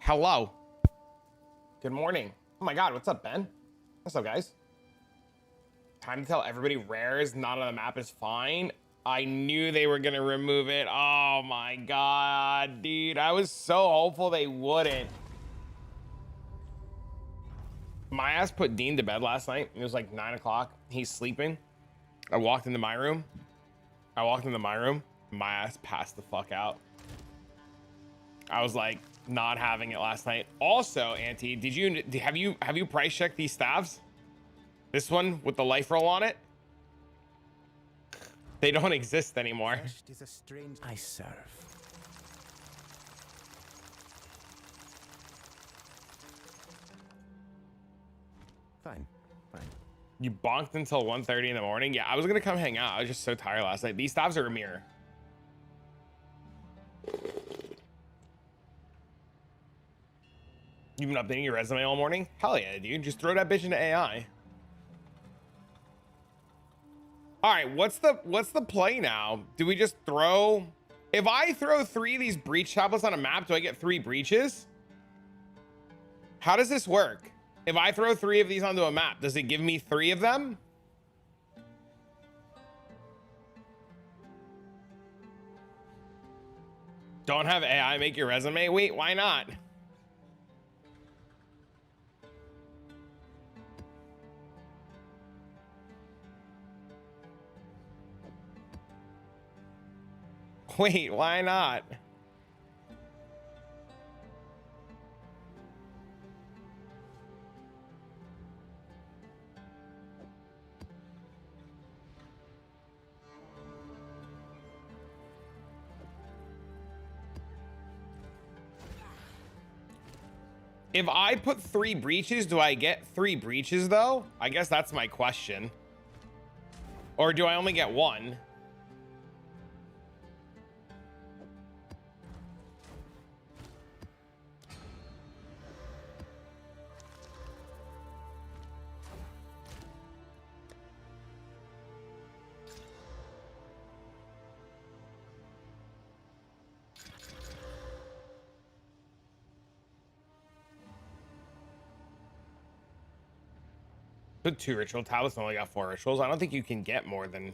Hello. Good morning. Oh my God, what's up, Ben? What's up, guys? Time to tell everybody rare is not on the map is fine. I knew they were gonna remove it. Oh my God, dude. I was so hopeful they wouldn't. My ass put Dean to bed last night. It was like 9 o'clock. He's sleeping. I walked into my room. My ass passed the fuck out. I was like not having it last night. Also, Auntie, have you price checked these staves? This one with the life roll on it? They don't exist anymore. Is a strange I serve. Fine. You bonked until 1:30 in the morning? Yeah, I was gonna come hang out. I was just so tired last night. These staves are a mirror. You've been updating your resume all morning? Hell yeah, dude. Just throw that bitch into AI. All right, what's the play now? Do we just throw... If I throw 3 of these breach tablets on a map, do I get 3 breaches? How does this work? If I throw 3 of these onto a map, does it give me 3 of them? Don't have AI make your resume? Wait, why not? Wait, why not? If I put 3 breaches, do I get 3 breaches though? I guess that's my question. Or do I only get 1? Put 2 ritual tablets and only got 4 rituals. I don't think you can get more than...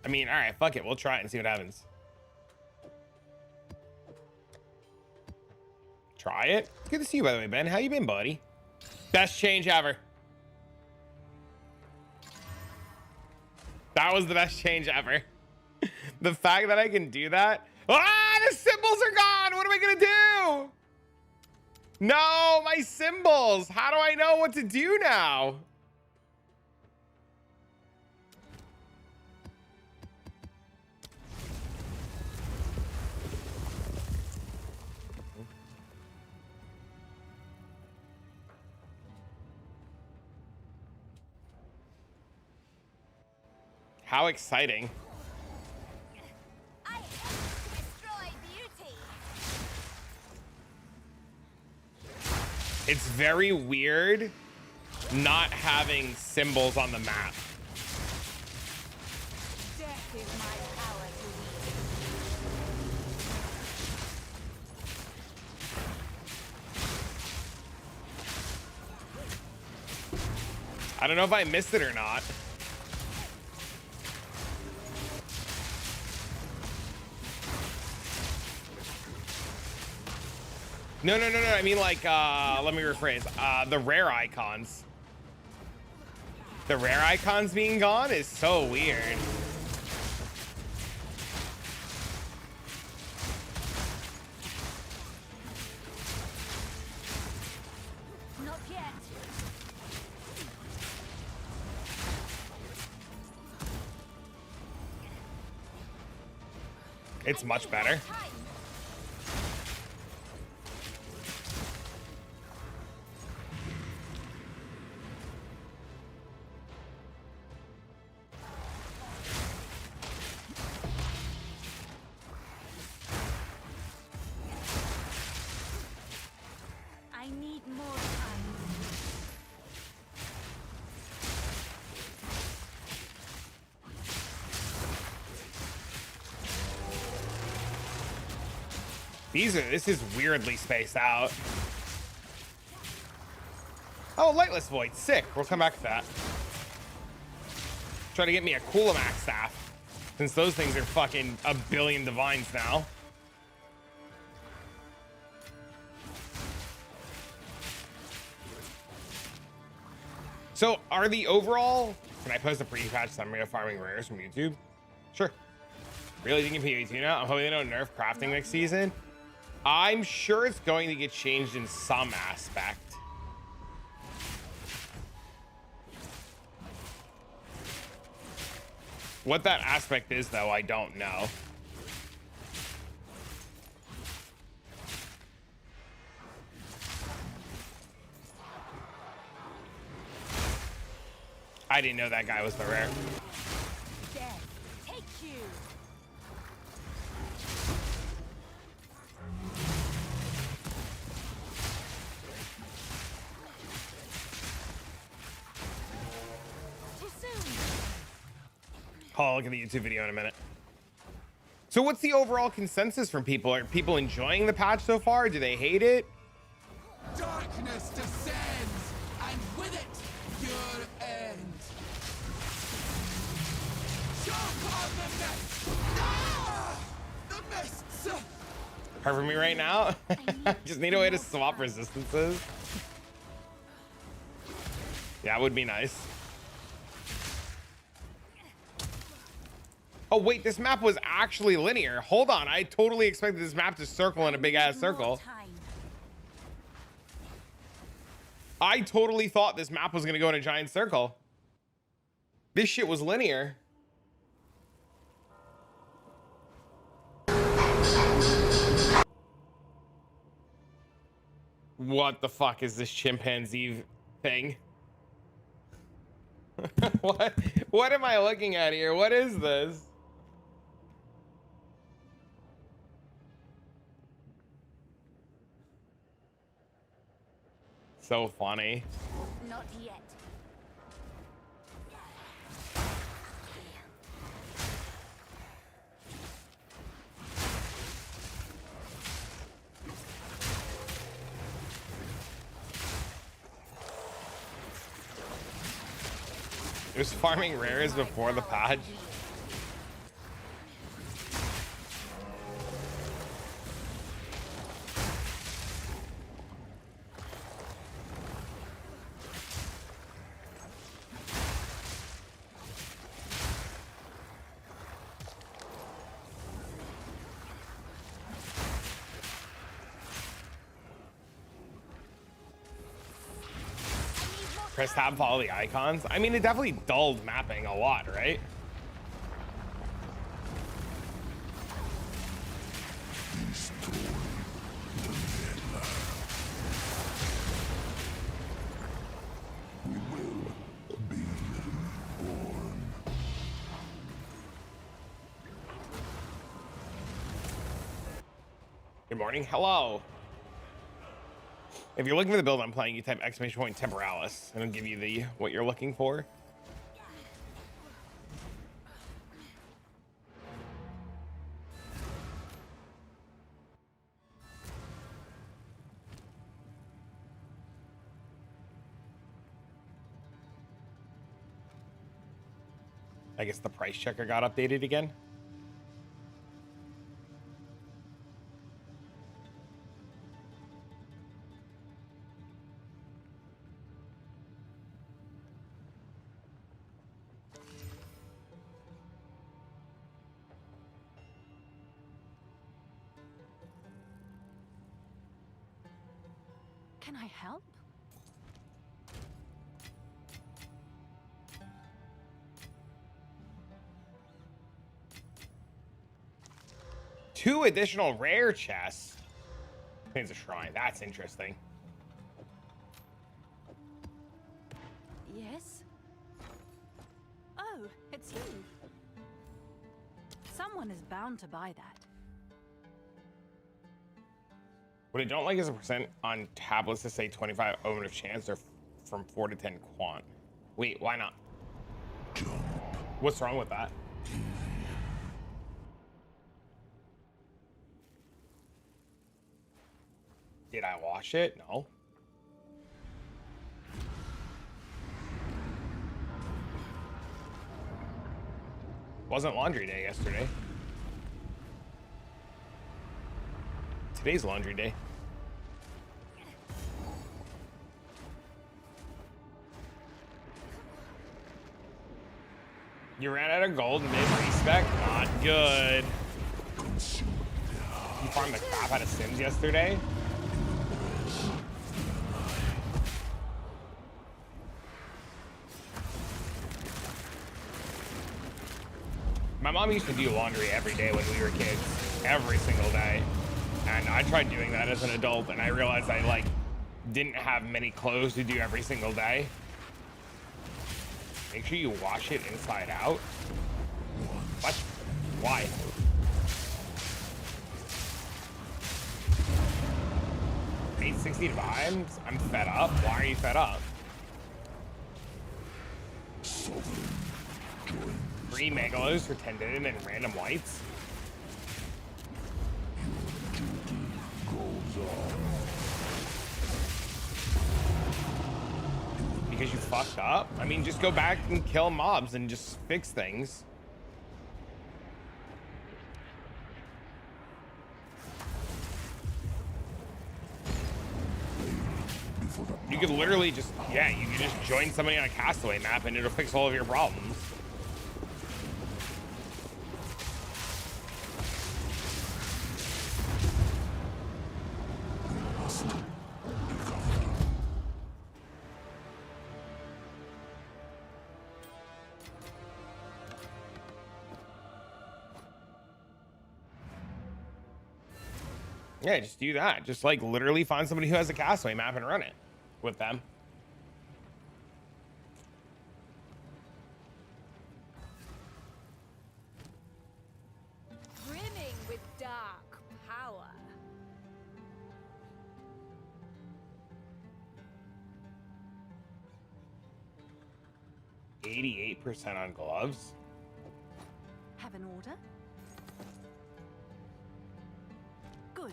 I mean, all right, fuck it. We'll try it and see what happens. Try it. Good to see you, by the way, Ben. How you been, buddy? Best change ever. That was the best change ever. The fact that I can do that. Ah, the symbols are gone. What am I gonna do? No, my symbols. How do I know what to do now? How exciting. It's very weird not having symbols on the map. Death is my power I don't know if I missed it or not. No. I mean, like, let me rephrase. The rare icons. The rare icons being gone is so weird. not yet. It's much better. I need more time. This is weirdly spaced out. Oh, Lightless Void, sick. We'll come back to that. Try to get me a Coolamax staff, since those things are fucking a billion divines now. So are the overall, can I post a pre-patch summary of farming rares from YouTube? Sure. Really thinking PvP now? I'm hoping they don't nerf crafting next season. I'm sure it's going to get changed in some aspect. What that aspect is, though, I don't know. I didn't know that guy was the rare. Death, take you. Too soon. I'll look at the YouTube video in a minute. So what's the overall consensus from people? Are people enjoying the patch so far? Do they hate it? Darkness descends, and with it, your end. Jump on the mist! Ah! The mists! Hard for me right now. Just need a way to swap resistances. Yeah, it would be nice. Oh wait, this map was actually linear. Hold on, I totally expected this map to circle in a big ass circle. Time. I totally thought this map was gonna go in a giant circle. This shit was linear. What the fuck is this chimpanzee thing? What am I looking at here? What is this? So funny. Not yet. It was farming rares before the patch. Press tab, follow the icons. I mean, it definitely dulled mapping a lot, right? Good morning. Hello. If you're looking for the build I'm playing, you type exclamation point temporalis, and it'll give you the what you're looking for. I guess the price checker got updated again. Can I help? Two additional rare chests. Contains a shrine. That's interesting. Yes? Oh, it's you. Someone is bound to buy that. What I don't like is a percent on tablets to say 25 omen of chance or from 4 to 10 quant. Wait, why not? What's wrong with that? Did I wash it? No. Wasn't laundry day yesterday. Today's laundry day. You ran out of gold mid-respec? Not good. You farmed the crap out of Sims yesterday? My mom used to do laundry every day when we were kids. Every single day. And I tried doing that as an adult, and I realized I, like, didn't have many clothes to do every single day. Make sure you wash it inside out. What? Why? $860 vibes? I'm fed up. Why are you fed up? 3 megalos for 10 and random whites? Because you fucked up? I mean, just go back and kill mobs and just fix things. You could literally just, yeah, you could just join somebody on a castaway map and it'll fix all of your problems. Yeah, just do that. Just like literally find somebody who has a castaway map and run it with them. Brimming with dark power. %88 on gloves. Have an order? Good.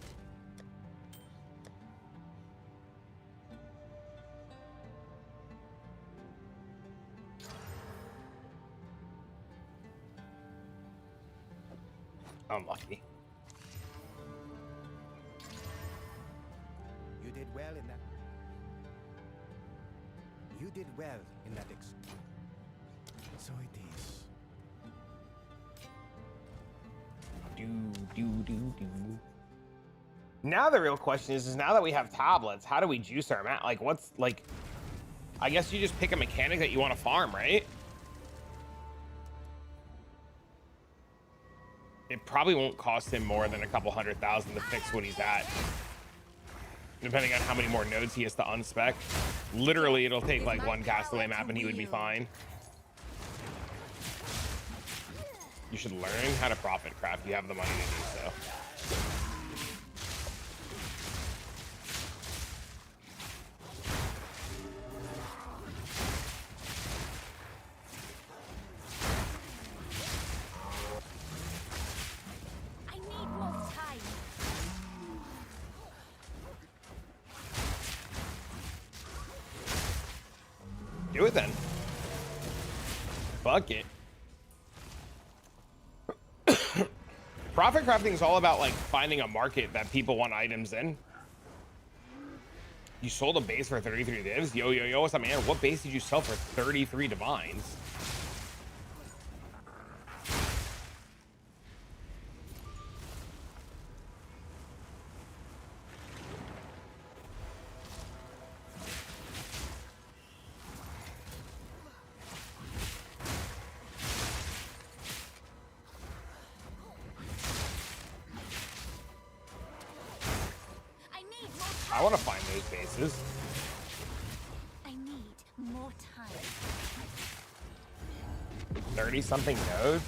Unlucky. You did well in that. You did well in that. So it is. Do. Now the real question is now that we have tablets, how do we juice our map? Like, what's like? I guess you just pick a mechanic that you want to farm, right? It probably won't cost him more than a couple $100,000 to fix what he's at. Depending on how many more nodes he has to unspec. Literally, it'll take like one castaway map and he would be fine. You should learn how to profit craft. You have the money to do so. Do it then. Fuck it. Profit crafting is all about like finding a market that people want items in. You sold a base for 33 divs? Yo, what's up, man? What base did you sell for 33 divines? I want to find those bases. I need more time. 30-something nodes.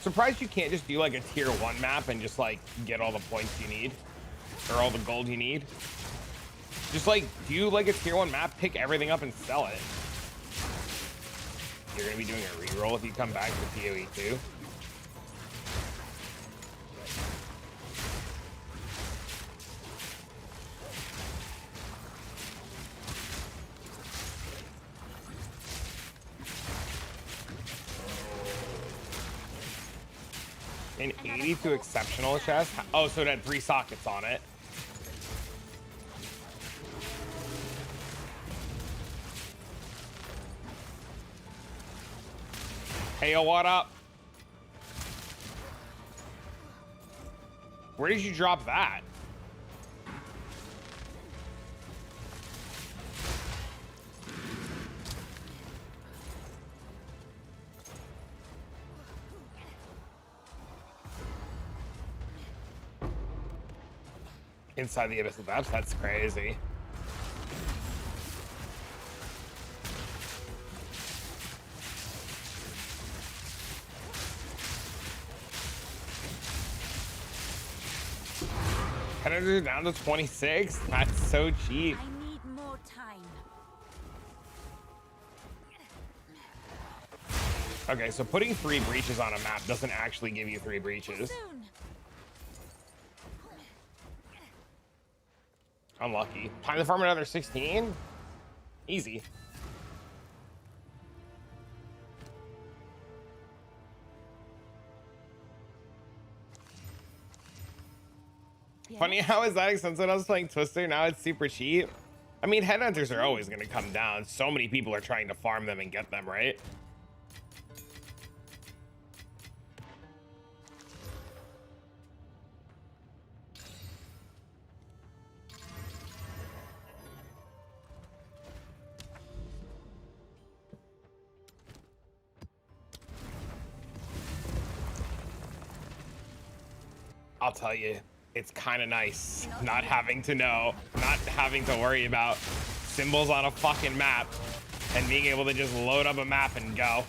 Surprised you can't just do like a tier 1 map and just like get all the points you need or all the gold you need. Just like do like a tier 1 map, pick everything up and sell it. You're gonna be doing a reroll if you come back to PoE 2. An 82 exceptional chest. Oh, so it had 3 sockets on it. Hey, yo, what up? Where did you drop that? Inside the abyssal depths? That's crazy. $10 down to 26. That's so cheap. I need more time. Okay, so putting 3 breaches on a map doesn't actually give you 3 breaches. Soon. Unlucky. Time to farm another 16. Easy. Funny how is that expensive when I was playing Twister, now it's super cheap. I mean, headhunters are always going to come down. So many people are trying to farm them and get them, right? I'll tell you, it's kind of nice not having to know, not having to worry about symbols on a fucking map and being able to just load up a map and go.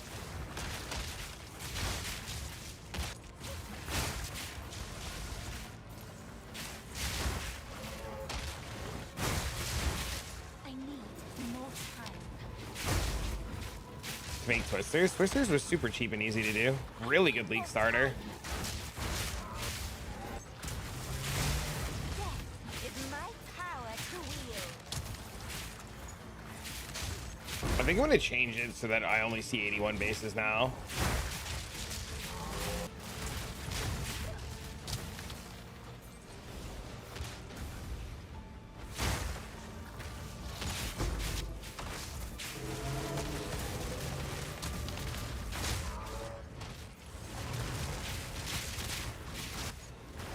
I need more time. Make Twisters. Twisters was super cheap and easy to do. Really good league starter. It's my power to wield. I think I'm gonna change it so that I only see 81 bases now.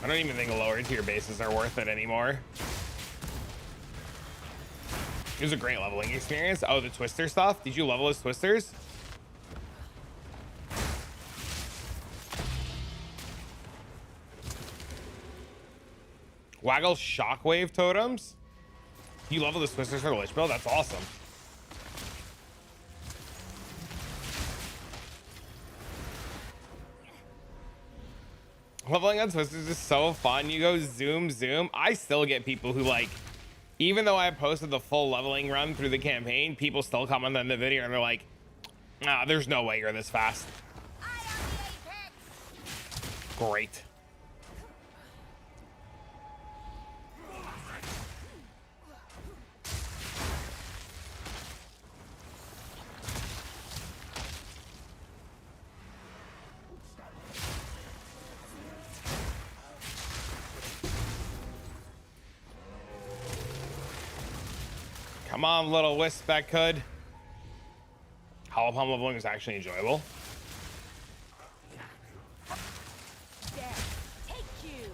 I don't even think lower tier bases are worth it anymore. It was a great leveling experience. Oh, the Twister stuff. Did you level as Twisters? Waggle Shockwave totems? You level the Twisters for the Lich build? That's awesome. Leveling on Twisters is so fun. You go zoom, zoom. I still get people who like, even though I posted the full leveling run through the campaign, people still comment on the video and they're like, nah, there's no way you're this fast. I am the apex. Great. Come on, little wisp that could. Hollow Palm leveling is actually enjoyable. Death, take you.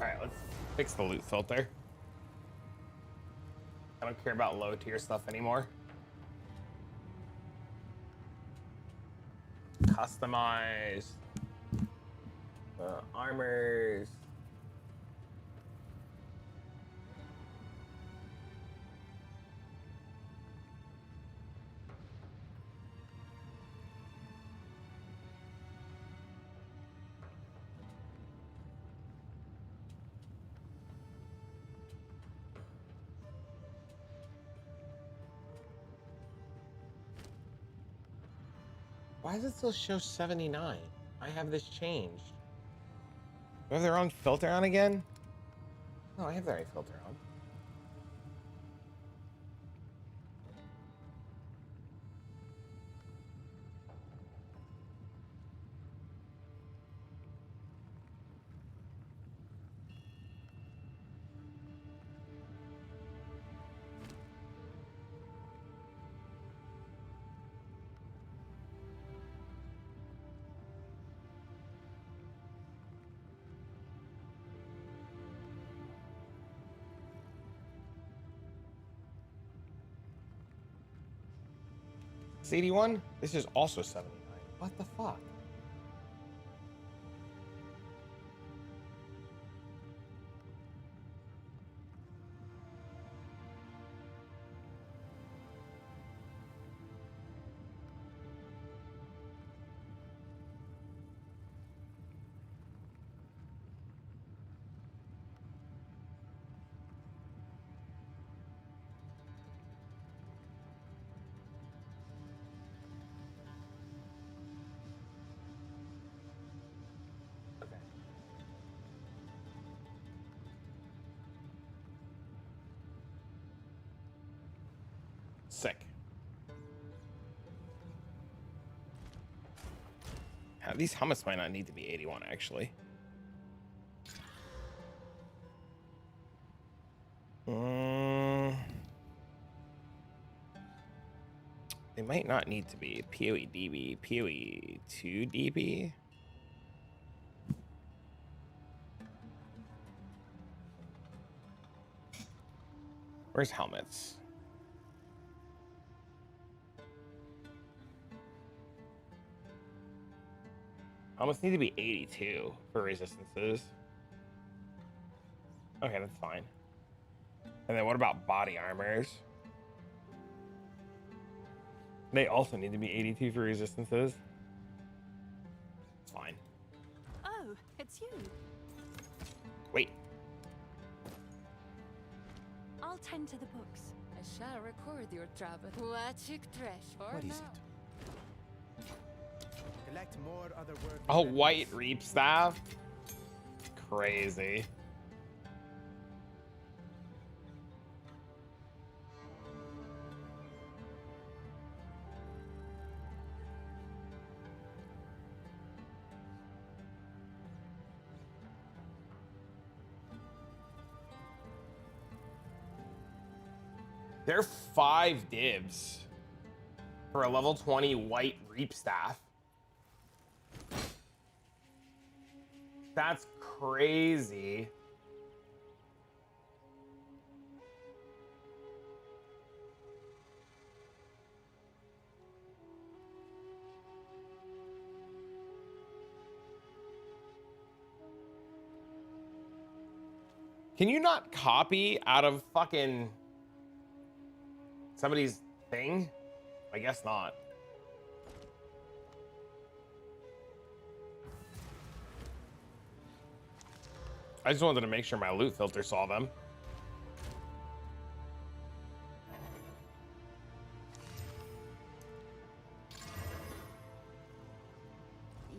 All right, let's fix the loot filter. I don't care about low tier stuff anymore. Customize armors. Why does it still show 79? I have this changed. Do I have the wrong filter on again? No, I have the right filter on. It's 81? This is also 79. What the fuck? Sick. These helmets might not need to be 81, actually. They might not need to be PoE DB, PoE 2 DB. Where's helmets? Helmets need to be 82 for resistances. Okay, that's fine. And then what about body armors? They also need to be 82 for resistances. It's fine. Oh, it's you. Wait. I'll tend to the books. I shall record your travel. Watchik trash for What is now. it? Collect more other work. Oh, white reap staff. Crazy. They're 5 dibs for a level 20 white reap staff. That's crazy. Can you not copy out of fucking somebody's thing? I guess not. I just wanted to make sure my loot filter saw them.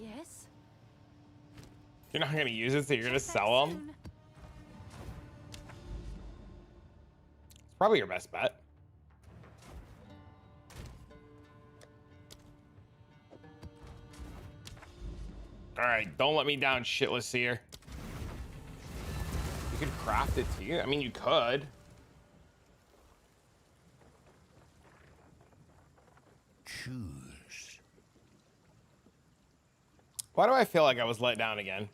Yes? You're not gonna use it, so you're gonna sell them? Soon. It's probably your best bet. All right, don't let me down, shitless seer. You could craft it to you. I mean, you could. Choose. Why do I feel like I was let down again?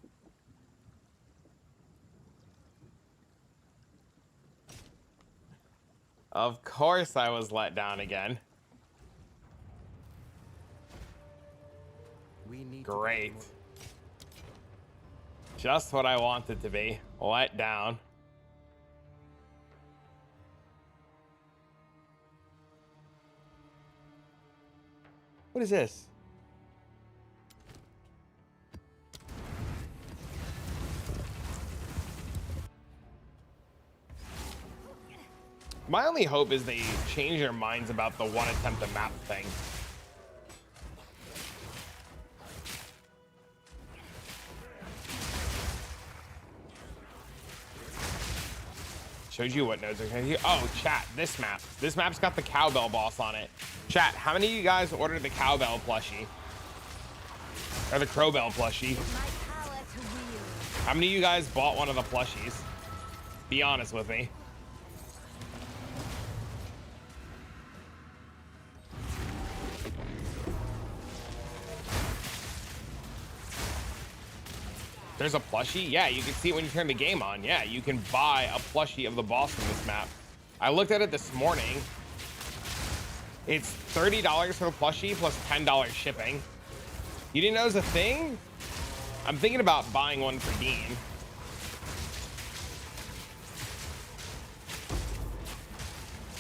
Of course I was let down again. We need Great. To get more. Just what I wanted to be. Let down. What is this? My only hope is they change their minds about the one attempt to map thing. shows you what nodes are going to. Oh, chat, this map. This map's got the cowbell boss on it. Chat, how many of you guys ordered the cowbell plushie? Or the crowbell plushie? How many of you guys bought one of the plushies? Be honest with me. There's a plushie? Yeah, you can see it when you turn the game on. Yeah, you can buy a plushie of the boss in this map. I looked at it this morning. It's $30 for the plushie plus $10 shipping. You didn't know it was a thing? I'm thinking about buying one for Dean.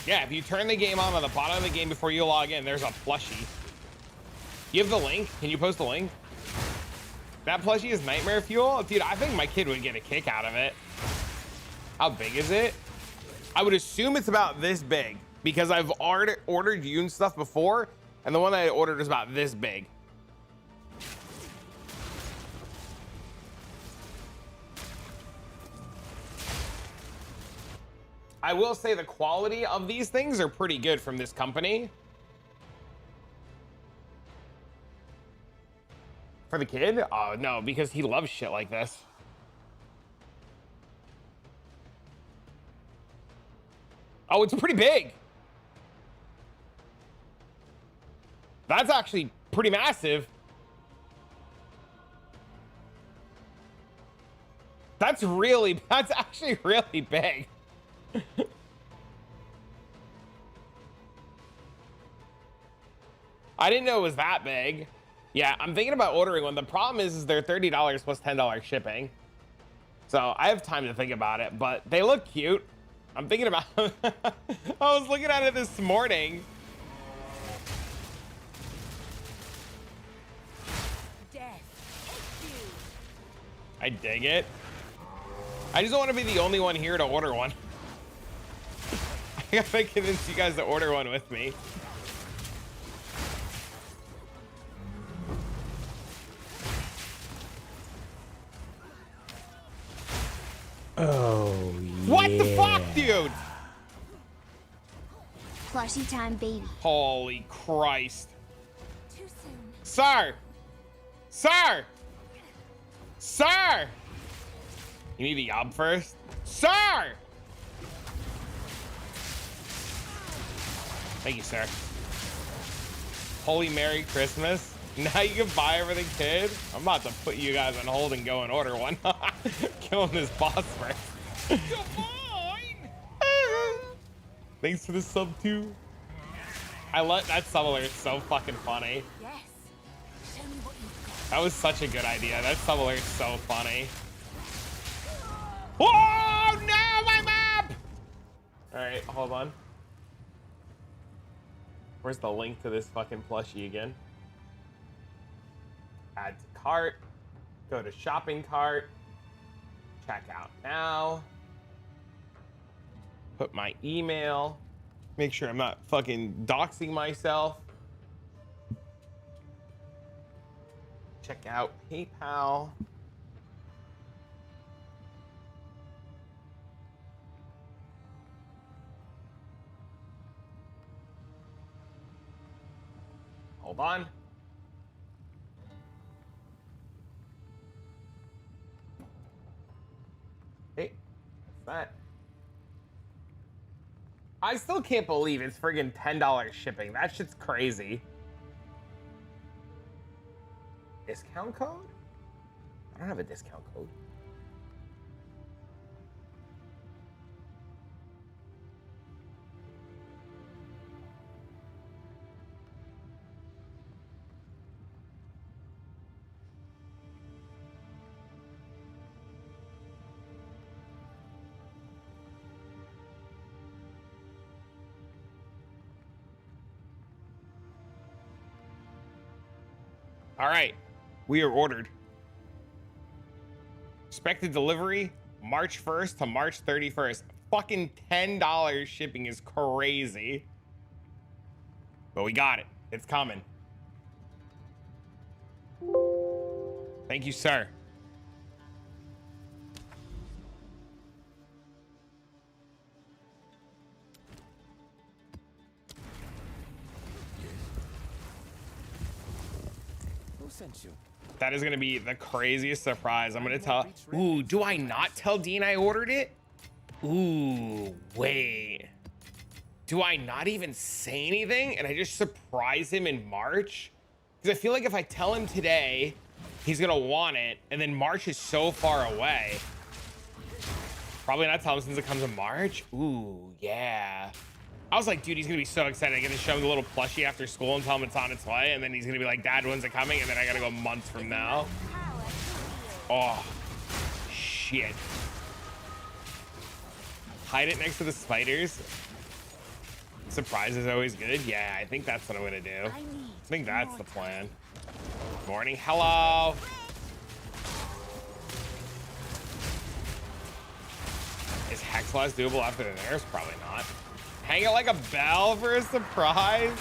Yeah, if you turn the game on the bottom of the game before you log in, there's a plushie. You have the link? Can you post the link? That plushie is nightmare fuel? Dude, I think my kid would get a kick out of it. How big is it? I would assume it's about this big because I've ordered Yoon stuff before, and the one that I ordered is about this big. I will say the quality of these things are pretty good from this company. For the kid? Oh, no, because he loves shit like this. Oh, it's pretty big. That's actually pretty massive. That's actually really big. I didn't know it was that big. Yeah, I'm thinking about ordering one. The problem is they're $30 plus $10 shipping. So I have time to think about it, but they look cute. I'm thinking about I was looking at it this morning. I dig it. I just don't want to be the only one here to order one. I gotta convince you guys to order one with me. Oh, What the fuck, dude? Plushy time, baby. Holy Christ. Too soon. Sir! Sir! Sir! You need a yob first? Sir! Thank you, sir. Holy Merry Christmas. Now you can buy it for the kid. I'm about to put you guys on hold and go and order one. Killing this boss first. Thanks for the sub too. I let that sub alert so fucking funny. Yes. Show me what you've got. That was such a good idea. That sub alert's so funny. Oh no, my map! All right, hold on. Where's the link to this fucking plushie again? Add to cart. Go to shopping cart. Check out now. Put my email. Make sure I'm not fucking doxing myself. Check out PayPal. Hold on. Hey, what's that? I still can't believe it's friggin' $10 shipping. That shit's crazy. Discount code? I don't have a discount code. All right, we are ordered. Expected delivery March 1st to March 31st. Fucking $10 shipping is crazy. But we got it. It's coming. Thank you, sir. Who sent you? That is gonna be the craziest surprise. I'm gonna tell. Ooh, do I not tell Dean I ordered it? Ooh, wait. Do I not even say anything and I just surprise him in March? Because I feel like if I tell him today, he's gonna want it, and then March is so far away. Probably not tell him since it comes in March. Ooh, yeah. I was like, dude, he's gonna be so excited. I get to show him the little plushie after school and tell him it's on its way, and then he's gonna be like, Dad, when's it coming? And then I gotta go months from now. Oh, shit. Hide it next to the spiders. Surprise is always good. Yeah, I think that's what I'm gonna do. I think that's the plan. Morning, hello. Is Hex Loss doable after the nerfs? Probably not. Hang it like a bell for a surprise.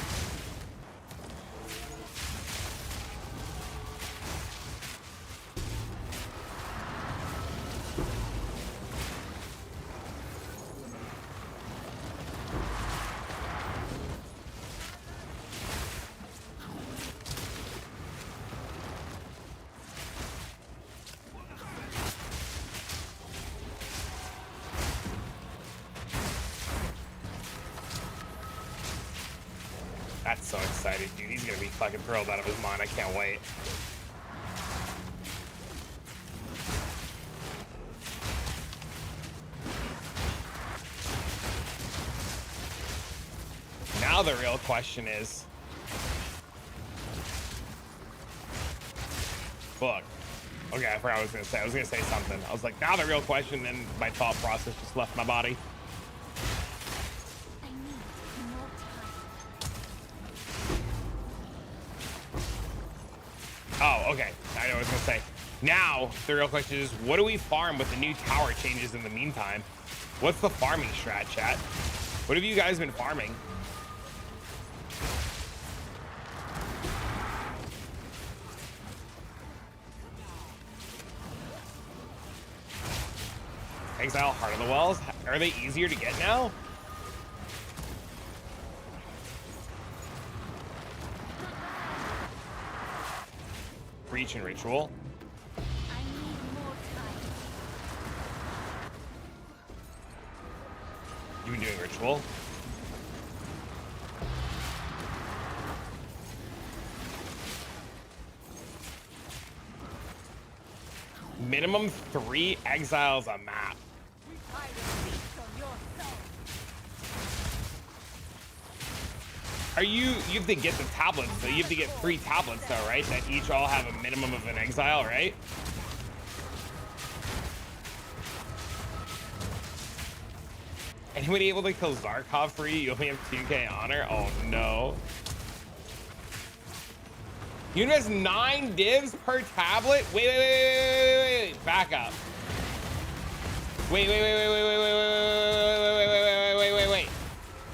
That's so excited, dude. He's gonna be fucking thrilled out of his mind. I can't wait. Now the real question is, look, okay, I forgot what I was gonna say. I was gonna say something. I was like, now the real question, and my thought process just left my body. Oh, okay. I know what I was gonna say. Now, the real question is, what do we farm with the new tower changes in the meantime? What's the farming strat, chat? What have you guys been farming? Exile Heart of the Wells. Are they easier to get now? Reach and Ritual. I need more time. You been doing Ritual? Minimum 3 exiles a map. I will feast on your soul. Are you have to get the tablets, so you have to get 3 tablets though, right? That each all have a minimum of an exile, right? Anybody able to kill Zarkov free? You only have 2k honor? Oh no. You has 9 divs per tablet? Wait. Back up. Wait.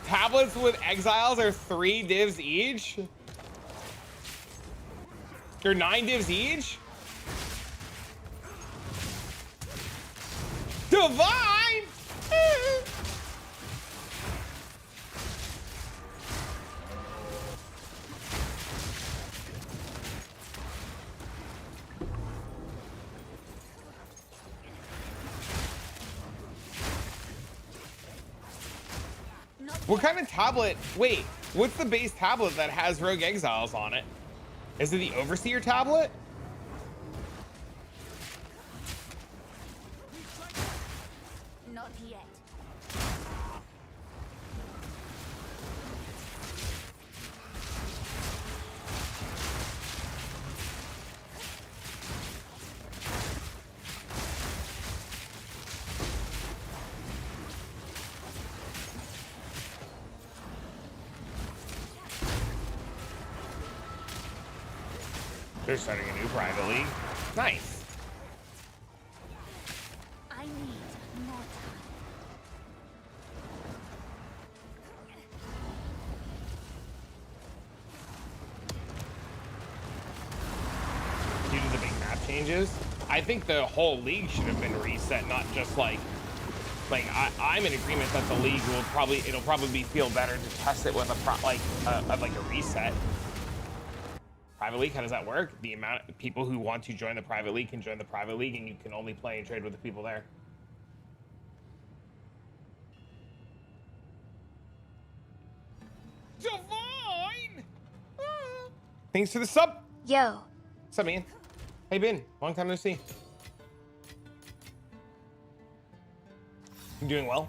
Tablets with exiles are 3 divs each? Or 9 divs each? Divine! What kind of tablet? Wait, what's the base tablet that has Rogue Exiles on it? Is it the Overseer tablet? Not yet. They're starting a new private league. Nice. I need more time. Due to the big map changes, I think the whole league should have been reset, not just like I'm in agreement that the league will probably feel better to test it with a reset. private league, how does that work? The amount of people who want to join the private league can join the private league, and you can only play and trade with the people there. Divine! Ah. Thanks for the sub. Yo. What's up, man? Hey, Ben. Long time no see. You doing well?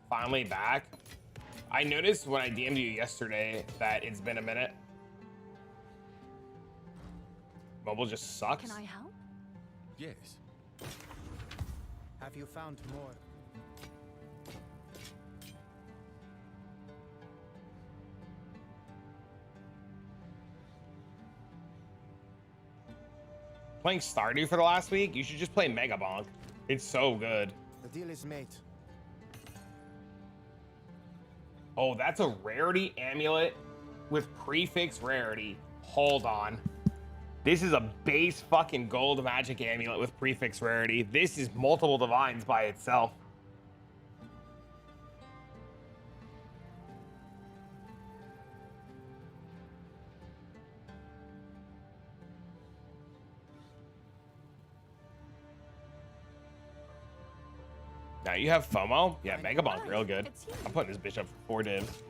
Finally back. I noticed when I DM'd you yesterday that it's been a minute. Mobile just sucks. Can I help? Yes. Have you found more? Playing Stardew for the last week? You should just play Mega Bonk. It's so good. The deal is made. Oh, that's a rarity amulet with prefix rarity. Hold on. This is a base fucking gold magic amulet with prefix rarity. This is multiple divines by itself. Now you have FOMO? Yeah, Mega Bonk real good. It's you. I'm putting this bitch up for 4 divs.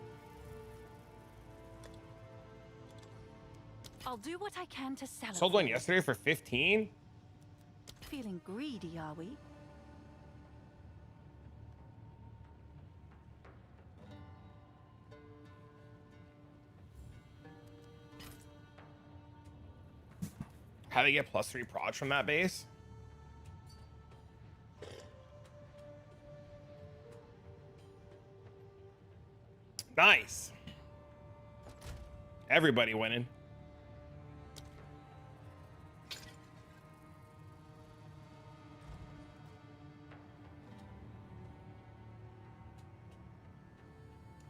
I'll do what I can to sell it. Sold one yesterday for 15. Feeling greedy, are we? How do they get +3 prods from that base? Nice. Everybody winning.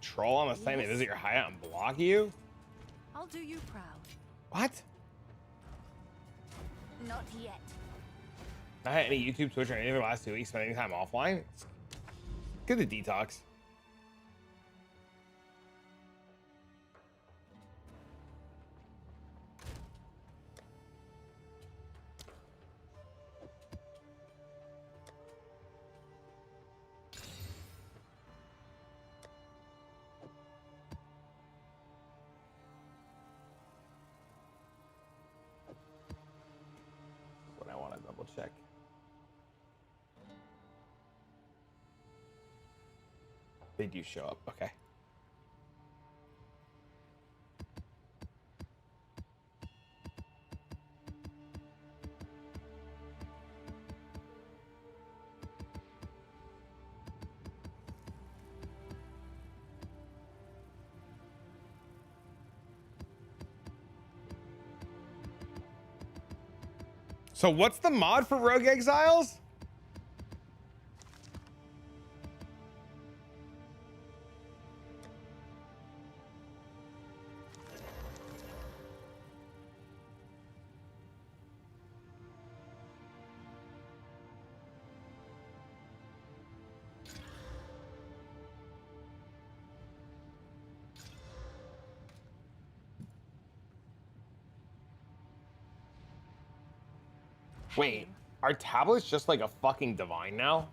Troll on the site may visit your hideout and block you? I'll do you proud. What? Not yet. Not had any YouTube, Twitch, or anything the last 2 weeks, spending time offline? It's good to detox. What I want to double check. They do show up. Okay. So what's the mod for Rogue Exiles? Wait, are tablets just like a fucking divine now?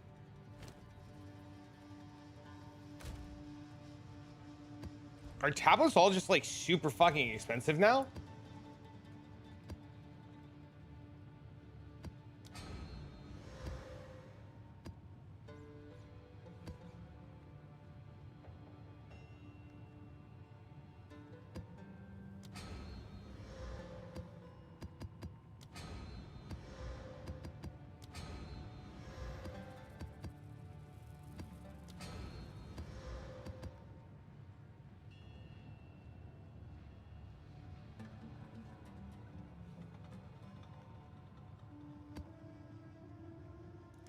Are tablets all just like super fucking expensive now?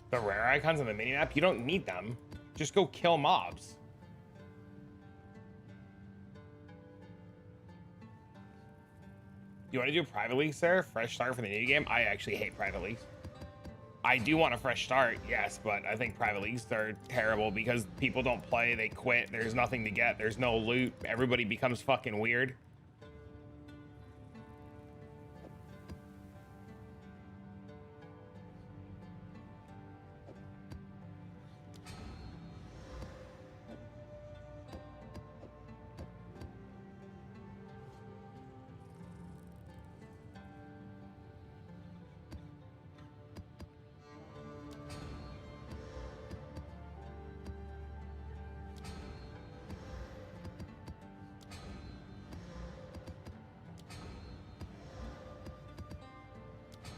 The rare icons on the minimap, you don't need them. Just go kill mobs. You want to do a private league, sir? Fresh start for the new game? I actually hate private leagues. I do want a fresh start, yes, but I think private leagues are terrible because people don't play, they quit, there's nothing to get, there's no loot, everybody becomes fucking weird.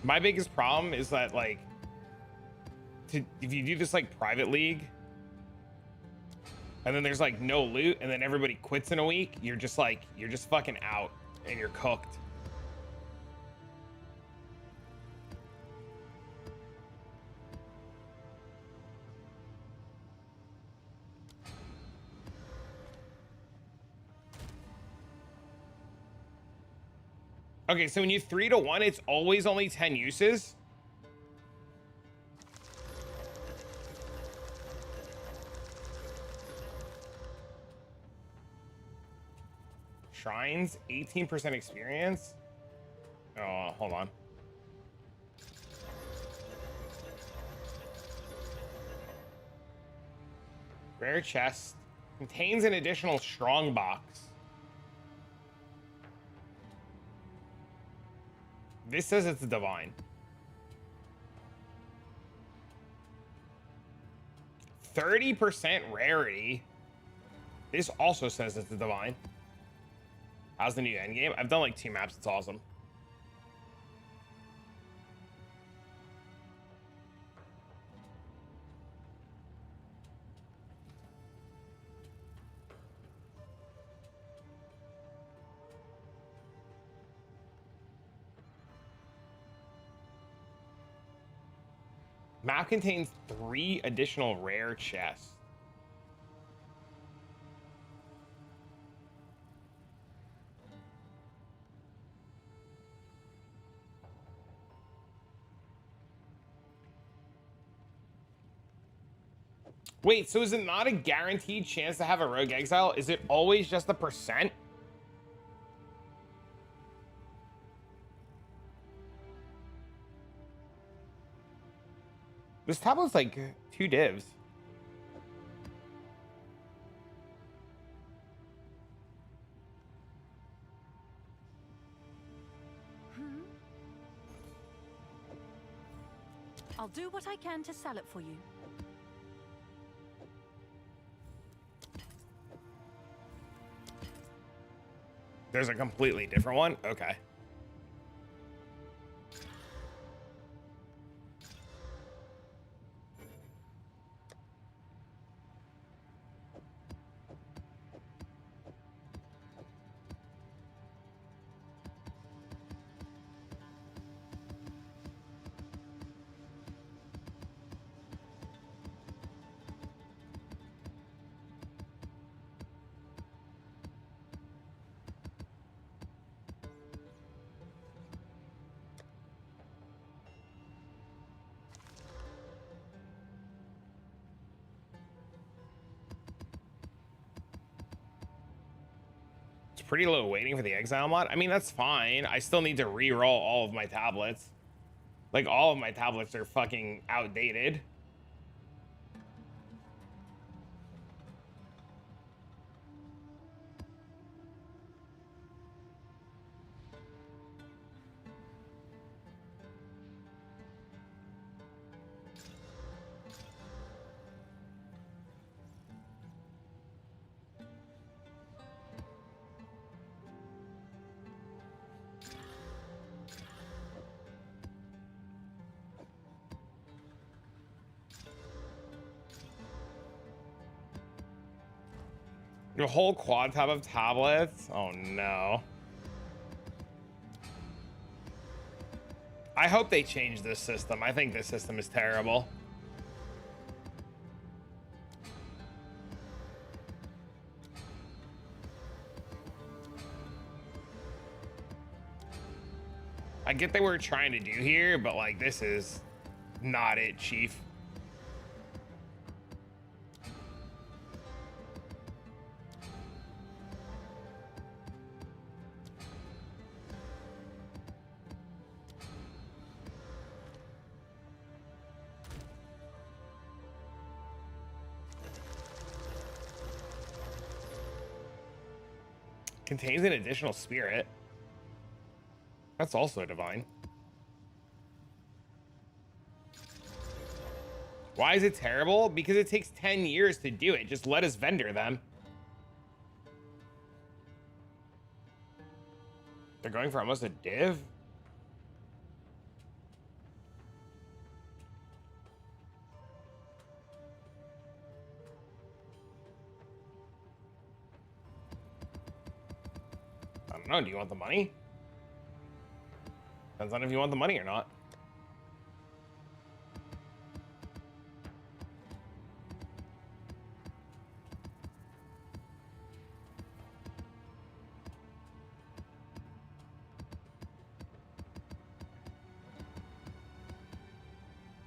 My biggest problem is that, like, if you do this like private league and then there's like no loot and then everybody quits in a week, you're just fucking out and you're cooked. Okay, so when you 3-to-1, it's always only 10 uses. Shrines, 18% experience. Oh, hold on. Rare chest contains an additional strong box. This says it's a divine. 30% rarity. This also says it's a divine. How's the new endgame? I've done like 2 maps. It's awesome. Map contains 3 additional rare chests. Wait, so is it not a guaranteed chance to have a rogue exile? Is it always just a percent? This tablet's like 2 divs. I'll do what I can to sell it for you. There's a completely different one? Okay. Pretty low waiting for the exile mod. I mean, that's fine. I still need to re-roll all of my tablets. Like, all of my tablets are fucking outdated. A whole quad tab of tablets? Oh no. I hope they change this system. I think this system is terrible. I get that we're trying to do here, but like this is not it, Chief. Contains an additional spirit. That's also divine. Why is it terrible? Because it takes 10 years to do it. Just let us vendor them. They're going for almost a div? I don't know. Do you want the money? Depends on if you want the money or not.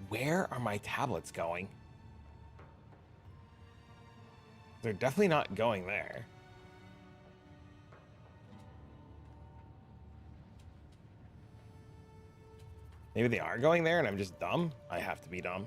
Where are my tablets going? They're definitely not going there. Maybe they are going there and I'm just dumb? I have to be dumb.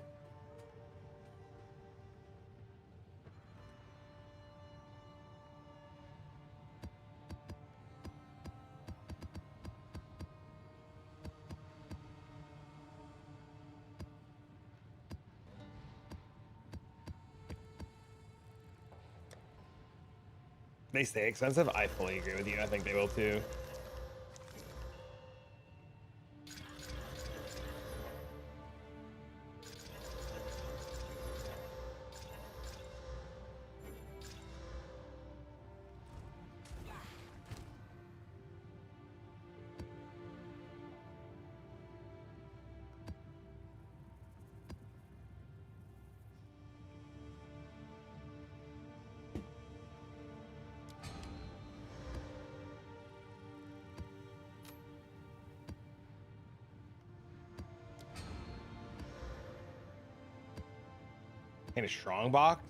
They stay expensive? I fully agree with you. I think they will too. In a strong box?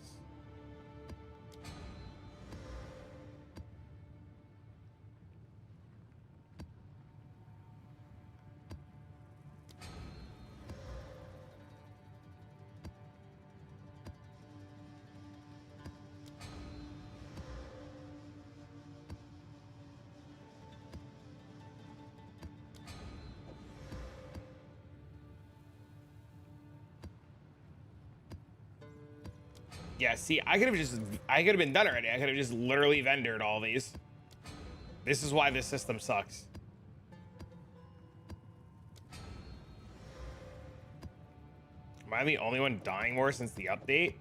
Yeah, see, I could have been done already. I could have just literally vendored all these. This is why this system sucks. Am I the only one dying more since the update?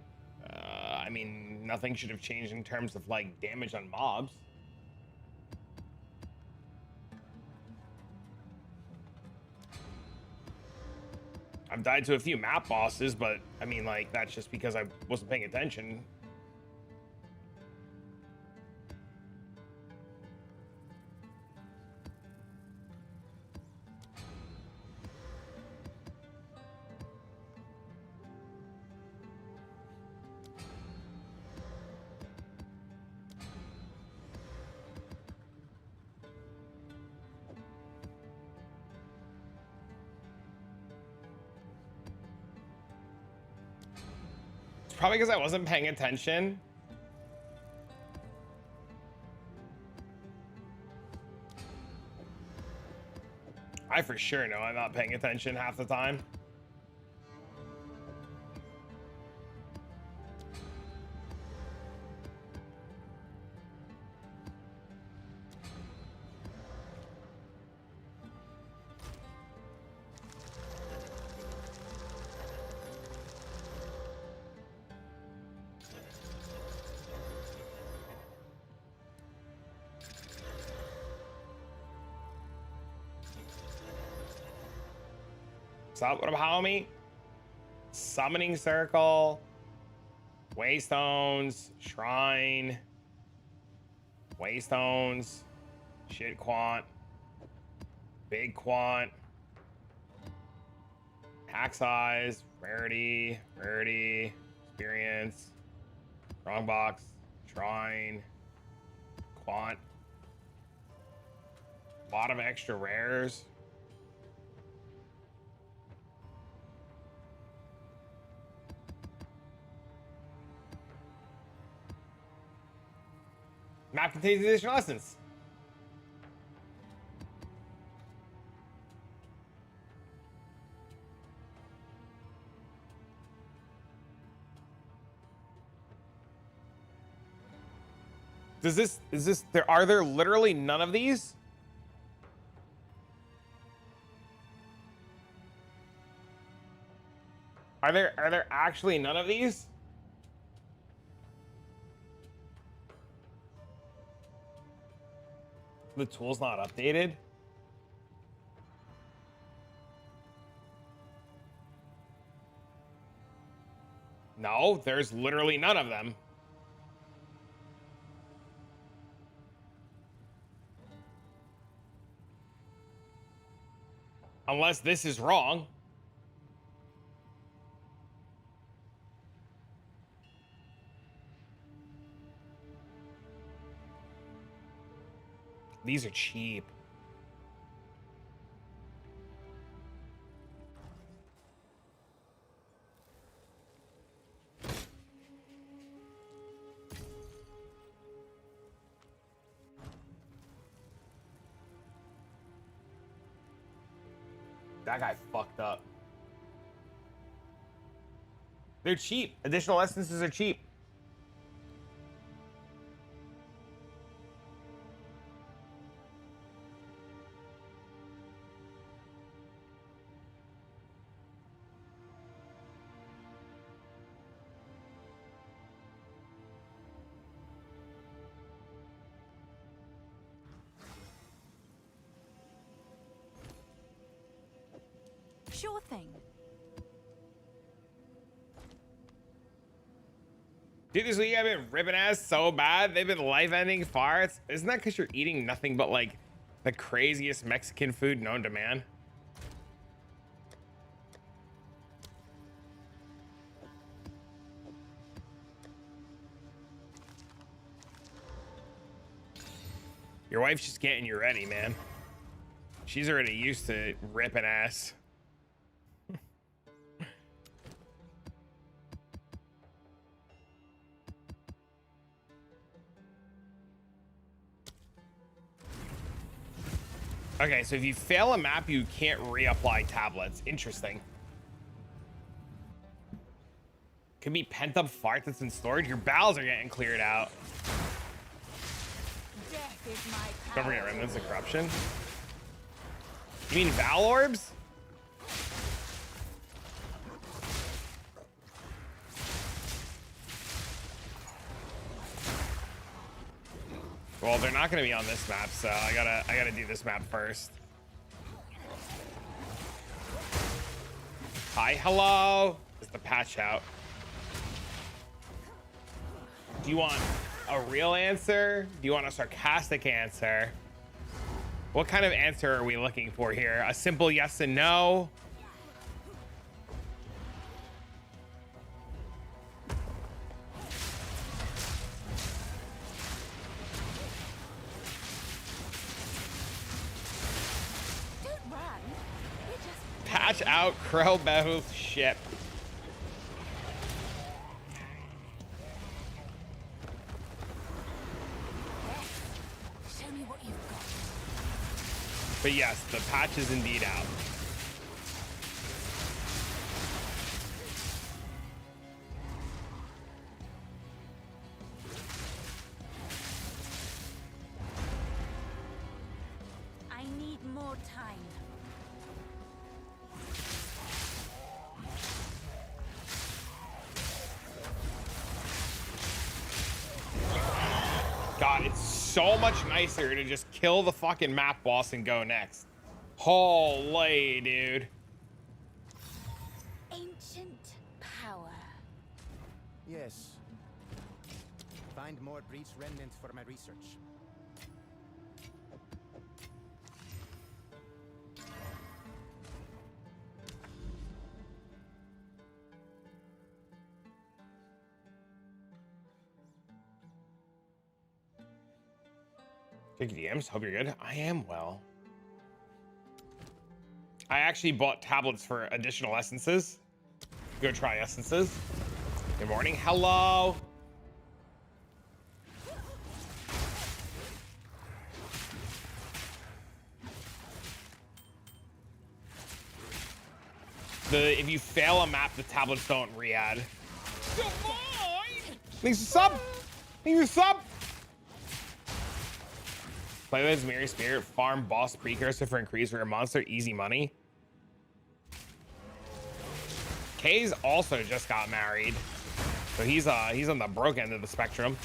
I mean, nothing should have changed in terms of, like, damage on mobs. I've died to a few map bosses, but I mean, like, that's just because I wasn't paying attention. Probably because I wasn't paying attention. I for sure know I'm not paying attention half the time. Stop, what about me? Summoning circle, waystones, shrine, waystones, shit quant, big quant, Pack size, rarity, experience, strong box, shrine, quant. A lot of extra rares. Map contains additional lessons. Are there literally none of these? Are there actually none of these? The tool's not updated. No, there's literally none of them. Unless this is wrong. These are cheap. That guy fucked up. They're cheap. Additional essences are cheap. Sure thing. Dude, this week I've been ripping ass so bad. They've been life-ending farts. Isn't that because you're eating nothing but like the craziest Mexican food known to man? Your wife's just getting you ready, man. She's already used to ripping ass. Okay, so if you fail a map, you can't reapply tablets. Interesting. Could be pent-up fart that's in storage. Your bowels are getting cleared out. Death is my Don't power. forget remnants of corruption. You mean Val orbs? Well, they're not going to be on this map, so I gotta do this map first. Hi, hello. Is the patch out? Do you want a real answer? Do you want a sarcastic answer? What kind of answer are we looking for here? A simple yes and no? Don't run. We're just Patch out Crowbow's ship. show me what you've got. But yes, the patch is indeed out. I need more time. God, it's so much nicer to just kill the fucking map boss and go next. Holy, dude. Ancient power. Yes. Find more breach remnants for my research. Check your DMs. Hope you're good. I am well. I actually bought tablets for additional essences. Go try essences. Good morning. Hello. If you fail a map, the tablets don't re-add. Come on! Thanks for sub! Thanks for sub! Play with Mirror Spirit, farm boss precursor for increase for your monster, easy money. Kay's also just got married. So he's on the broke end of the spectrum.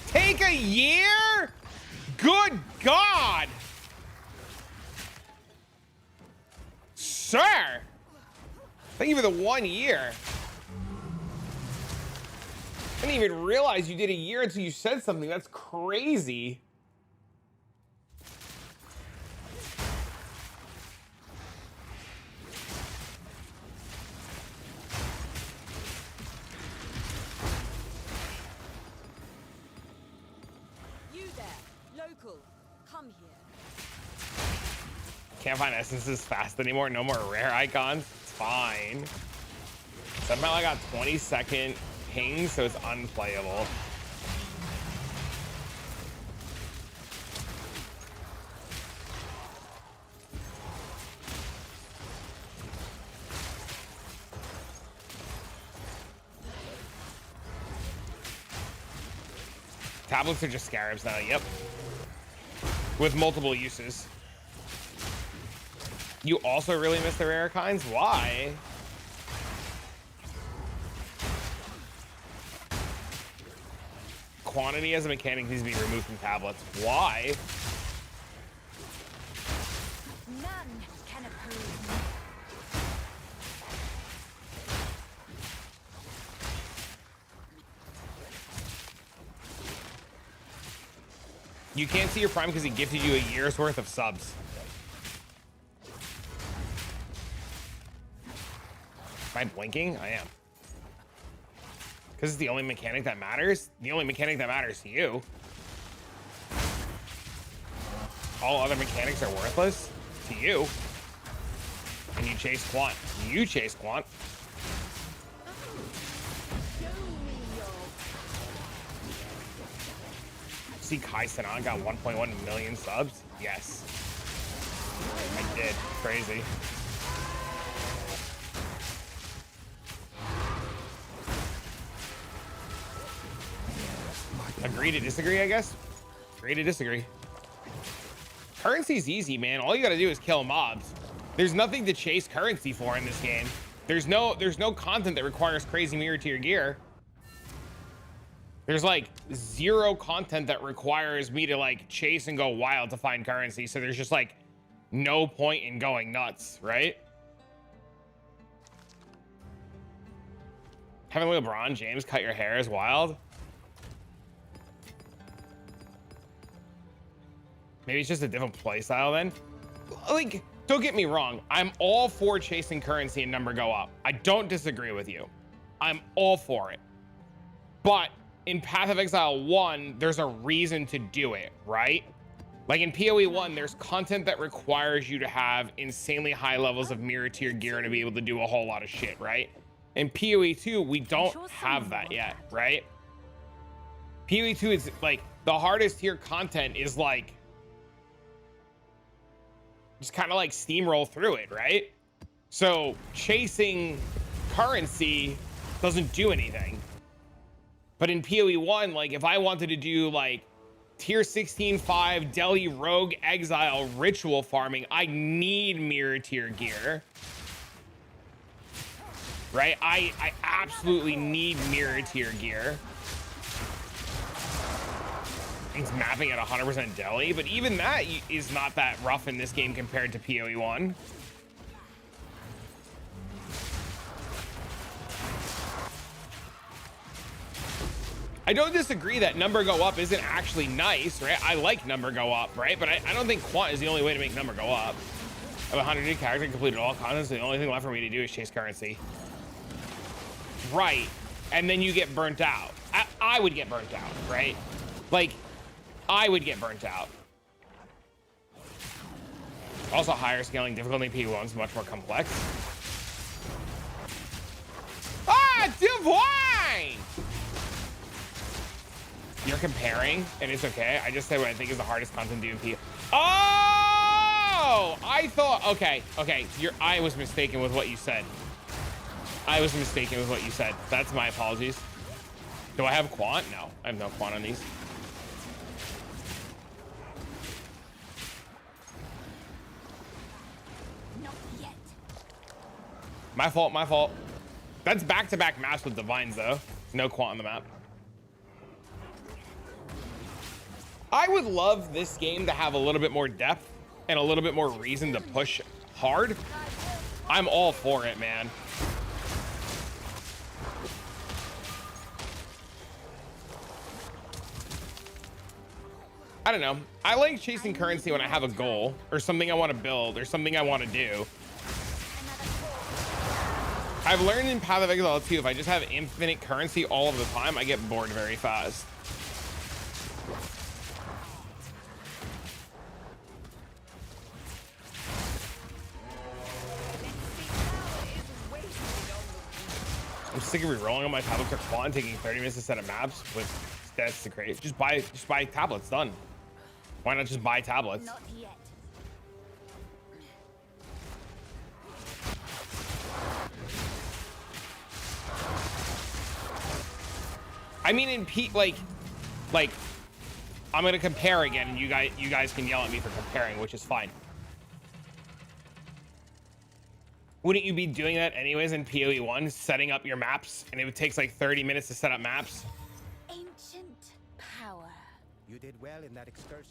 Take a year? Good God! Sir! Thank you for the 1 year. I didn't even realize you did a year until you said something. That's crazy. You there, local, come here. Can't find essences fast anymore. No more rare icons. It's fine. Somehow I got 20-second ping, so it's unplayable. Tablets are just scarabs now. Yep. With multiple uses. You also really miss the rare kinds? Why? Quantity as a mechanic needs to be removed from tablets. Why? None can oppose me. You can't see your prime because he gifted you a year's worth of subs. Am I blinking? I am. Because it's the only mechanic that matters? The only mechanic that matters to you. All other mechanics are worthless to you. And you chase quant. You chase quant. See Kai Sanan got 1.1 million subs? Yes. I did. Crazy. Agree to disagree, I guess. Agree to disagree. Currency's easy, man. All you gotta do is kill mobs. There's nothing to chase currency for in this game. There's no content that requires crazy mirror tier gear. There's like zero content that requires me to like chase and go wild to find currency. So there's just like no point in going nuts, right? Having LeBron James cut your hair is wild. Maybe it's just a different play style then. Like, don't get me wrong. I'm all for chasing currency and number go up. I don't disagree with you. I'm all for it. But in Path of Exile 1, there's a reason to do it, right? Like in PoE 1, there's content that requires you to have insanely high levels of mirror tier gear to be able to do a whole lot of shit, right? In PoE 2, we don't have that yet, right? PoE 2 is like, the hardest tier content is like, just kind of like steamroll through it, right? So chasing currency doesn't do anything. But in PoE 1, like if I wanted to do like tier 16-5 Delhi Rogue Exile ritual farming, I need mirror tier gear. Right? I absolutely need mirror tier gear. It's mapping at 100% Delhi, but even that is not that rough in this game compared to PoE 1. I don't disagree that number go up isn't actually nice, right? I like number go up, right? But I don't think quant is the only way to make number go up. I have 100 new character, completed all content, so the only thing left for me to do is chase currency. Right, and then you get burnt out. I would get burnt out, right? Like, I would get burnt out. Also, higher scaling difficulty P1 is much more complex. Ah, Divine! You're comparing, and it's okay. I just said what I think is the hardest content to do in P. Oh! I thought, okay. I was mistaken with what you said. That's my apologies. Do I have quant? No, I have no quant on these. Not yet. My fault. That's back-to-back maps with divines, though. No quant on the map. I would love this game to have a little bit more depth and a little bit more reason to push hard. I'm all for it, man. I don't know. I like chasing currency when I have a goal or something I want to build or something I want to do. I've learned in Path of Exile 2, if I just have infinite currency all of the time, I get bored very fast. I'm sick of re-rolling on my tablets or quad, taking 30 minutes to set up maps with stats to create. Just buy tablets, done. Why not just buy tablets? Not yet. I mean, in Pete, like, I'm gonna compare again, and you guys can yell at me for comparing, which is fine. Wouldn't you be doing that anyways in PoE 1, setting up your maps, and it would take like 30 minutes to set up maps? Ancient power. You did well in that excursion.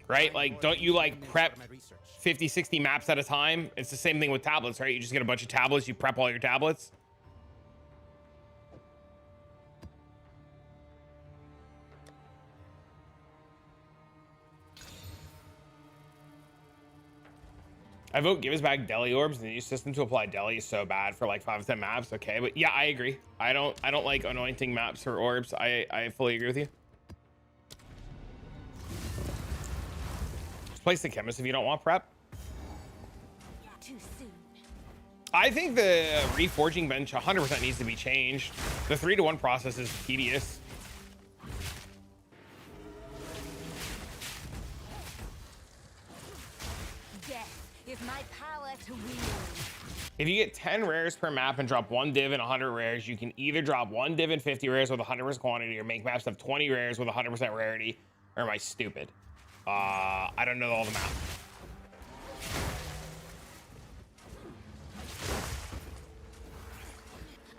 Right? Like, don't you like prep For my research. 50, 60 maps at a time? It's the same thing with tablets, right? You just get a bunch of tablets, you prep all your tablets. I vote give us back deli orbs. The new system to apply deli is so bad for like 5 to 10 maps. Okay, but yeah, I agree. I don't like anointing maps for orbs. I fully agree with you. Just place the chemist if you don't want prep. Too soon. I think the reforging bench 100% needs to be changed. The 3-to-1 process is tedious. Is my power to wield. If you get 10 rares per map and drop 1 div and 100 rares, you can either drop 1 div and 50 rares with 100% quantity or make maps have 20 rares with 100% rarity. Or am I stupid? I don't know all the math.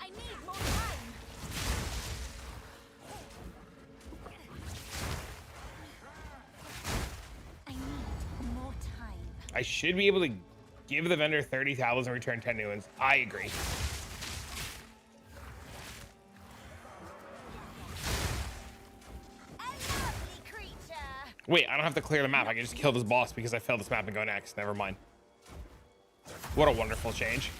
I need more time. I need more time. I should be able to give the vendor 30 tablets and return 10 new ones. I agree. A lovely creature. Wait, I don't have to clear the map. I can just kill this boss because I failed this map and go next. Never mind. What a wonderful change.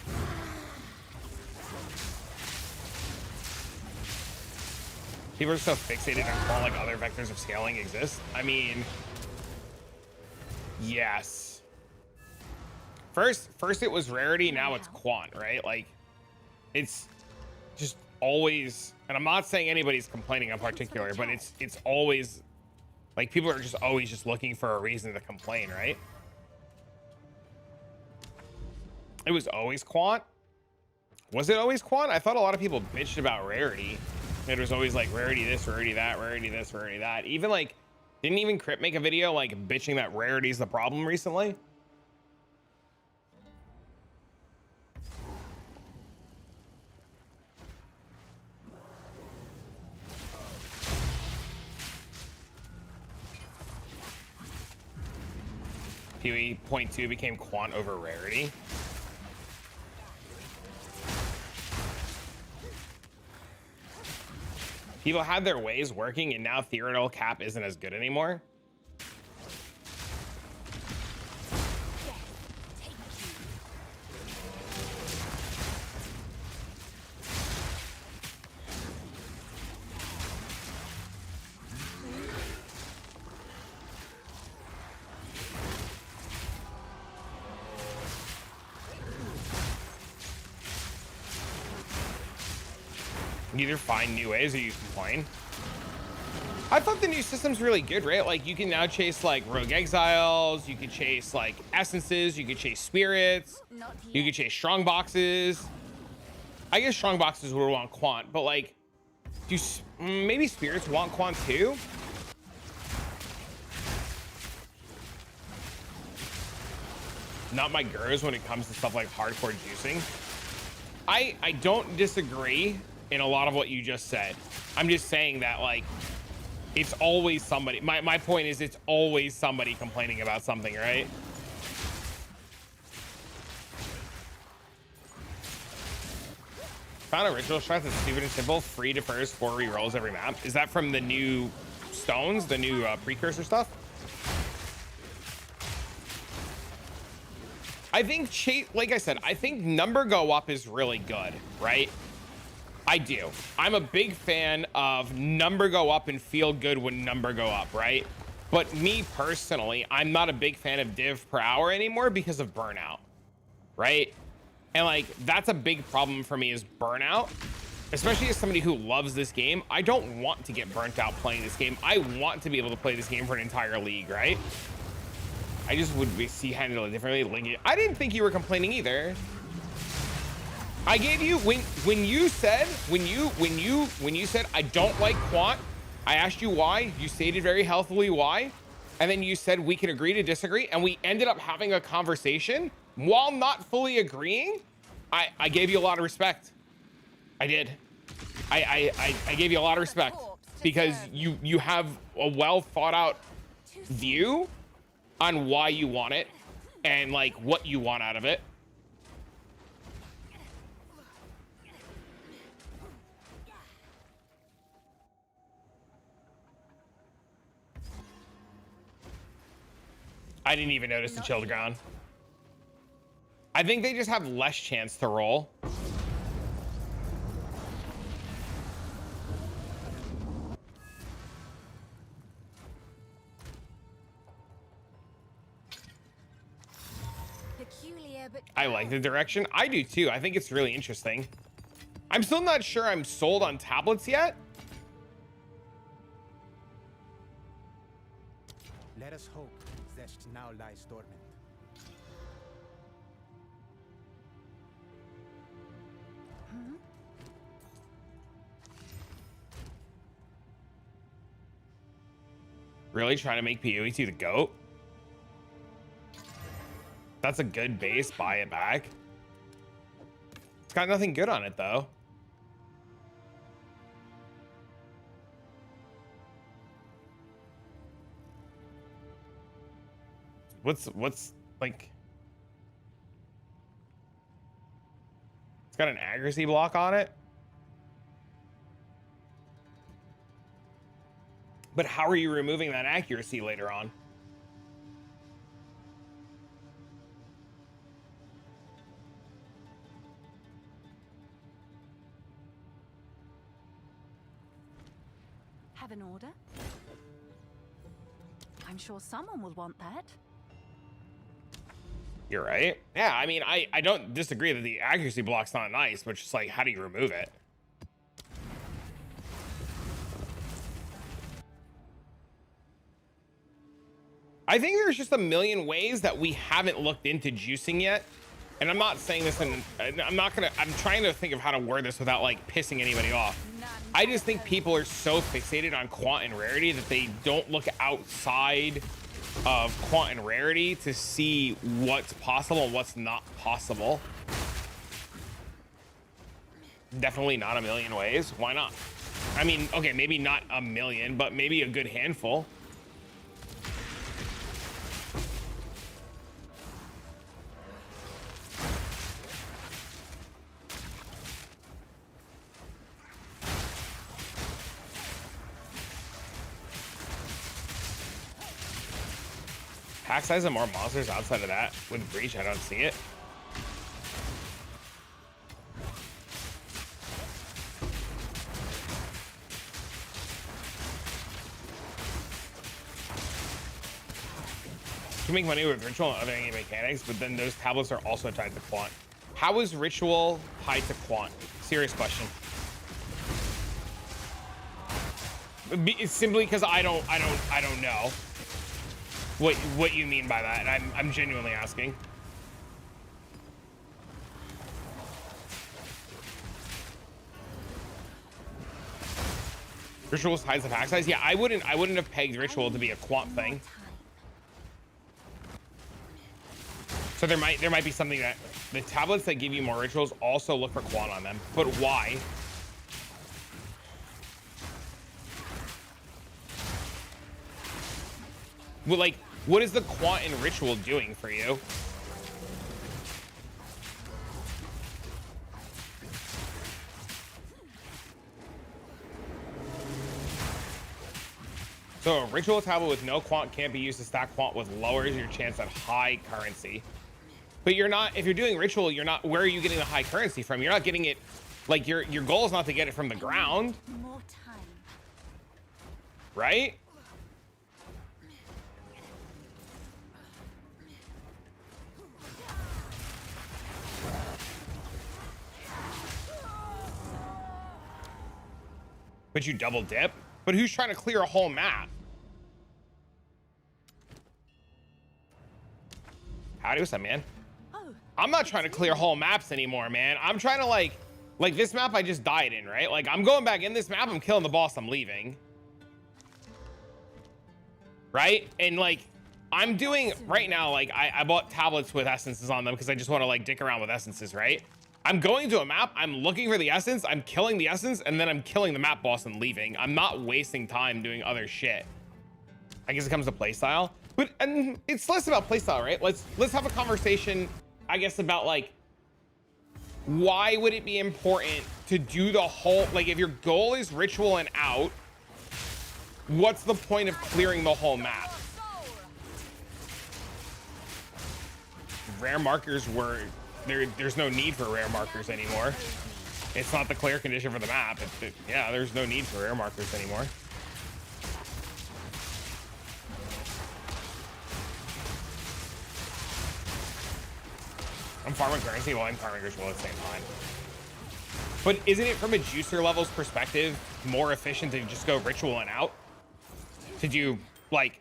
People are so fixated on quant like other vectors of scaling exist. I mean, yes. First it was rarity, now it's quant, right? Like, it's just always, and I'm not saying anybody's complaining in particular, but it's always, like, people are just always just looking for a reason to complain, right? It was always quant. Was it always quant? I thought a lot of people bitched about rarity. It was always like rarity this, rarity that, rarity this, rarity that. Even like, didn't even Crypt make a video like bitching that rarity is the problem recently? PoE 0.2 became quant over rarity. People had their ways working, and now theoretical cap isn't as good anymore. You either find new ways or you complain. I thought the new system's really good, right? Like you can now chase like rogue exiles, you can chase like essences, you can chase spirits, Not you yet. can chase strong boxes. I guess strong boxes would want quant, but like, maybe spirits want quant too? Not my gurus when it comes to stuff like hardcore juicing. I don't disagree in a lot of what you just said. I'm just saying that like, it's always somebody. My point is it's always somebody complaining about something, right? Found a ritual strat that's stupid and simple. Free defers 4 rerolls every map. Is that from the new stones, the new precursor stuff? I think like I said, I think number go up is really good, right? I do. I'm a big fan of number go up and feel good when number go up, right? But me personally, I'm not a big fan of div per hour anymore because of burnout, right? And like, that's a big problem for me is burnout, especially as somebody who loves this game. I don't want to get burnt out playing this game. I want to be able to play this game for an entire league, right? I just would handle it differently. Like, I didn't think you were complaining either. I gave you when you said I don't like quant, I asked you why. You stated very healthily why, and then you said we can agree to disagree, and we ended up having a conversation while not fully agreeing. I gave you a lot of respect. I did. I gave you a lot of respect because you have a well thought out view on why you want it and like what you want out of it. I didn't even notice the chilled ground. I think they just have less chance to roll. Peculiar, but I like the direction. I do too. I think it's really interesting. I'm still not sure I'm sold on tablets yet. Let us hope Zest now lies dormant. Really trying to make PoE2 the GOAT? That's a good base. Buy it back. It's got nothing good on it though. What's like? It's got an accuracy block on it. But how are you removing that accuracy later on? Have an order? I'm sure someone will want that. You're right. Yeah, I mean, I don't disagree that the accuracy block's not nice, but just like, how do you remove it? I think there's just a million ways that we haven't looked into juicing yet. And I'm not saying this and I'm trying to think of how to word this without like pissing anybody off. I just think people are so fixated on quant and rarity that they don't look outside of quant and rarity to see what's possible and what's not possible. Definitely not a million ways. Why not? I mean, okay, maybe not a million, but maybe a good handful. Pack size and more monsters outside of that. With Breach, I don't see it. You can make money with Ritual and other mechanics, but then those tablets are also tied to Quant. How is Ritual tied to Quant? Serious question. It's simply because I don't know what you mean by that, and I'm genuinely asking. Ritual's hides the pack size. Yeah, I wouldn't have pegged ritual to be a quant thing. So there might be something that the tablets that give you more rituals also look for quant on them, but why? Well, like, what is the quant and ritual doing for you? So a ritual tablet with no quant can't be used to stack quant, with lowers your chance at high currency. But you're not, if you're doing ritual, you're not, where are you getting the high currency from? You're not getting it, like your goal is not to get it from the ground. More time. Right? But you double dip? But who's trying to clear a whole map? Howdy, what's up, man? Oh, I'm not trying to clear whole maps anymore, man. I'm trying to like this map I just died in, right? Like, I'm going back in this map, I'm killing the boss, I'm leaving. Right? And like, I'm doing right now, like I bought tablets with essences on them because I just want to like dick around with essences, right? I'm going to a map, I'm looking for the essence, I'm killing the essence, and then I'm killing the map boss and leaving. I'm not wasting time doing other shit. I guess it comes to playstyle. But and it's less about playstyle, right? Let's have a conversation, I guess, about like, why would it be important to do the whole, like, if your goal is ritual and out, what's the point of clearing the whole map? Rare markers were there's no need for rare markers anymore. It's not the clear condition for the map. Yeah, there's no need for rare markers anymore. I'm farming currency while I'm farming ritual at the same time. But isn't it, from a juicer level's perspective, more efficient to just go ritual and out? To do like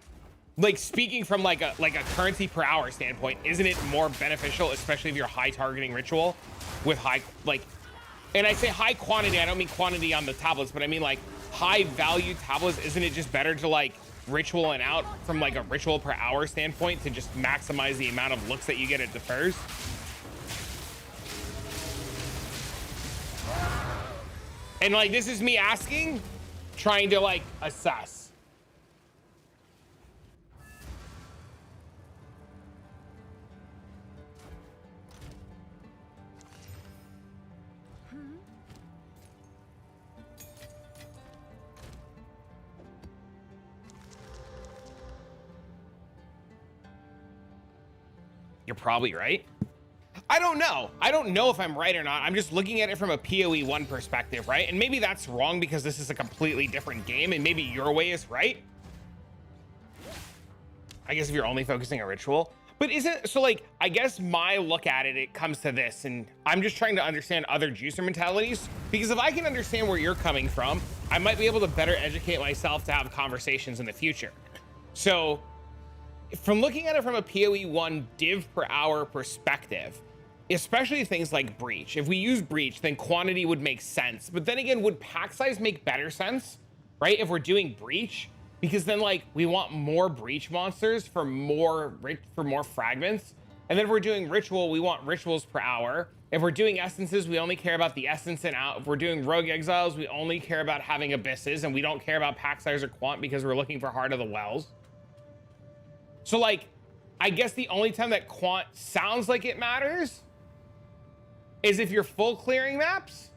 speaking from like a currency per hour standpoint, isn't it more beneficial, especially if you're high targeting ritual with high, like, and I say high quantity, I don't mean quantity on the tablets, but I mean like high value tablets. Isn't it just better to like ritual and out from like a ritual per hour standpoint to just maximize the amount of looks that you get at defers? And like, this is me asking, trying to like assess. You're probably right. I don't know. I don't know if I'm right or not. I'm just looking at it from a PoE 1 perspective, right? And maybe that's wrong because this is a completely different game, and maybe your way is right. I guess if you're only focusing on ritual. But isn't, so like, I guess my look at it, it comes to this, and I'm just trying to understand other juicer mentalities, because if I can understand where you're coming from, I might be able to better educate myself to have conversations in the future. So from looking at it from a PoE 1 div per hour perspective, especially things like breach, if we use breach, then quantity would make sense. But then again, would pack size make better sense, right? If we're doing breach, because then like we want more breach monsters for more fragments. And then if we're doing ritual, we want rituals per hour. If we're doing essences, we only care about the essence and out. If we're doing rogue exiles, we only care about having abysses, and we don't care about pack size or quant because we're looking for Heart of the Wells. So like, I guess the only time that quant sounds like it matters is if you're full clearing maps.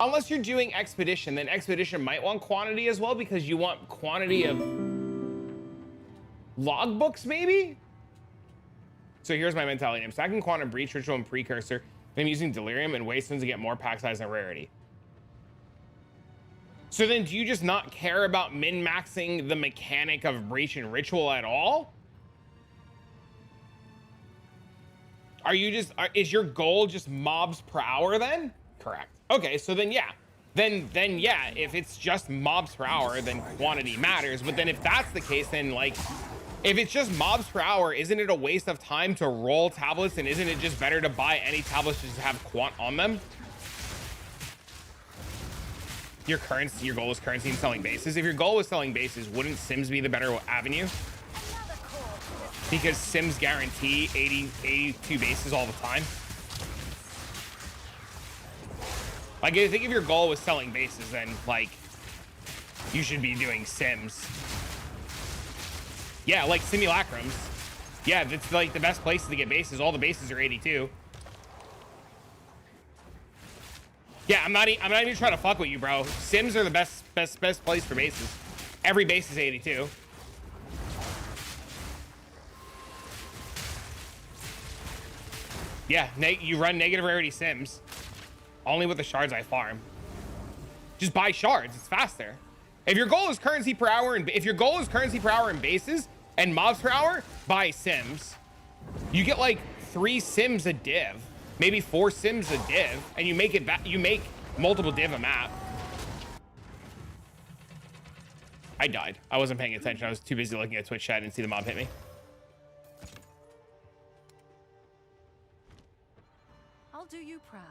Unless you're doing expedition, then expedition might want quantity as well, because you want quantity of logbooks maybe? So here's my mentality. I'm stacking quantum breach, ritual, and precursor. I'm using delirium and wastelands to get more pack size and rarity. So then do you just not care about min-maxing the mechanic of breach and ritual at all? Are you just, is your goal just mobs per hour then? Correct. Okay, so then yeah. then yeah, if it's just mobs per hour, then quantity matters. But then if that's the case, then like, if it's just mobs per hour, isn't it a waste of time to roll tablets? And isn't it just better to buy any tablets just to have quant on them? Your goal is currency and selling bases. If your goal was selling bases, wouldn't Sims be the better avenue? Because Sims guarantee 82 bases all the time. Like, I think if your goal was selling bases, then like you should be doing Sims. Yeah, like simulacrums. Yeah, that's like the best places to get bases. All the bases are 82. Yeah, I'm not even trying to fuck with you, bro. Sims are the best place for bases. Every base is 82. Yeah, you run negative rarity Sims. Only with the shards I farm. Just buy shards, it's faster. If your goal is currency per hour, and if your goal is currency per hour in bases and mobs per hour, buy Sims. You get like 3 Sims a div, maybe 4 Sims a div, and you make it back. You make multiple div a map. I died. I wasn't paying attention. I was too busy looking at Twitch chat and see the mob hit me. I'll do you proud.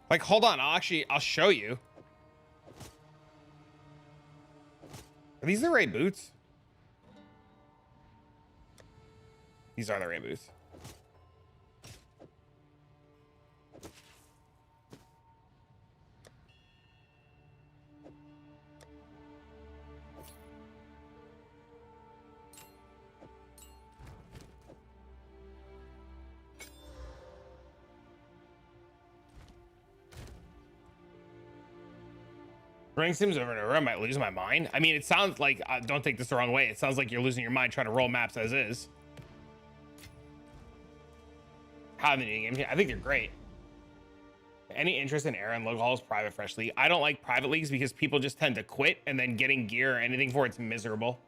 Like, hold on. I'll show you. Are these the right boots? These are the right boots. Running Sims over and over, I might lose my mind. I mean, it sounds like, don't take this the wrong way. It sounds like you're losing your mind trying to roll maps as is. How are the new games? I think they're great. Any interest in Era and Local Hall's private fresh league? I don't like private leagues because people just tend to quit, and then getting gear or anything for it's miserable.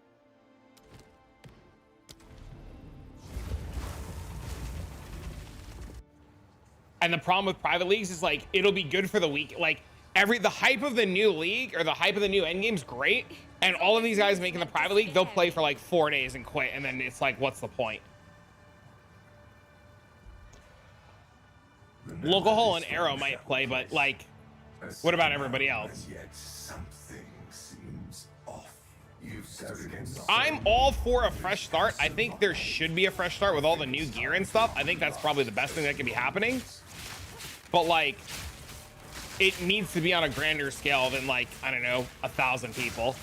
And the problem with private leagues is like, it'll be good for the week. Like, the hype of the new league or the hype of the new endgame's great, and all of these guys making the private league, they'll play for like 4 days and quit, and then it's like, what's the point? Local Hall and Arrow might play, but like, what about everybody else? I'm all for a fresh start. I think there should be a fresh start with all the new gear and stuff. I think that's probably the best thing that could be happening. But like, it needs to be on a grander scale than like, I don't know, 1,000 people.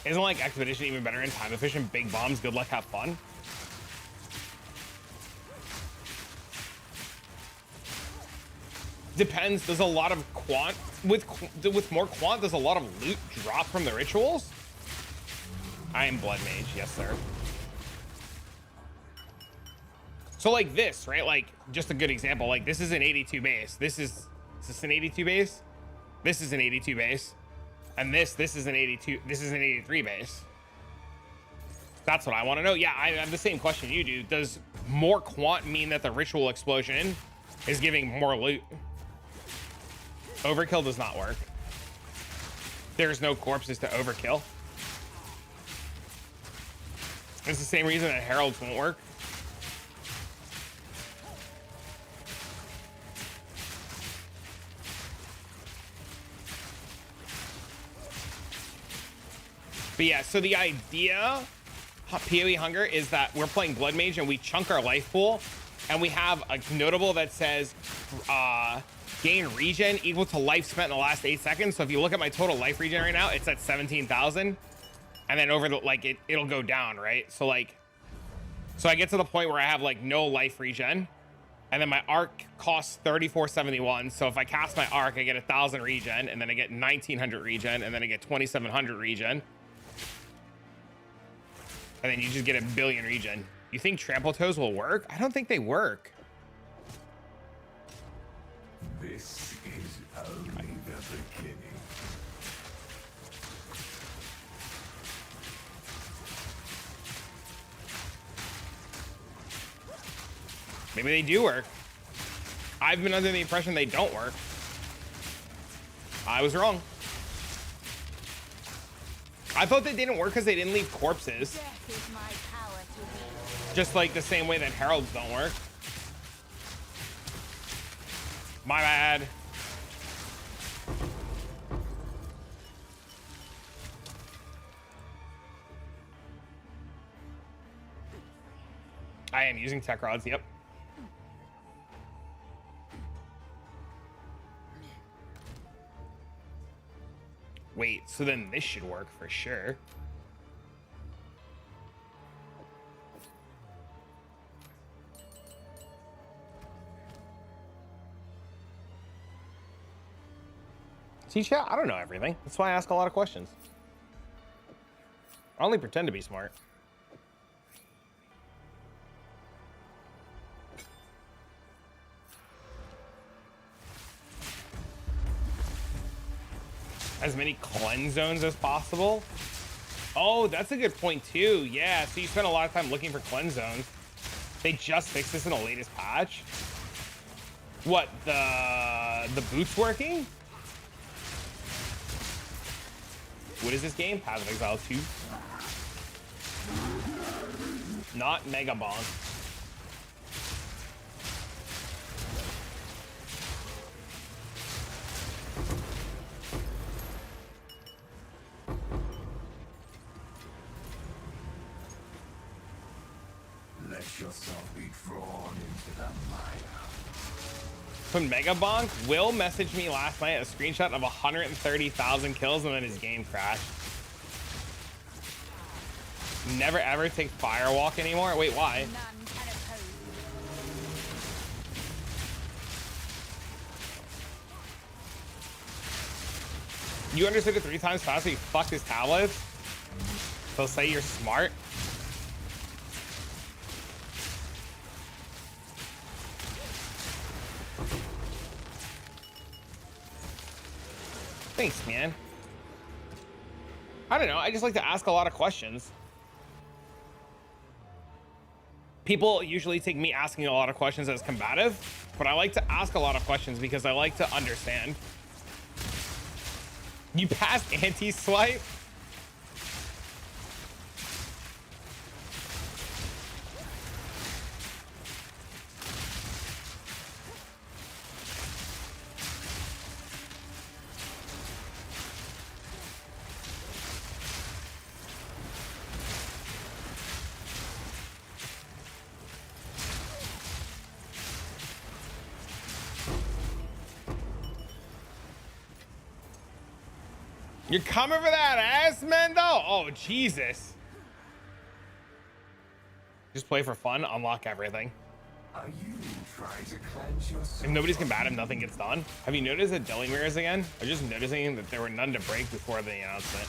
Isn't like Expedition even better in time efficient? Big bombs, good luck, have fun. Depends. There's a lot of quant with more quant. There's a lot of loot drop from the rituals. I am Blood Mage, yes sir. So like this, right? Like just a good example. Like this is an 82 base. Is this an 82 base? This is an 82 base, and this is an 82. This is an 83 base. That's what I want to know. Yeah, I have the same question you do. Does more quant mean that the ritual explosion is giving more loot? Overkill does not work. There's no corpses to overkill. It's the same reason that heralds won't work. But yeah, so the idea, PoE Hunger, is that we're playing Blood Mage and we chunk our life pool, and we have a notable that says gain regen equal to life spent in the last 8 seconds. So if you look at my total life regen right now, it's at 17,000, and then over the like it'll go down, right? So like, so I get to the point where I have like no life regen, and then my arc costs 3471. So if I cast my arc, I get 1,000 regen, and then I get 1,900 regen, and then I get 2,700 regen. And then you just get 1 billion regen. You think trample toes will work? I don't think they work. This is only the beginning. Maybe they do work. I've been under the impression they don't work. I was wrong. I thought they didn't work because they didn't leave corpses. Death is my power to wield. Just like the same way that heralds don't work. My bad. I am using tech rods, yep. Wait, so then this should work for sure. See, chat, I don't know everything. That's why I ask a lot of questions. I only pretend to be smart. As many cleanse zones as possible. Oh, that's a good point too. Yeah, so you spend a lot of time looking for cleanse zones. They just fixed this in the latest patch. What, the boots working? What is this game? Path of Exile 2. Not Mega Bonk. Let yourself be drawn into the mire. From Mega Bonk, Will messaged me last night a screenshot of 130,000 kills and then his game crashed. Never ever take Firewalk anymore? Wait, why? None can oppose me. You understood it 3 times faster, you fucked his tablets? They'll say you're smart? Thanks, man. I don't know. I just like to ask a lot of questions. People usually take me asking a lot of questions as combative, but I like to ask a lot of questions because I like to understand. You passed anti-swipe? You're coming for that ass, Mendo? Oh, Jesus. Just play for fun, unlock everything. Are you trying to cleanse yourself? If nobody's combative, nothing gets done. Have you noticed the deli mirrors again? I'm just noticing that there were none to break before the announcement.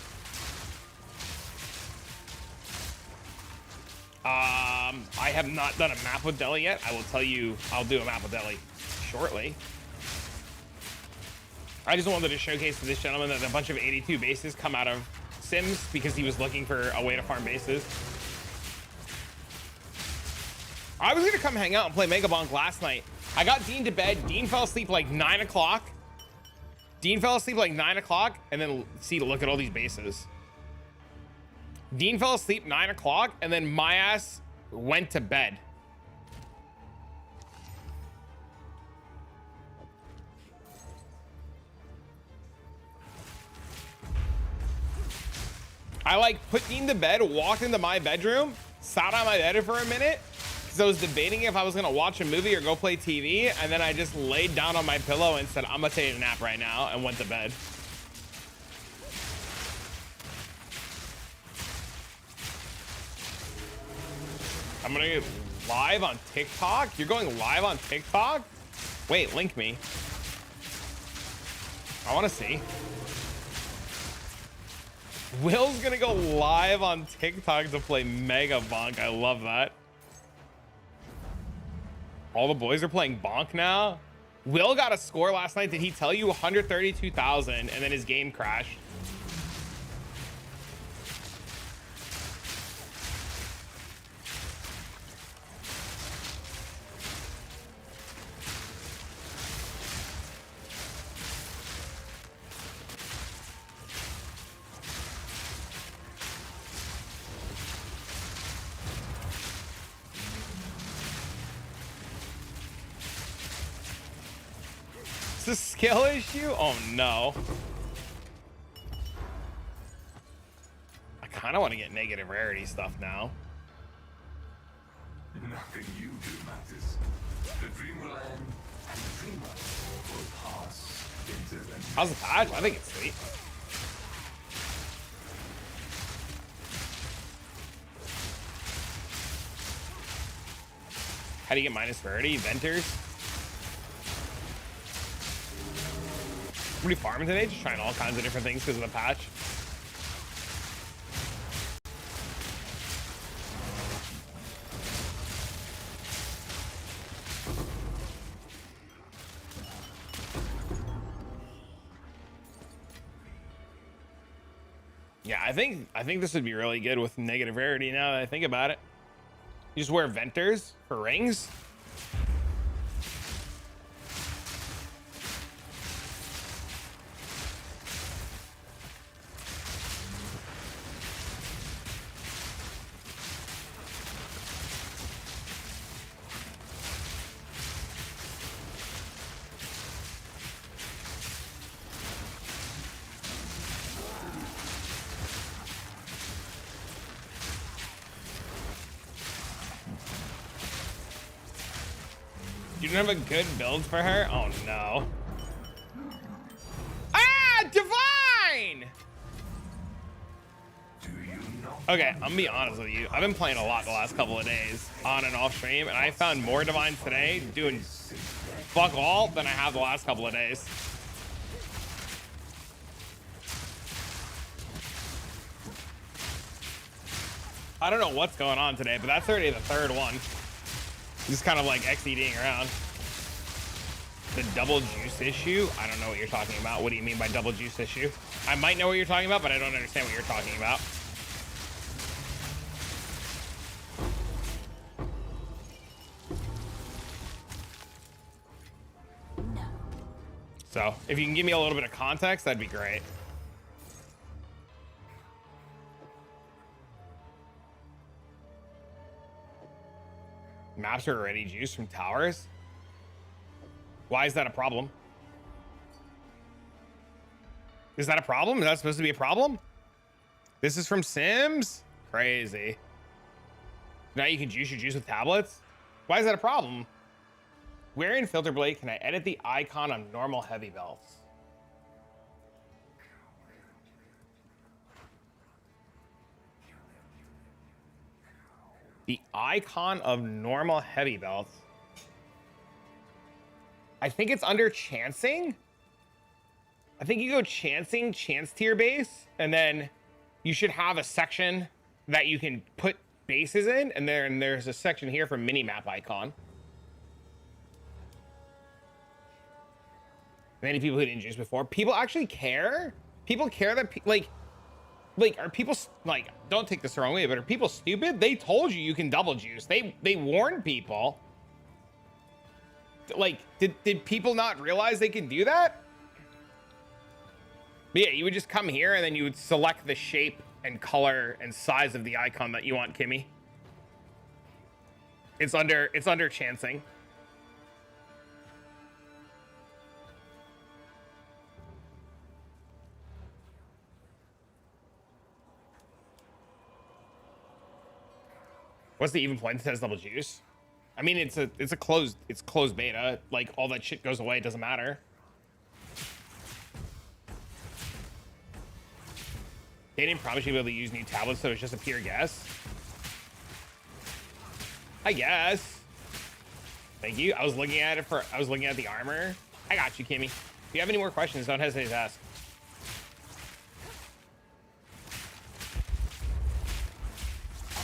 I have not done a map with deli yet. I will tell you, I'll do a map with deli shortly. I just wanted to showcase to this gentleman that a bunch of 82 bases come out of Sims because he was looking for a way to farm bases. I was gonna come hang out and play Mega Bonk last night. I got Dean to bed. Dean fell asleep like 9 o'clock. Dean fell asleep like 9 o'clock, and then see, look at all these bases. Dean fell asleep 9 o'clock, and then my ass went to bed. I like put Dean to bed, walked into my bedroom, sat on my bed for a minute because I was debating if I was gonna watch a movie or go play TV, and then I just laid down on my pillow and said, I'm gonna take a nap right now, and went to bed. I'm gonna get live on TikTok? You're going live on TikTok? Wait, link me. I wanna see. Will's gonna go live on TikTok to play Mega Bonk. I love that. All the boys are playing Bonk now. Will got a score last night. Did he tell you 132,000 and then his game crashed? That's a skill issue? Oh no. I kind of want to get negative rarity stuff now. Nothing you do matters. The dream will end, and the dreamer will pass into the How's the patch? I think it's sweet. How do you get minus rarity? Venters? What are you farming today? Just trying all kinds of different things because of the patch. Yeah, I think this would be really good with negative rarity now that I think about it. You just wear Venters for rings. You don't have a good build for her? Oh no. Ah, Divine! Do you know? Okay, I'm gonna be honest with you. I've been playing a lot the last couple of days on and off stream, and I found more Divine today doing fuck all than I have the last couple of days. I don't know what's going on today, but that's already the third one. Just kind of like XDing around. The double juice issue? I don't know what you're talking about. What do you mean by double juice issue? I might know what you're talking about, but I don't understand what you're talking about. No. So if you can give me a little bit of context, that'd be great. Maps are already juiced from towers. Why is that a problem? Is that a problem? Is that supposed to be a problem? This is from Sims? Crazy. Now you can juice your juice with tablets? Why is that a problem? Where in Filter Blade can I edit the icon on normal heavy belts? The icon of normal heavy belts. I think it's under chancing. I think you go chancing, chance tier base, and then you should have a section that you can put bases in, and then there's a section here for minimap icon. Many people who didn't juice before. People actually care. People care that like are people like, don't take this the wrong way, but are people stupid? They told you can double juice. They warned people. Like, did people not realize they can do that? But yeah, you would just come here and then you would select the shape and color and size of the icon that you want, Kimmy. It's under chancing. What's the even point that has double juice? I mean, it's closed beta. Like, all that shit goes away. It doesn't matter. They didn't promise you to be able to use new tablets, so it's just a pure guess. I guess. Thank you. I was looking at the armor. I got you, Kimmy. If you have any more questions, don't hesitate to ask.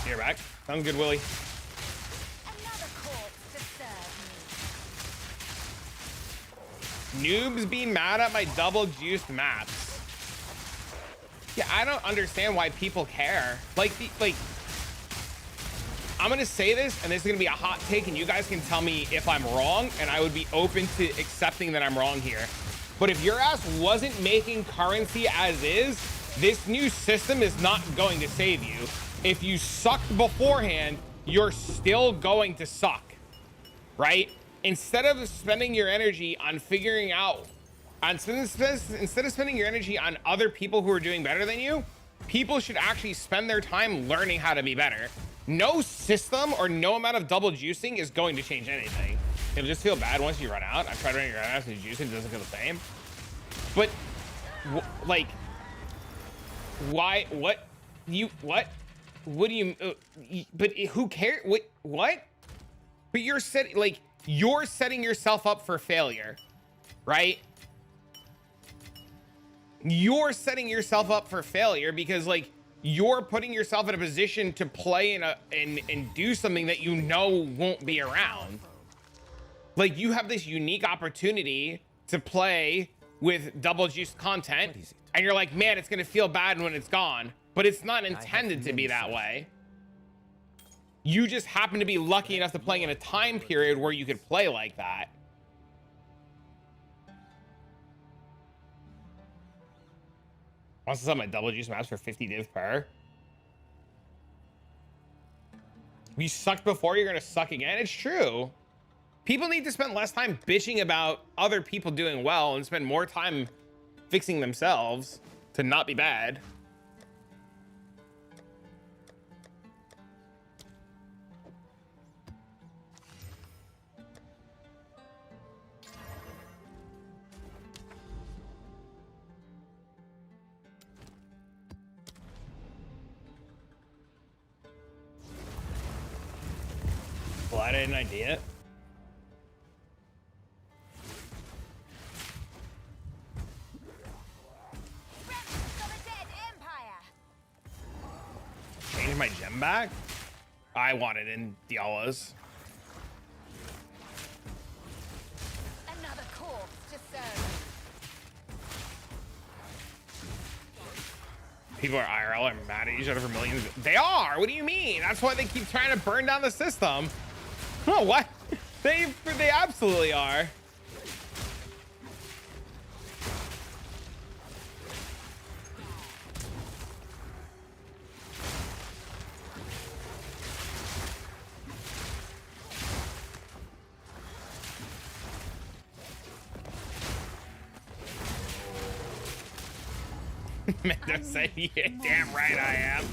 You're back. Sounds good, Willie. Another corpse to serve me. Noobs be mad at my double juiced maps. Yeah, I don't understand why people care. Like, I'm gonna say this, and this is gonna be a hot take, and you guys can tell me if I'm wrong, and I would be open to accepting that I'm wrong here. But if your ass wasn't making currency as is, this new system is not going to save you. If you sucked beforehand, you're still going to suck, right? instead of spending your energy on figuring out, instead of spending your energy on other people who are doing better than you, people should actually spend their time learning how to be better. No system or no amount of double juicing is going to change anything. It'll just feel bad once you run out. I've tried running out and juicing, it doesn't feel the same. But like, why? What do you? But who cares? What? But you're setting yourself up for failure, right? You're setting yourself up for failure because like you're putting yourself in a position to play and do something that you know won't be around. Like you have this unique opportunity to play with double juiced content, and you're like, man, it's gonna feel bad when it's gone, but it's not intended to be that way. You just happen to be lucky enough to play in a time period where you could play like that. Wants to sell my double juice maps for 50 div per. You sucked before, you're gonna suck again. It's true. People need to spend less time bitching about other people doing well and spend more time fixing themselves to not be bad. Well, I didn't idea it. Change my gem back? I want it in Dialos. Another corpse to serve. People are IRL are mad at each other for millions. They are. What do you mean? That's why they keep trying to burn down the system. Oh, what? They absolutely are. Mendo said, yeah, damn right I am.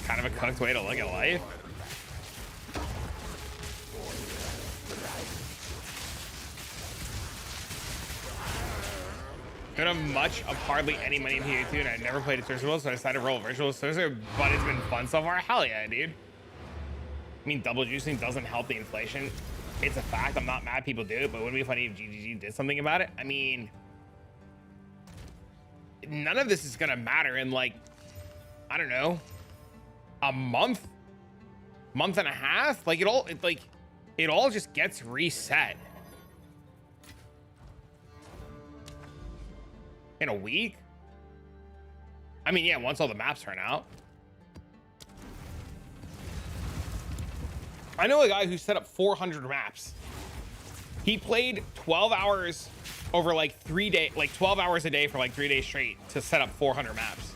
Kind of a cooked way to look at life. Don't have much of hardly any money in PA2, and I never played a Sorcerer, so I decided to roll Virtual Sorcerer, but it's been fun so far. Hell yeah, dude. I mean, double juicing doesn't help the inflation. It's a fact. I'm not mad people do it, but wouldn't it be funny if GGG did something about it? I mean, none of this is gonna matter in like, I don't know, a month and a half. Like it all just gets reset in a week. I mean, yeah, once all the maps run out. I know a guy who set up 400 maps. He played 12 hours over like 3 days, like 12 hours a day for like 3 days straight to set up 400 maps.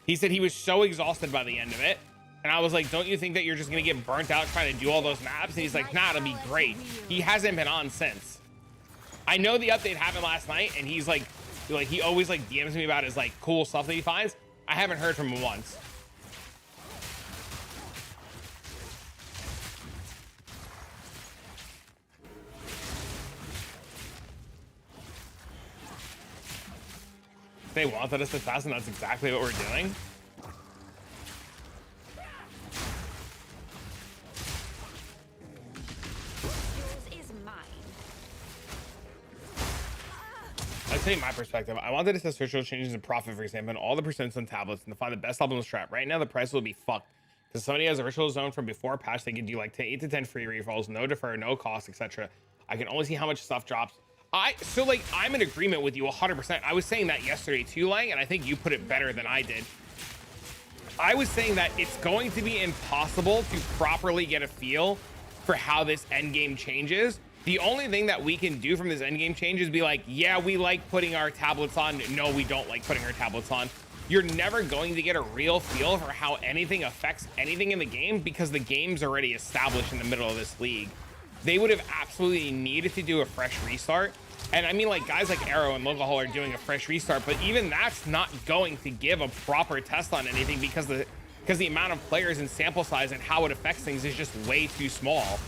He said he was so exhausted by the end of it. And I was like, don't you think that you're just gonna get burnt out trying to do all those maps? And he's like, nah, it'll be great. He hasn't been on since. I know the update happened last night, and he's like he always like DMs me about his like cool stuff that he finds. I haven't heard from him once. They wanted us to fast, and that's exactly what we're doing. I'll tell you my perspective. I wanted to test virtual changes in profit, for example, and all the percents on tablets and to find the best optimal strat. Right now, the price will be fucked. Because somebody has a virtual zone from before patch, they can do like 8 to 10 free refills, no defer, no cost, etc. I can only see how much stuff drops. So like, I'm in agreement with you 100%. I was saying that yesterday too, Lang, and I think you put it better than I did. I was saying that it's going to be impossible to properly get a feel for how this endgame changes. The only thing that we can do from this endgame change is be like, yeah, we like putting our tablets on. No, we don't like putting our tablets on. You're never going to get a real feel for how anything affects anything in the game because the game's already established in the middle of this league. they would have absolutely needed to do a fresh restart. And I mean, like, guys like Arrow and Local Hole are doing a fresh restart, but even that's not going to give a proper test on anything because the amount of players and sample size and how it affects things is just way too small,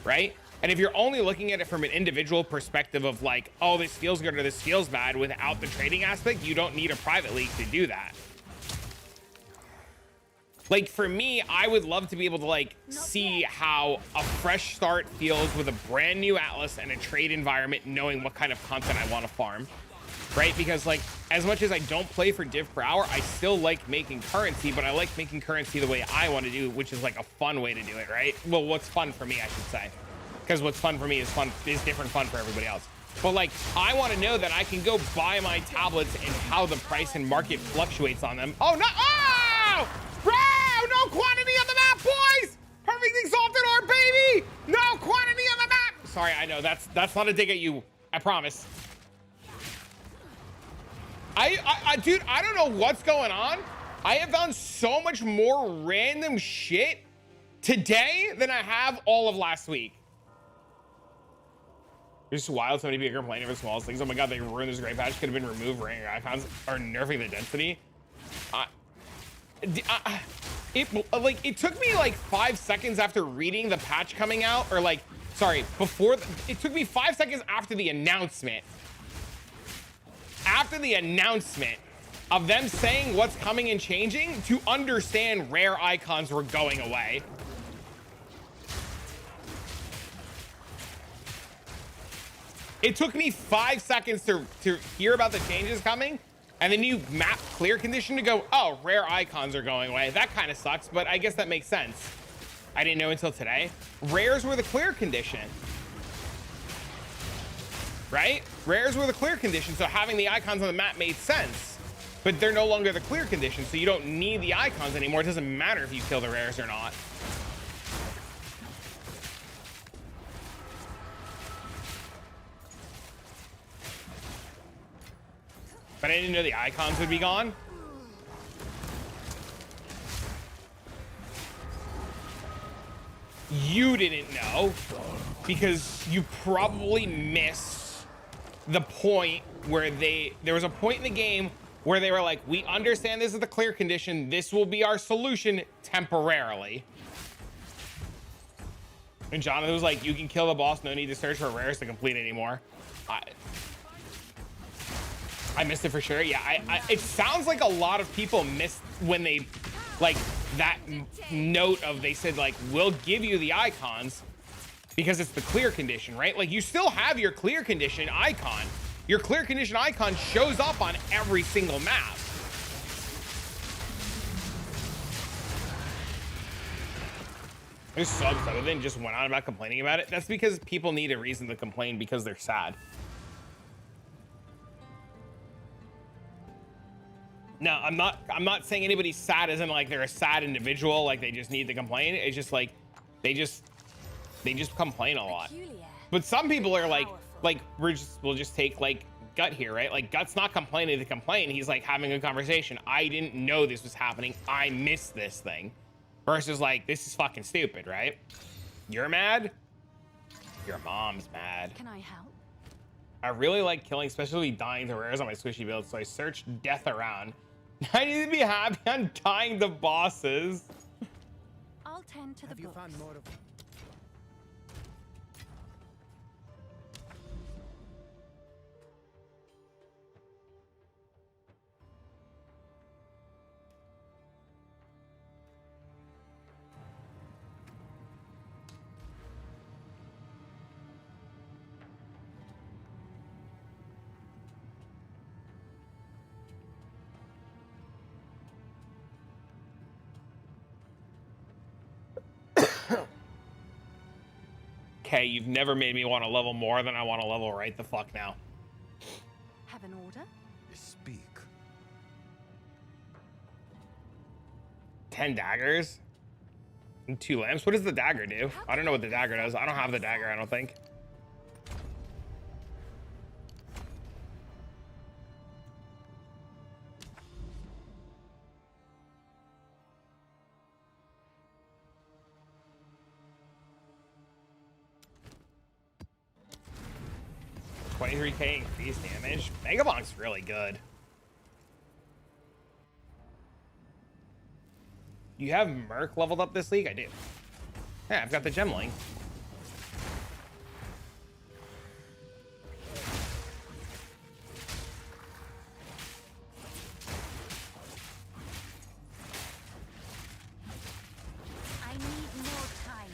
right? And if you're only looking at it from an individual perspective of like, oh, this feels good or this feels bad without the trading aspect, you don't need a private league to do that. Like, for me, I would love to be able to like see how a fresh start feels with a brand new Atlas and a trade environment, knowing what kind of content I want to farm, right? Because like, as much as I don't play for div per hour, I still like making currency, but I like making currency the way I want to do, which is like a fun way to do it, right? Well, what's fun for me, I should say, because what's fun for me is different fun for everybody else. But like, I want to know that I can go buy my tablets and how the price and market fluctuates on them. Oh no! Oh! Bro, no quantity on the map, boys! Perfect exalted orb, baby! No quantity on the map! Sorry, I know, that's not a dig at you. I promise. Dude, I don't know what's going on. I have found so much more random shit today than I have all of last week. It's just wild, so many people are complaining over the smallest things. Oh my god, they ruined this great patch. Could have been removed ranger icons or nerfing the density. It took me like 5 seconds after reading the patch coming out, or like, sorry, it took me 5 seconds after the announcement of them saying what's coming and changing to understand rare icons were going away. It took me 5 seconds to hear about the changes coming and the new map clear condition to go, oh, rare icons are going away. That kind of sucks, but I guess that makes sense. I didn't know until today. Rares were the clear condition, right? Rares were the clear condition, so having the icons on the map made sense, but they're no longer the clear condition, so you don't need the icons anymore. It doesn't matter if you kill the rares or not. But I didn't know the icons would be gone. You didn't know because you probably missed the point where there was a point in the game where they were like, we understand this is the clear condition. This will be our solution temporarily. And Jonathan was like, you can kill the boss. No need to search for rares to complete anymore. I missed it for sure. Yeah, it sounds like a lot of people missed when they, like, that note of, they said, like, we'll give you the icons because it's the clear condition, right? Like, you still have your clear condition icon. Your clear condition icon shows up on every single map. This sucks other than just went on about complaining about it. That's because people need a reason to complain because they're sad. No, I'm not saying anybody's sad as in like they're a sad individual, like they just need to complain. It's just like they just complain a lot. But some people are like we'll just take like Gut here, right? Like Gut's not complaining to complain. He's like having a conversation. I didn't know this was happening. I missed this thing. Versus like, this is fucking stupid, right? You're mad? Your mom's mad. Can I help? I really like killing, especially dying to rares on my squishy build, so I searched death around. I need to be happy on dying to bosses. I'll tend to the Have you books. found more of Okay, you've never made me want to level more than I want to level right the fuck now. Have an order? speak? 10 daggers? And 2 lamps? What does the dagger do? I don't know what the dagger does. I don't have the dagger, I don't think. 23k increased damage. Megabonk's really good. You have Merc leveled up this league? I do. Yeah, I've got the gem link. I need more time.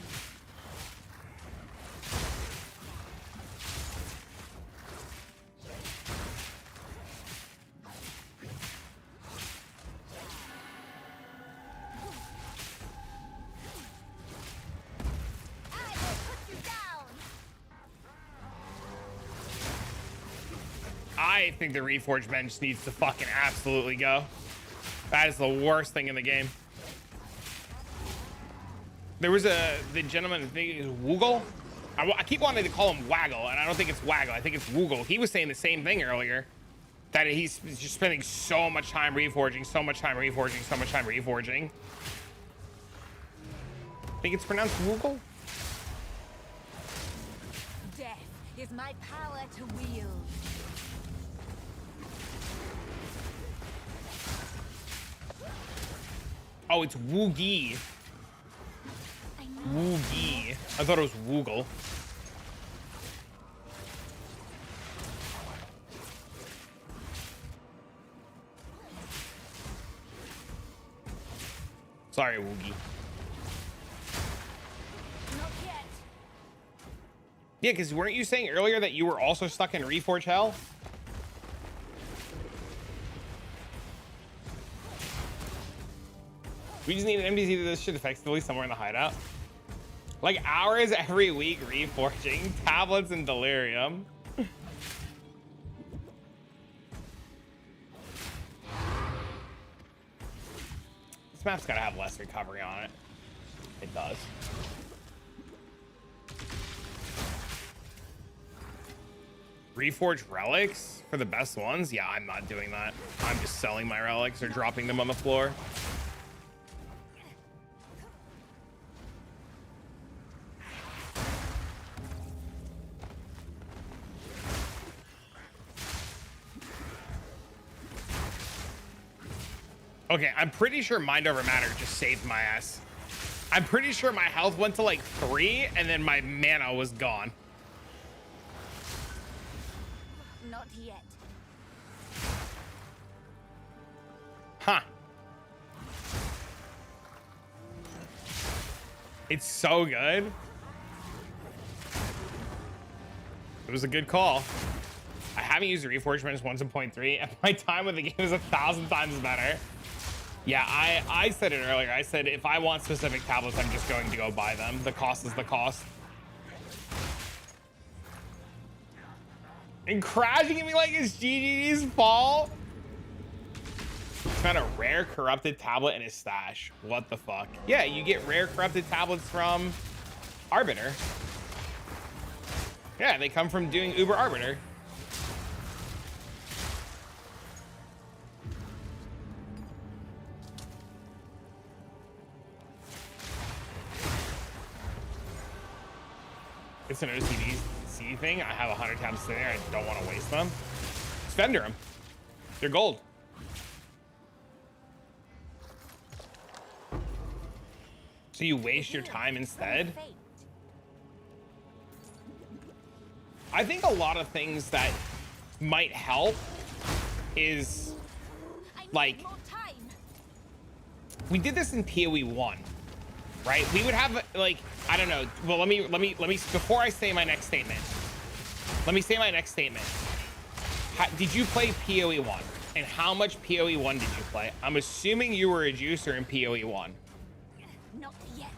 I will put you down. I think the Reforged bench needs to fucking absolutely go. That is the worst thing in the game. There was the gentleman, I think it was Woogle. I keep wanting to call him Waggle, and I don't think it's Waggle. I think it's Woogle. He was saying the same thing earlier. That he's just spending so much time reforging, so much time reforging, so much time reforging. I think it's pronounced Woogle. Death is my power to wield. Oh, it's Woogie. I know. Woogie. I thought it was Woogle. Sorry, Woogie. Not yet. Yeah, because weren't you saying earlier that you were also stuck in Reforge Hell? We just need an MDZ to this shit effectively somewhere in the hideout. Like hours every week reforging, tablets and delirium. This map's gotta have less recovery on it. It does. Reforge relics for the best ones? Yeah, I'm not doing that. I'm just selling my relics or dropping them on the floor. Okay, I'm pretty sure Mind Over Matter just saved my ass. I'm pretty sure my health went to like 3 and then my mana was gone. Not yet. Huh. It's so good. It was a good call. I haven't used Reforged minus 1.3 and my time with the game is 1,000 times better. Yeah, I said it earlier. I said if I want specific tablets, I'm just going to go buy them. The cost is the cost. And crashing at me like it's GG's fault. Found a rare corrupted tablet in his stash. What the fuck? Yeah, you get rare corrupted tablets from Arbiter. Yeah, they come from doing Uber Arbiter. It's an OCD thing. I have 100 tabs in there. I don't want to waste them. Just vendor them. They're gold. So you waste your time instead? I think a lot of things that might help is like, we did this in PoE 1, right? We would have like, I don't know. Well, let me, before I say my next statement, let me say my next statement. Did you play PoE 1? And how much PoE 1 did you play? I'm assuming you were a juicer in PoE 1. Not yet.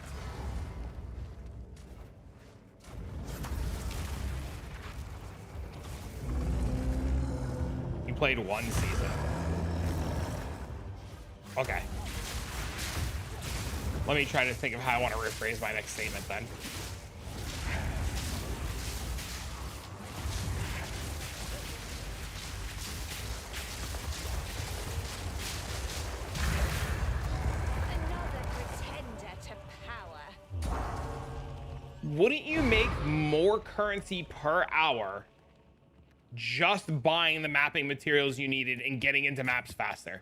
You played 1 season. Okay. Let me try to think of how I want to rephrase my next statement then. Another pretender to power. Wouldn't you make more currency per hour just buying the mapping materials you needed and getting into maps faster?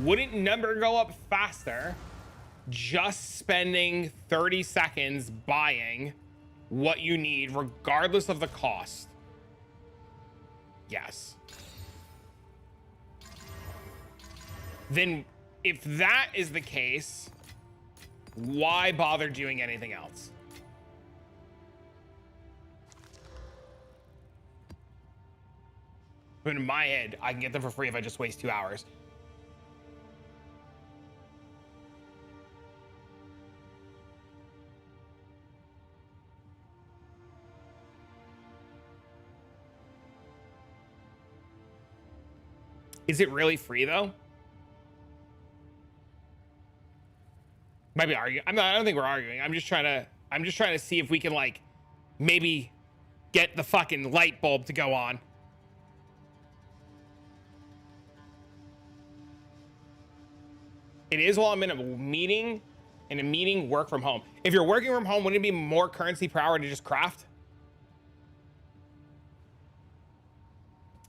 Wouldn't number go up faster just spending 30 seconds buying what you need regardless of the cost? Yes. Then if that is the case, why bother doing anything else? But in my head, I can get them for free if I just waste 2 hours. Is it really free though? Might be arguing. I don't think we're arguing. I'm just trying to see if we can like maybe get the fucking light bulb to go on. It is while I'm in a meeting. In a meeting, work from home. If you're working from home, wouldn't it be more currency per hour to just craft?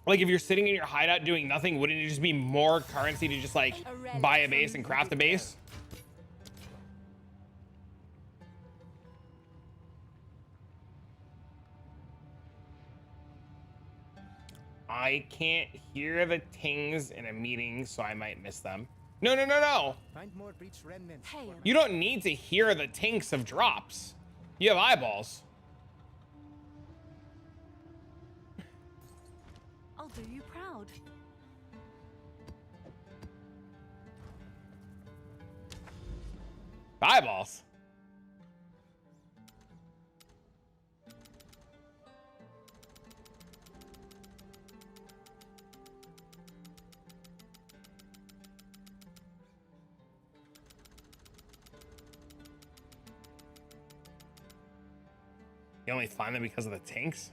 Like if you're sitting in your hideout doing nothing, wouldn't it just be more currency to just like buy a base and craft a base? I can't hear the tings in a meeting, so I might miss them. No, no, no, no. Find more breach remnants. Hey. You don't need to hear the tinks of drops. You have eyeballs. I'll do you proud. Eyeballs. You only find them because of the tinks?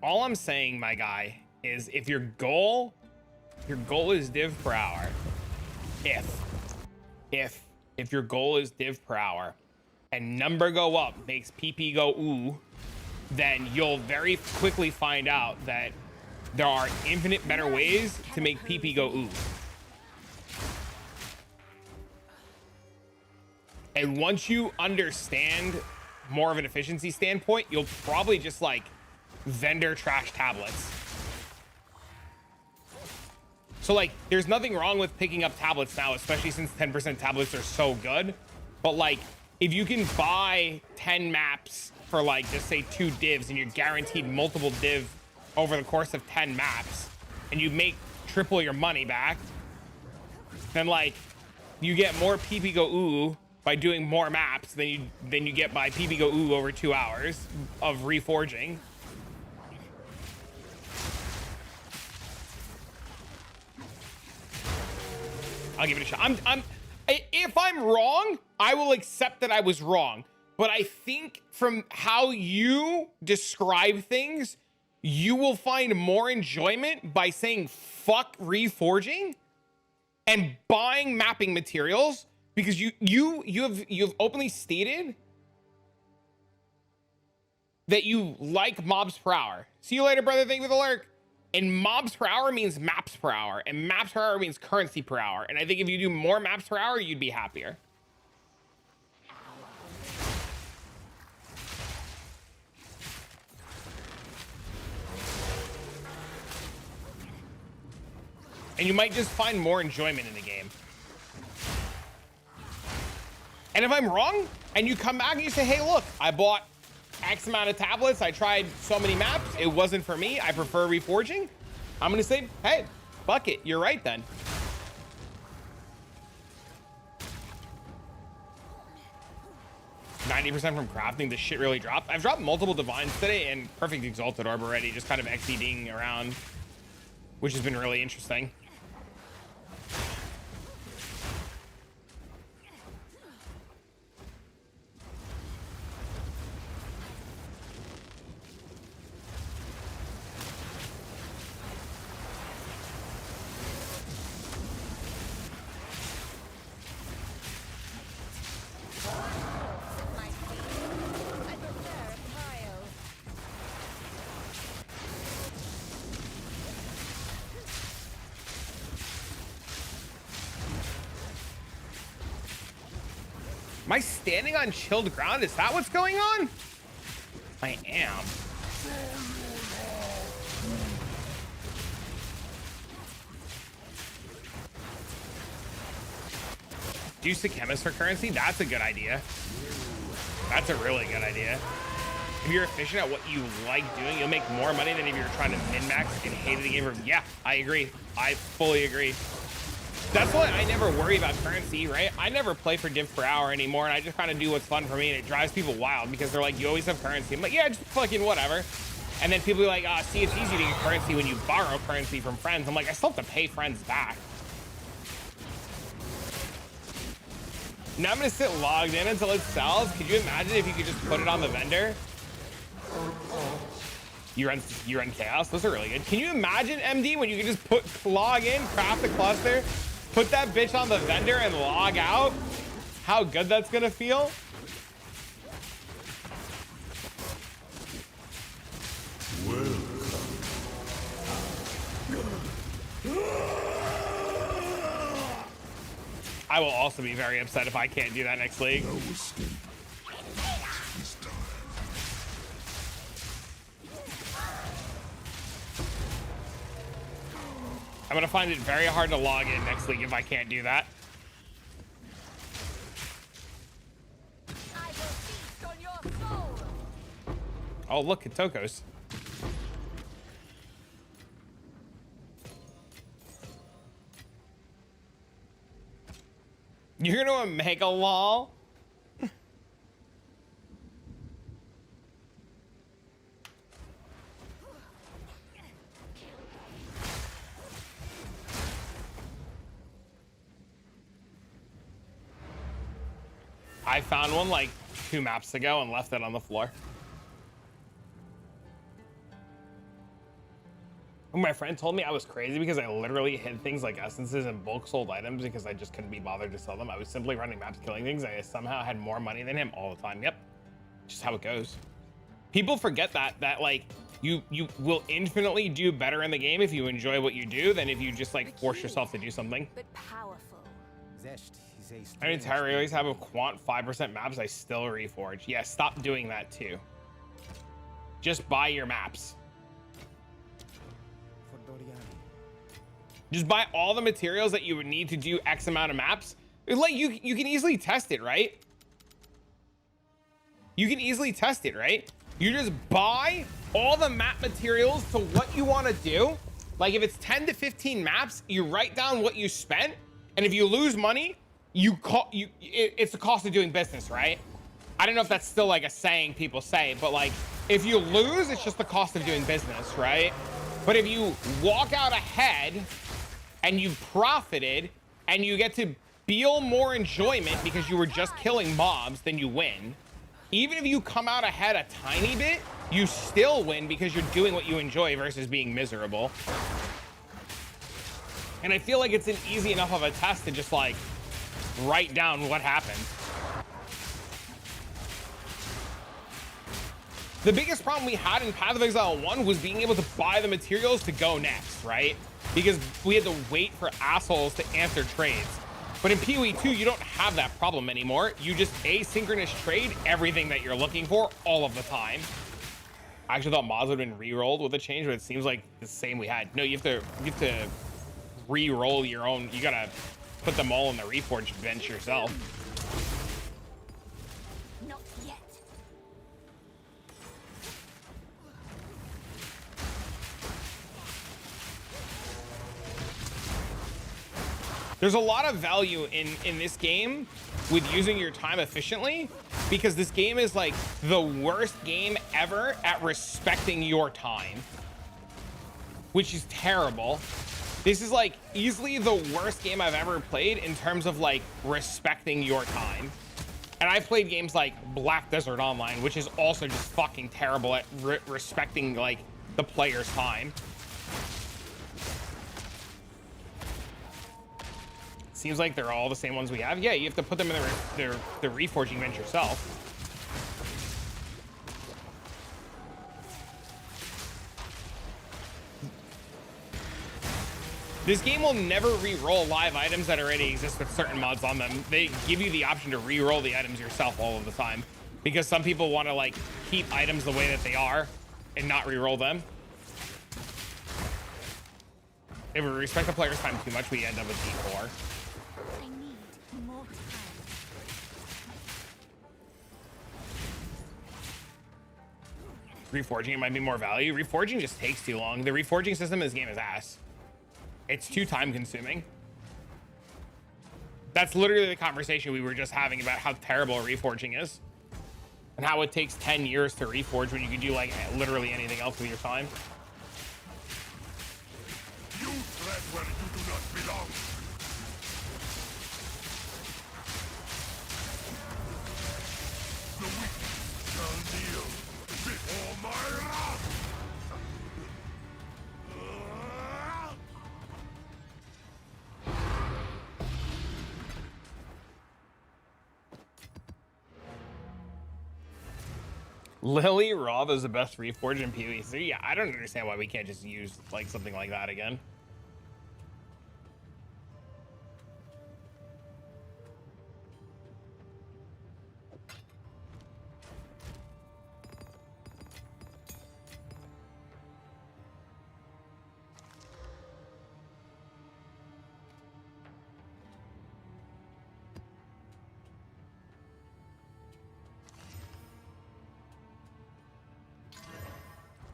All I'm saying, my guy, is if your goal is div per hour, if your goal is div per hour and number go up makes PP go ooh, then you'll very quickly find out that there are infinite better ways to make PP go ooh. And once you understand more of an efficiency standpoint, you'll probably just like vendor trash tablets. So like there's nothing wrong with picking up tablets now, especially since 10% tablets are so good. But like if you can buy 10 maps for like just say 2 divs and you're guaranteed multiple div over the course of 10 maps and you make triple your money back, then like you get more PP go ooh by doing more maps than you get by PP go ooh over 2 hours of reforging. I'll give it a shot. If I'm wrong, I will accept that I was wrong. But I think from how you describe things, you will find more enjoyment by saying fuck reforging and buying mapping materials, because you've openly stated that you like mobs per hour. See you later, brother. Thank you for the lurk. And mobs per hour means maps per hour, and maps per hour means currency per hour. And I think if you do more maps per hour, you'd be happier. And you might just find more enjoyment in the game. And if I'm wrong, and you come back and you say, hey, look, I bought X amount of tablets, I tried so many maps, it wasn't for me, I prefer reforging, I'm gonna say, hey, fuck it, you're right then. %90 from crafting, this shit really dropped. I've dropped multiple divines today and perfect exalted orb already, just kind of XDing around, which has been really interesting. I standing on chilled ground? Is that what's going on? I am. Use the chemist for currency? That's a good idea. That's a really good idea. If you're efficient at what you like doing, you'll make more money than if you're trying to min-max and hate the game. Yeah, I agree. I fully agree. That's why I never worry about currency, right? I never play for div per hour anymore, and I just kind of do what's fun for me, and it drives people wild because they're like, you always have currency. I'm like, yeah, just fucking whatever. And then people are like, see, it's easy to get currency when you borrow currency from friends. I'm like, I still have to pay friends back. Now I'm gonna sit logged in until it sells. Could you imagine if you could just put it on the vendor? You run chaos. Those are really good. Can you imagine, MD, when you can just log in, craft a cluster, put that bitch on the vendor and log out? How good that's gonna feel? I will also be very upset if I can't do that next league. I'm gonna find it very hard to log in next league if I can't do that. I will feast on your soul. Oh, look, at Toko's. You're gonna make a lol? I found one like 2 maps ago and left it on the floor. My friend told me I was crazy because I literally hid things like essences and bulk sold items because I just couldn't be bothered to sell them. I was simply running maps, killing things. I somehow had more money than him all the time. Yep, just how it goes. People forget that like you will infinitely do better in the game if you enjoy what you do than if you just like force yourself to do something. But powerful. I entirely always have a quant 5% maps. I still reforge. Yeah, stop doing that too. Just buy your maps. Just buy all the materials that you would need to do X amount of maps. Like you can easily test it, right? You can easily test it, right? You just buy all the map materials to what you want to do. Like if it's 10 to 15 maps, you write down what you spent, and if you lose money, it's the cost of doing business, right? I don't know if that's still like a saying people say, but like if you lose, it's just the cost of doing business, right? But if you walk out ahead and you profited and you get to feel more enjoyment because you were just killing mobs, then you win. Even if you come out ahead a tiny bit, you still win because you're doing what you enjoy versus being miserable. And I feel like it's an easy enough of a test to just like write down what happened. The biggest problem we had in Path of Exile 1 was being able to buy the materials to go next, right? Because we had to wait for assholes to answer trades. But in PoE 2, you don't have that problem anymore. You just asynchronous trade everything that you're looking for all of the time. I actually thought mods would have been re-rolled with a change, but it seems like the same we had. No, you have to re-roll your own. You gotta put them all in the Reforged bench yourself. Not yet. There's a lot of value in this game with using your time efficiently, because this game is like the worst game ever at respecting your time, which is terrible. This is like easily the worst game I've ever played in terms of like respecting your time. And I've played games like Black Desert Online, which is also just fucking terrible at respecting like the player's time. Seems like they're all the same ones we have. Yeah, you have to put them in the reforging bench yourself. This game will never re-roll live items that already exist with certain mods on them. They give you the option to re-roll the items yourself all of the time, because some people want to like keep items the way that they are and not re-roll them. If we respect the player's time too much, we end up with D4. I need more time. Reforging might be more value. Reforging just takes too long. The reforging system in this game is ass. It's too time consuming. That's literally the conversation we were just having about how terrible reforging is and how it takes 10 years to reforge when you can do like literally anything else with your time. You tread where you do not belong. The weak shall kneel before my wrath. Lily Roth is the best reforge in PvE. So yeah, I don't understand why we can't just use like something like that again.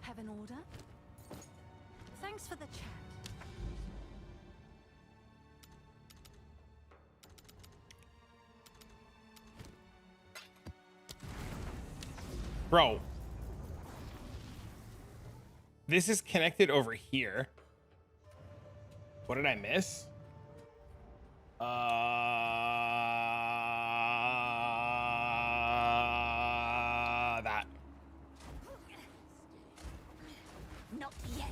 Have an order? Thanks for the chat. Bro, this is connected over here. What did I miss? That. Not yet.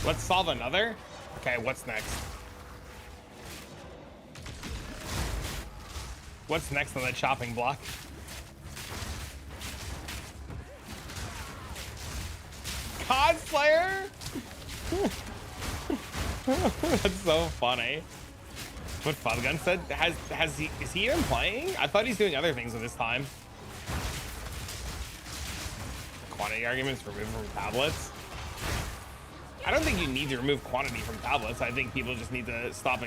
Let's solve another. Okay, what's next? What's next on the chopping block? Cosplayer? That's so funny. What Fungun said? Is he even playing? I thought he's doing other things at this time. Quantity arguments removed from tablets. I don't think you need to remove quantity from tablets. I think people just need to stop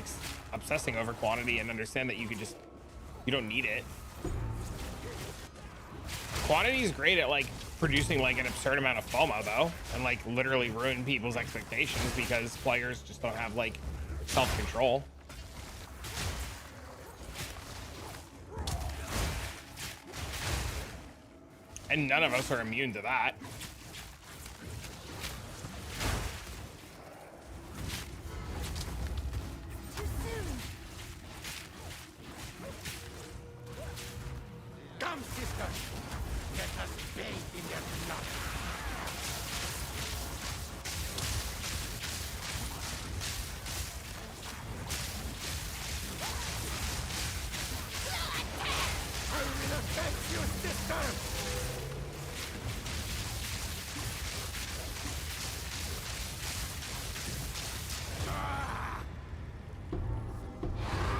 obsessing over quantity and understand that you don't need it. Quantity is great at like producing like an absurd amount of FOMO though, and like literally ruin people's expectations because players just don't have like self-control. And none of us are immune to that. Come, sister. Let us bathe in their blood. I will avenge you, sister.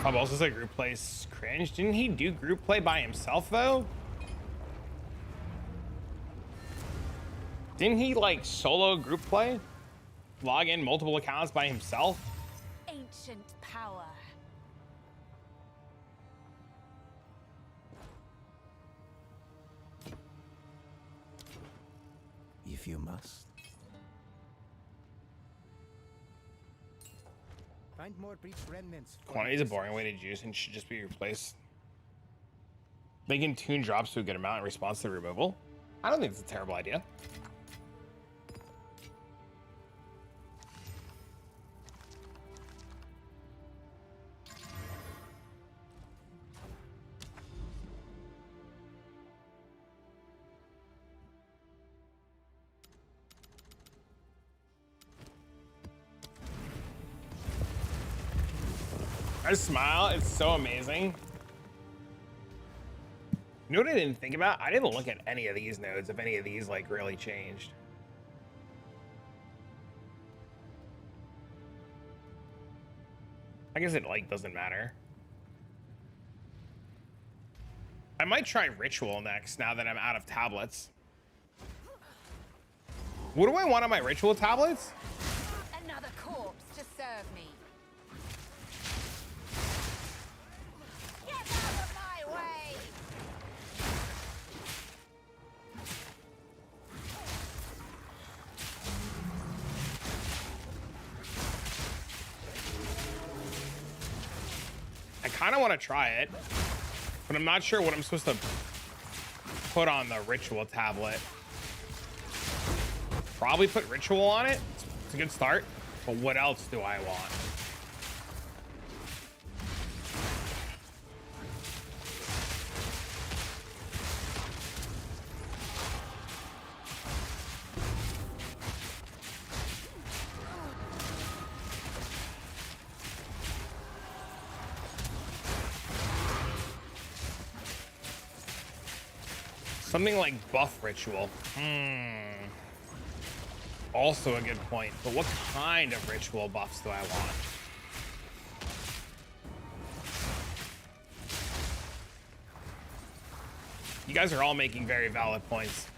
Bob also said group play's cringe. Didn't he do group play by himself though? Didn't he like solo group play? Log in multiple accounts by himself? Ancient power. If you must. Find more breach remnants. Quantity is a boring way to juice and should just be replaced. They can tune drops to a good amount in response to the removal. I don't think it's a terrible idea. I smile. It's so amazing. You know what I didn't think about? I didn't look at any of these nodes, if any of these like really changed. I guess it like doesn't matter. I might try ritual next now that I'm out of tablets. What do I want on my ritual tablets? Another corpse to serve me. Get out of my way! I kind of want to try it, but I'm not sure what I'm supposed to put on the ritual tablet. Probably put ritual on it. It's a good start, but what else do I want? Something like buff ritual. Also a good point, but what kind of ritual buffs do I want? You guys are all making very valid points.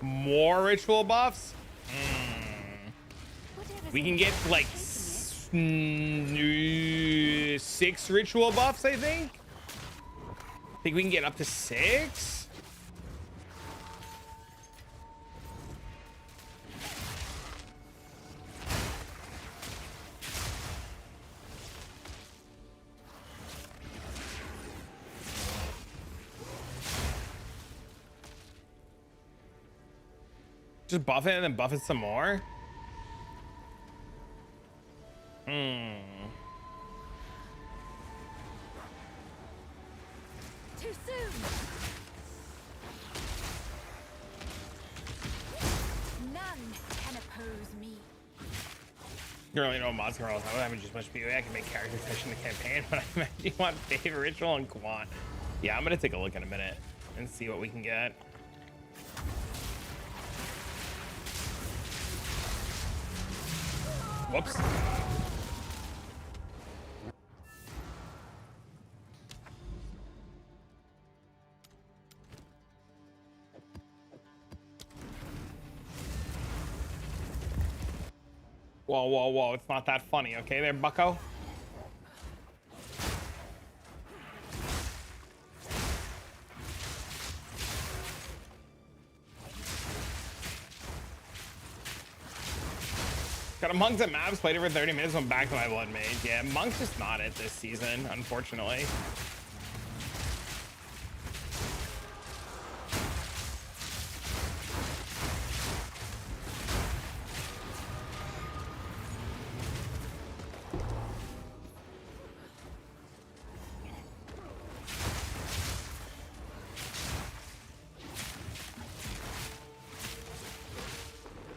More ritual buffs? We can get like 6 ritual buffs, I think. I think we can get up to 6. Just buff it and then buff it some more. Too soon! None can oppose me. You really know mods can roll. I haven't just much PvE. I can make characters fish in the campaign, but I imagine you want favorite ritual and quant. Yeah, I'm gonna take a look in a minute and see what we can get. Whoops. Whoa, whoa, whoa. It's not that funny, okay there, bucko? Got a Monks at Maps, played it for 30 minutes, went back to my Blood Mage. Yeah, Monk's just not it this season, unfortunately.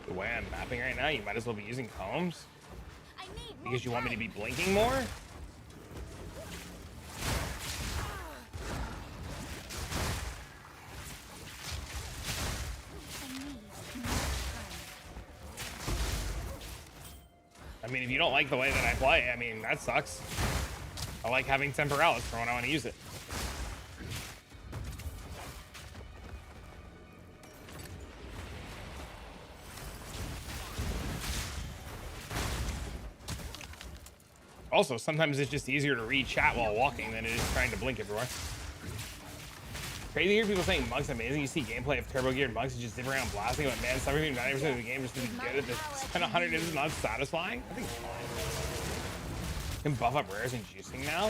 The way I'm mapping right now, you might as well be using combs. I need more Because you want me to time. be blinking more? I mean, if you don't like the way that I play, I mean, that sucks. I like having temporalis for when I want to use it. Also, sometimes it's just easier to read chat while walking than it is trying to blink everywhere. Crazy to hear people saying Monk's amazing. You see gameplay of turbo geared Monks, you just zip around blasting, but man, everything 90% of the game just to be good at this. Spend 100 is not satisfying. I think it's fine. Can buff up rares and juicing now.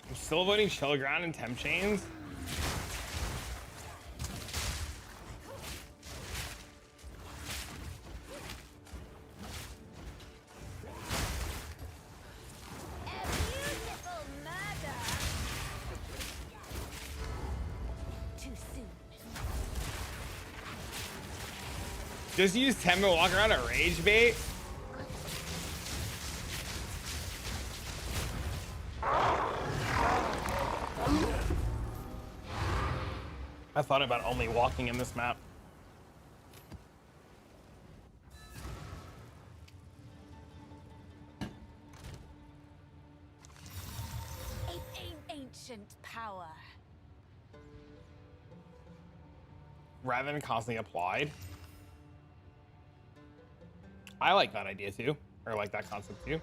I'm still avoiding Chill Ground and Temp Chains. A beautiful murder. Too soon. Just use Tempo walk around a rage bait. I thought about only walking in this map. Ancient power. Rather than constantly applied. I like that idea too, or like that concept too.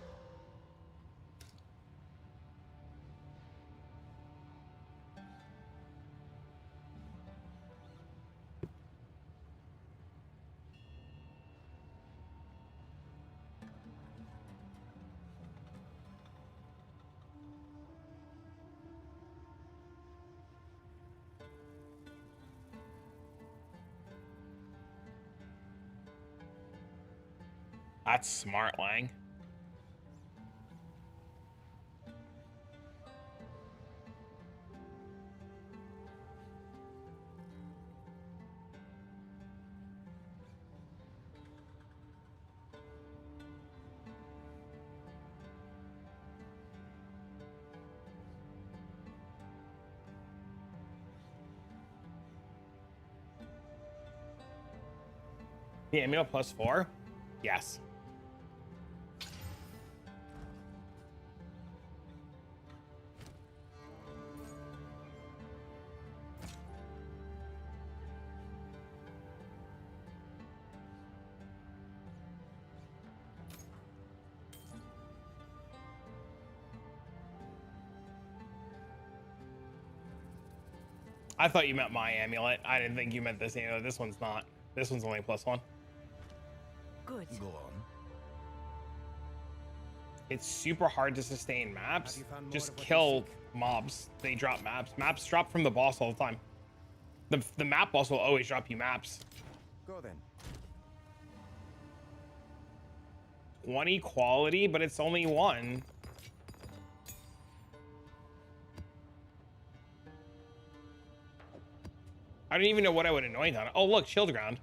That's smart, Lang. The amulet +4? Yes. I thought you meant my amulet. I didn't think you meant this amulet. This one's not. This one's only +1. Good. Go on. It's super hard to sustain maps. Have you found more Just of what you kill seek? mobs. They drop maps. Maps drop from the boss all the time. The map boss will always drop you maps. Go then. 20 quality, but it's only 1. I don't even know what I would anoint on it. Oh, look, shield ground.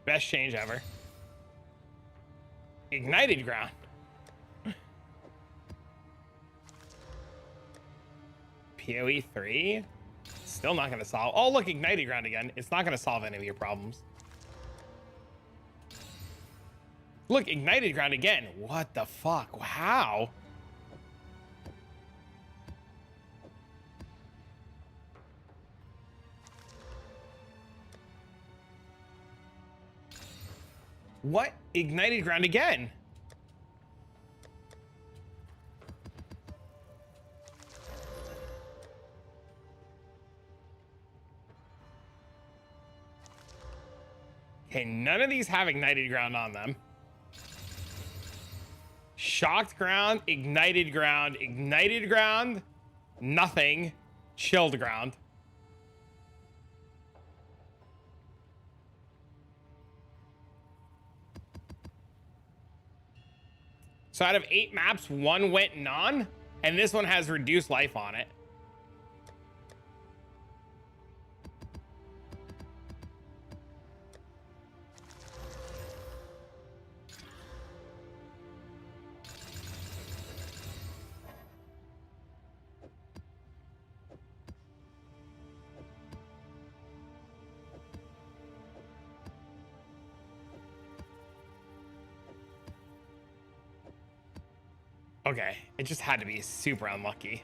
Best change ever. Ignited ground. PoE 3? Still not going to solve. Oh, look, ignited ground again. It's not going to solve any of your problems. Look, ignited ground again. What the fuck? How? What? Ignited ground again? Okay, none of these have ignited ground on them. Shocked ground, ignited ground, nothing, chilled ground. So out of 8 maps, 1 went non, and this one has reduced life on it. Okay, it just had to be super unlucky.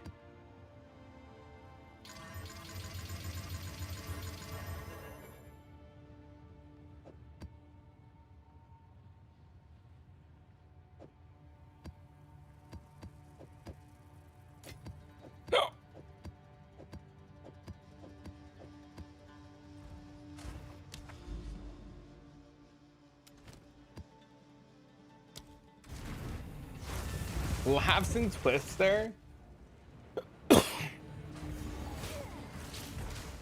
No. Lapse and Twister.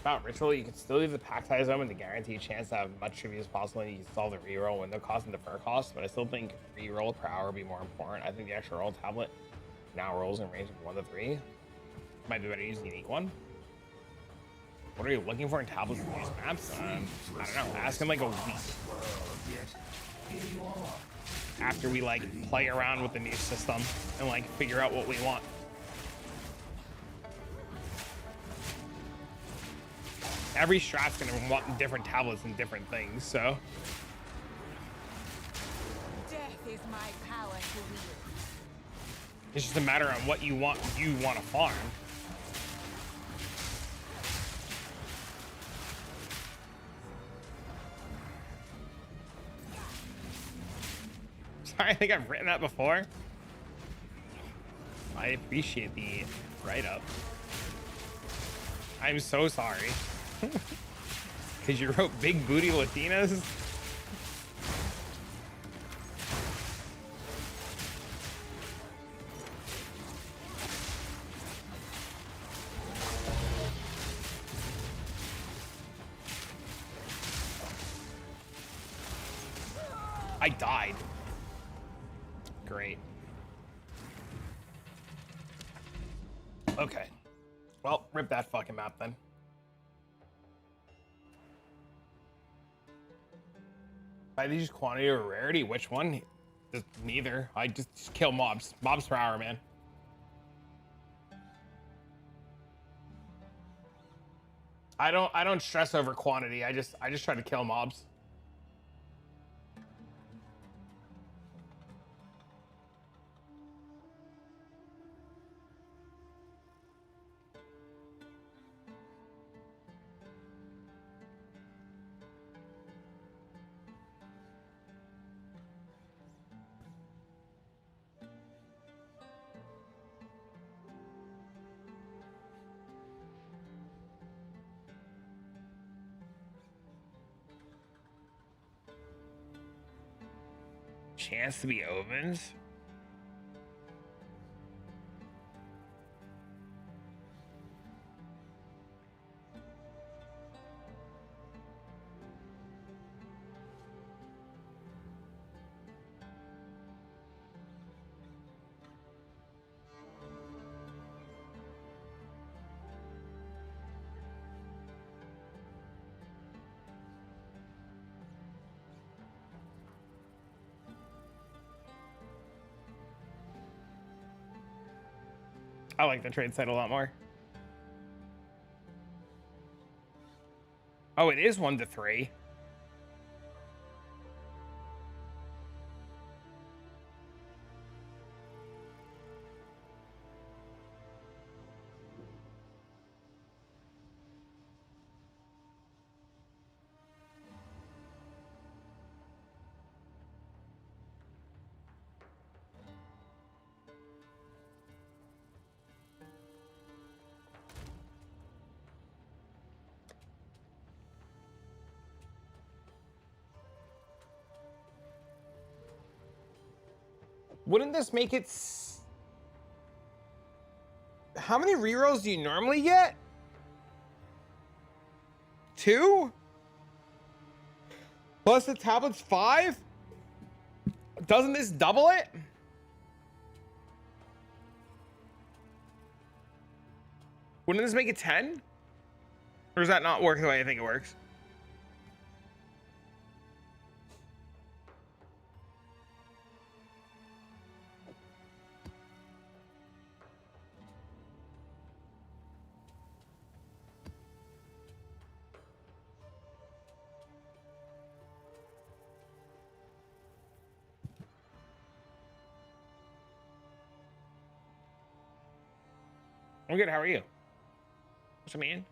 About Ritual, you can still leave the pack size zone and the guaranteed chance to have much tribute as possible, and you can solve the reroll window cost and defer cost, but I still think reroll per hour would be more important. I think the extra roll tablet Now rolls in range of 1 to 3. Might be better to use a unique one. What are you looking for in tablets and use maps? I don't know. Ask in like a week. After we like play around with the new system and like figure out what we want. Every strat's gonna want different tablets and different things, so. Death is my power to wield. It's just a matter of what you want to farm. Sorry, I think I've written that before. I appreciate the write-up. I'm so sorry. Because you wrote big booty Latinas? I died. Great. Okay. Well, rip that fucking map then. By these quantity or rarity, which one? Just neither. I just kill mobs. Mobs per hour, man. I don't stress over quantity. I just try to kill mobs. Chance to be ovens. I like the trade site a lot more. Oh, it is 1 to 3. Wouldn't this make it... How many rerolls do you normally get? 2? Plus the tablet's 5? Doesn't this double it? Wouldn't this make it 10? Or does that not work the way I think it works? I'm good. How are you? What's I mean?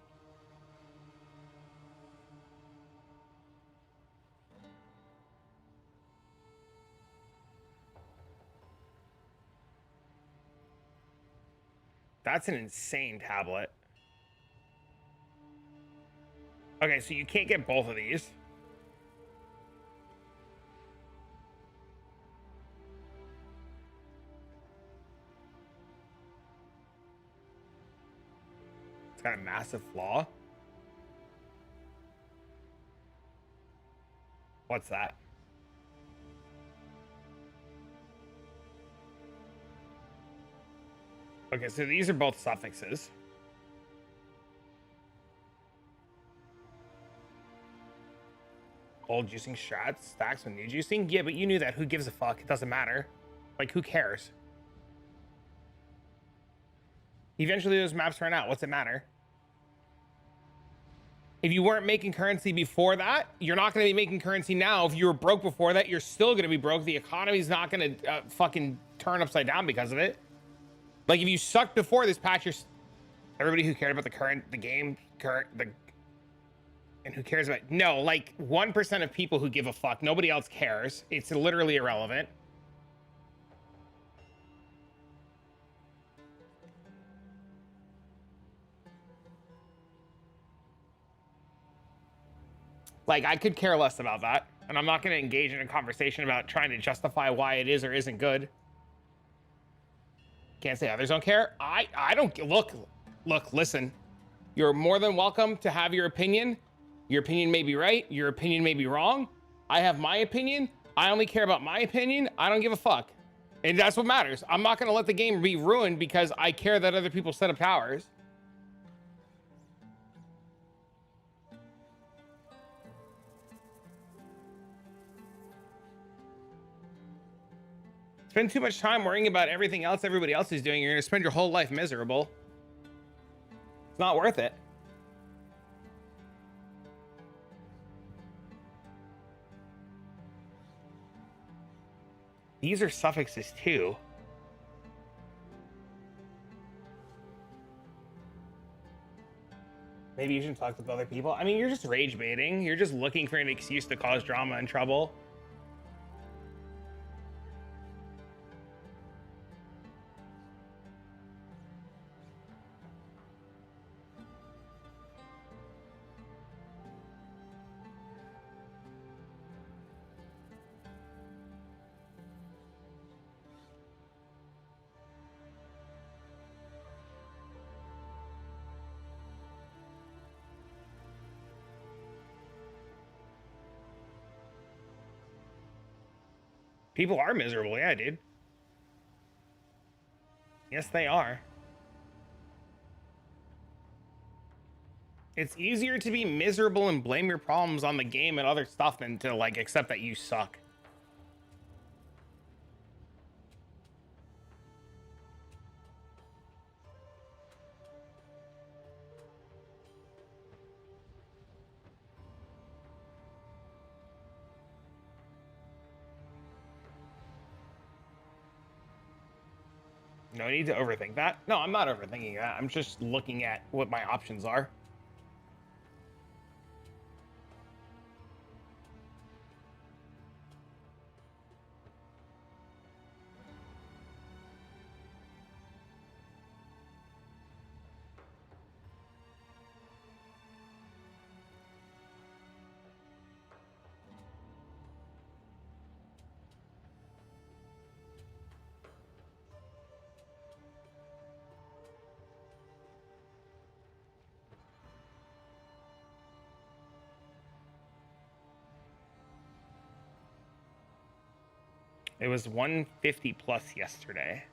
That's an insane tablet. Okay, so you can't get both of these. It's got a massive flaw. What's that? Okay, so these are both suffixes. Old juicing strats stacks with new juicing. Yeah, but you knew that. Who gives a fuck? It doesn't matter. Like, who cares? Eventually, those maps run out. What's it matter? If you weren't making currency before that, you're not going to be making currency now. If you were broke before that, you're still going to be broke. The economy's not going to fucking turn upside down because of it. Like, if you sucked before this patch, everybody who cared about the game, and who cares about, no, like 1% of people who give a fuck. Nobody else cares. It's literally irrelevant. Like, I could care less about that. And I'm not going to engage in a conversation about trying to justify why it is or isn't good. Can't say others don't care. I don't, look, listen. You're more than welcome to have your opinion. Your opinion may be right. Your opinion may be wrong. I have my opinion. I only care about my opinion. I don't give a fuck. And that's what matters. I'm not going to let the game be ruined because I care that other people set up towers. Spend too much time worrying about everything else everybody else is doing. You're going to spend your whole life miserable. It's not worth it. These are suffixes too. Maybe you shouldn't talk with other people. I mean, you're just rage baiting. You're just looking for an excuse to cause drama and trouble. People are miserable, yeah, dude. Yes, they are. It's easier to be miserable and blame your problems on the game and other stuff than to, like, accept that you suck. No need to overthink that. No, I'm not overthinking that. I'm just looking at what my options are. It was 150 plus yesterday.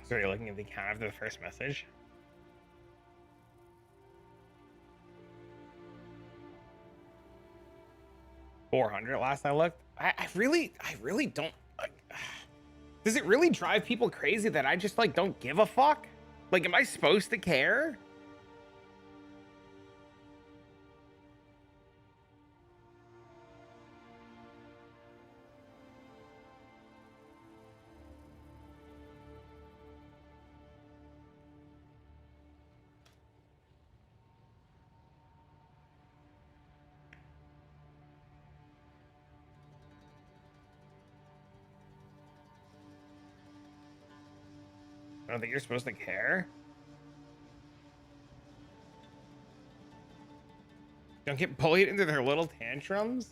So you're looking at the account after the first message. $400 last I looked. I really don't. Like, does it really drive people crazy that I just like don't give a fuck? Like, am I supposed to care? I don't think you're supposed to care. Don't get bullied into their little tantrums.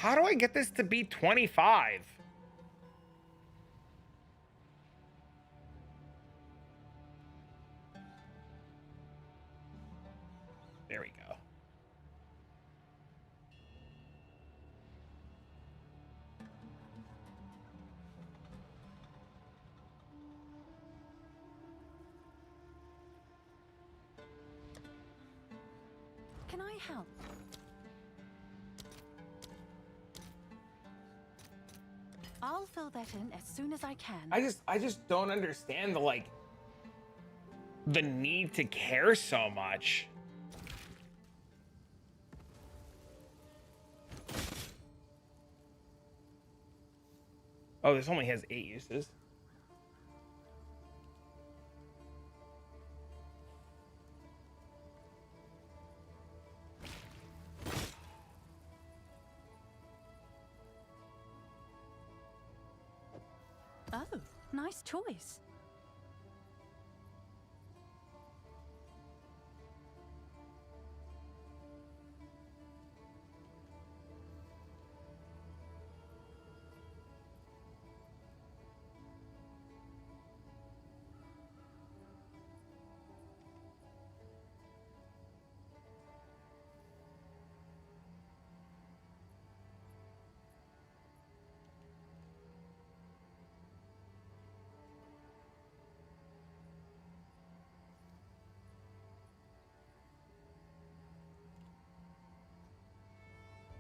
How do I get this to be 25? There we go. Can I help? I'll fill that in as soon as I can. I just don't understand the like the need to care so much. Oh, this only has 8 uses. Oh, nice choice.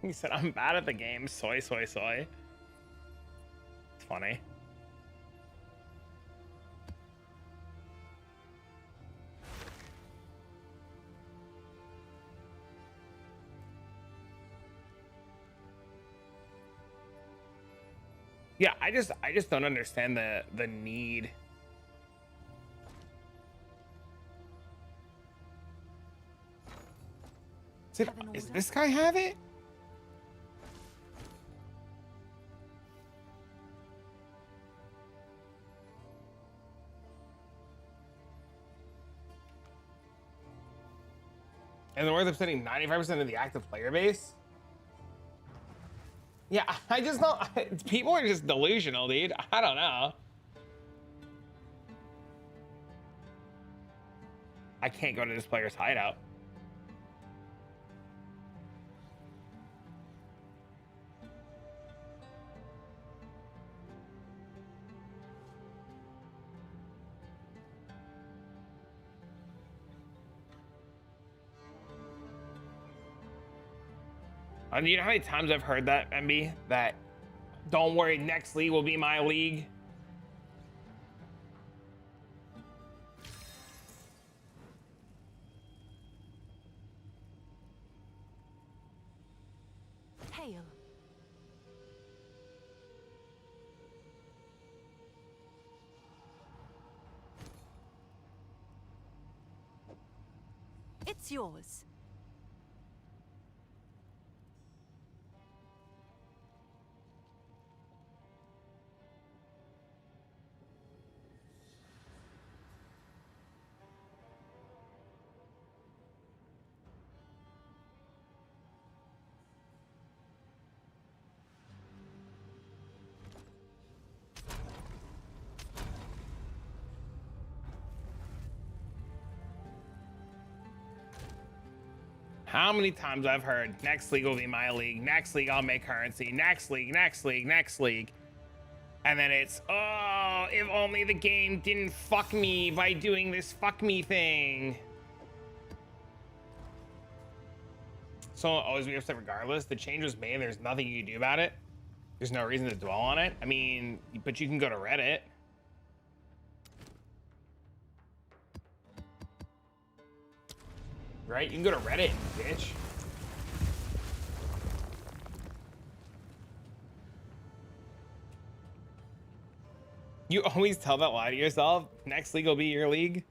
He said, I'm bad at the game. Soy, soy, soy. It's funny. Yeah, I just don't understand the need. Is this guy have it? And the worth of sending 95% of the active player base? Yeah, I just don't. People are just delusional, dude. I don't know. I can't go to this player's hideout. And you know how many times I've heard that, MB? That, don't worry, next league will be my league. Hail. It's yours. How many times I've heard, next league will be my league, next league I'll make currency, next league, next league, next league. And then it's, oh, if only the game didn't fuck me by doing this fuck me thing. So it'll always be upset regardless. The change was made, there's nothing you can do about it. There's no reason to dwell on it. I mean, but you can go to Reddit. Right? You can go to Reddit, bitch. You always tell that lie to yourself. Next league will be your league.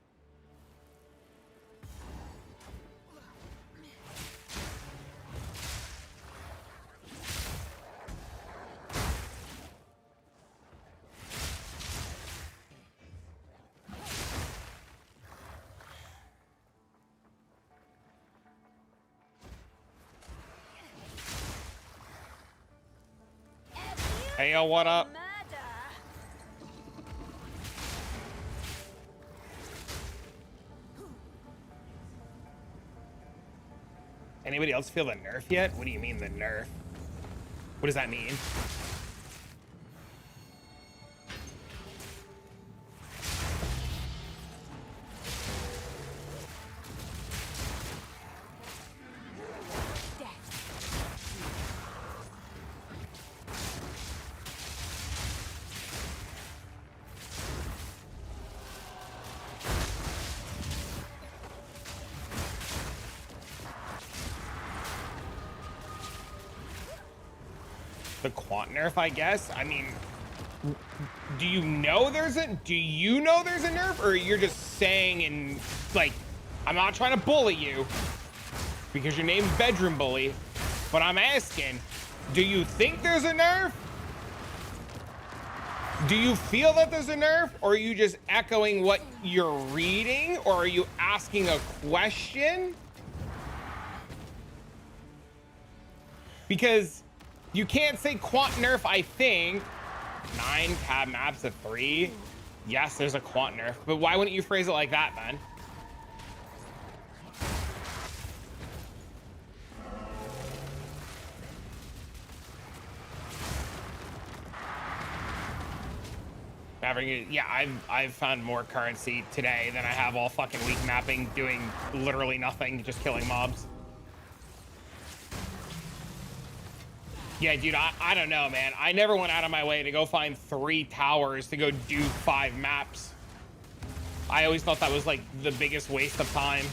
Leia, what up? Murder. Anybody else feel the nerf yet? What do you mean the nerf? What does that mean? The quant nerf, I guess. I mean, do you know there's a nerf, or you're just saying, and like, I'm not trying to bully you because your name's Bedroom Bully, but I'm asking, do you think there's a nerf? Do you feel that there's a nerf, or are you just echoing what you're reading, or are you asking a question? Because you can't say quant nerf, I think. 9 tab maps of 3. Yes, there's a quant nerf, but why wouldn't you phrase it like that, man? Yeah, I've found more currency today than I have all fucking week mapping, doing literally nothing, just killing mobs. Yeah, dude, I don't know, man. I never went out of my way to go find 3 towers to go do 5 maps. I always thought that was like the biggest waste of time.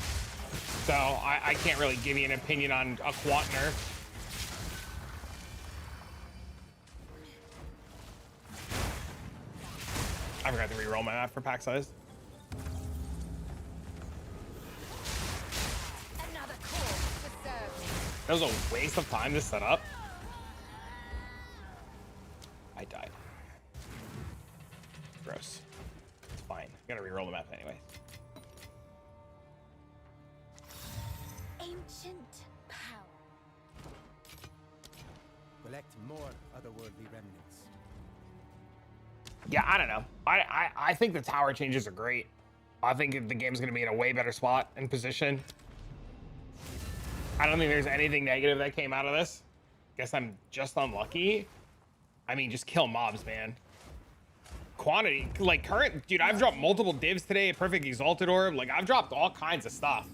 So I can't really give you an opinion on a quant nerf. I forgot to reroll my map for pack size. Another corpse to serve. That was a waste of time to set up. I died. Gross. It's fine. I'm gonna reroll the map anyway. Ancient power. Collect more otherworldly remnants. Yeah, I don't know. I think the tower changes are great. I think the game's gonna be in a way better spot and position. I don't think there's anything negative that came out of this. Guess I'm just unlucky. I mean, just kill mobs, man. Quantity, like current, dude, I've dropped multiple divs today, a perfect exalted orb. Like, I've dropped all kinds of stuff.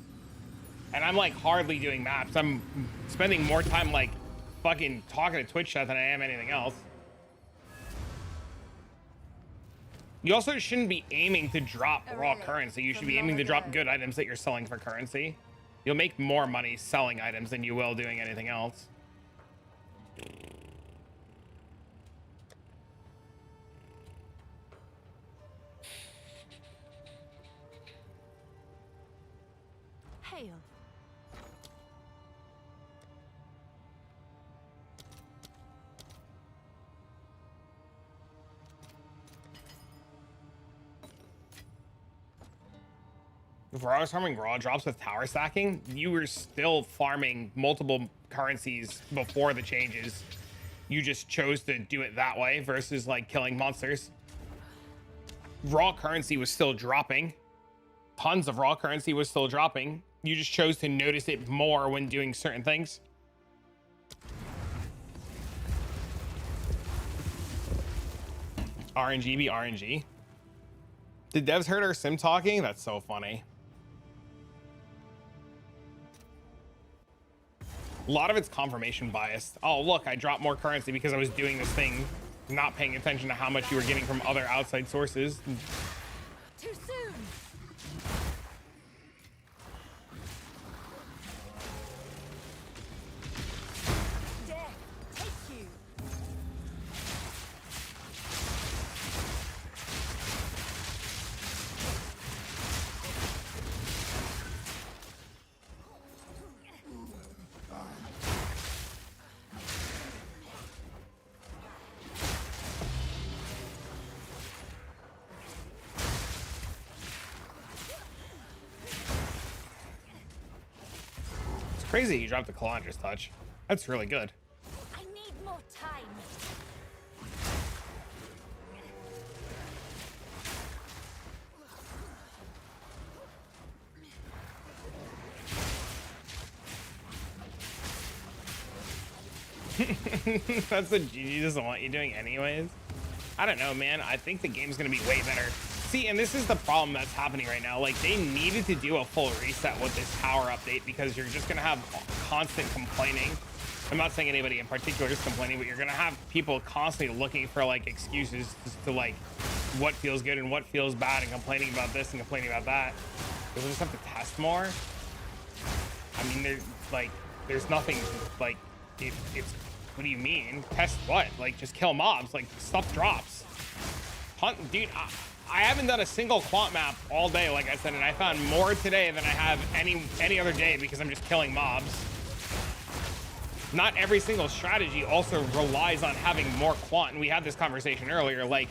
And I'm like hardly doing maps. I'm spending more time like fucking talking to Twitch chat than I am anything else. You also shouldn't be aiming to drop raw currency. You should be aiming to drop good items that you're selling for currency. You'll make more money selling items than you will doing anything else. Hail. If I was farming raw drops with tower stacking, you were still farming multiple currencies before the changes. You just chose to do it that way versus like killing monsters. Raw currency was still dropping. Tons of raw currency was still dropping. You just chose to notice it more when doing certain things. RNG be RNG. Did devs heard our sim talking? That's so funny. A lot of it's confirmation biased. Oh, look, I dropped more currency because I was doing this thing, not paying attention to how much you were getting from other outside sources. Too soon. Death, take you. Crazy you dropped the Calandra's touch. That's really good. I need more time. That's what GG doesn't want you doing anyways. I don't know, man. I think the game's gonna be way better. See, and this is the problem that's happening right now. Like, they needed to do a full reset with this power update because you're just gonna have constant complaining. I'm not saying anybody in particular is complaining, but you're gonna have people constantly looking for like excuses to like what feels good and what feels bad and complaining about this and complaining about that. We'll just have to test more. I mean, there's nothing like it's what do you mean? Test what? Like, just kill mobs. Like, stuff drops. Hunt, dude. I haven't done a single quant map all day, like I said, and I found more today than I have any other day because I'm just killing mobs. Not every single strategy also relies on having more quant, and we had this conversation earlier. Like,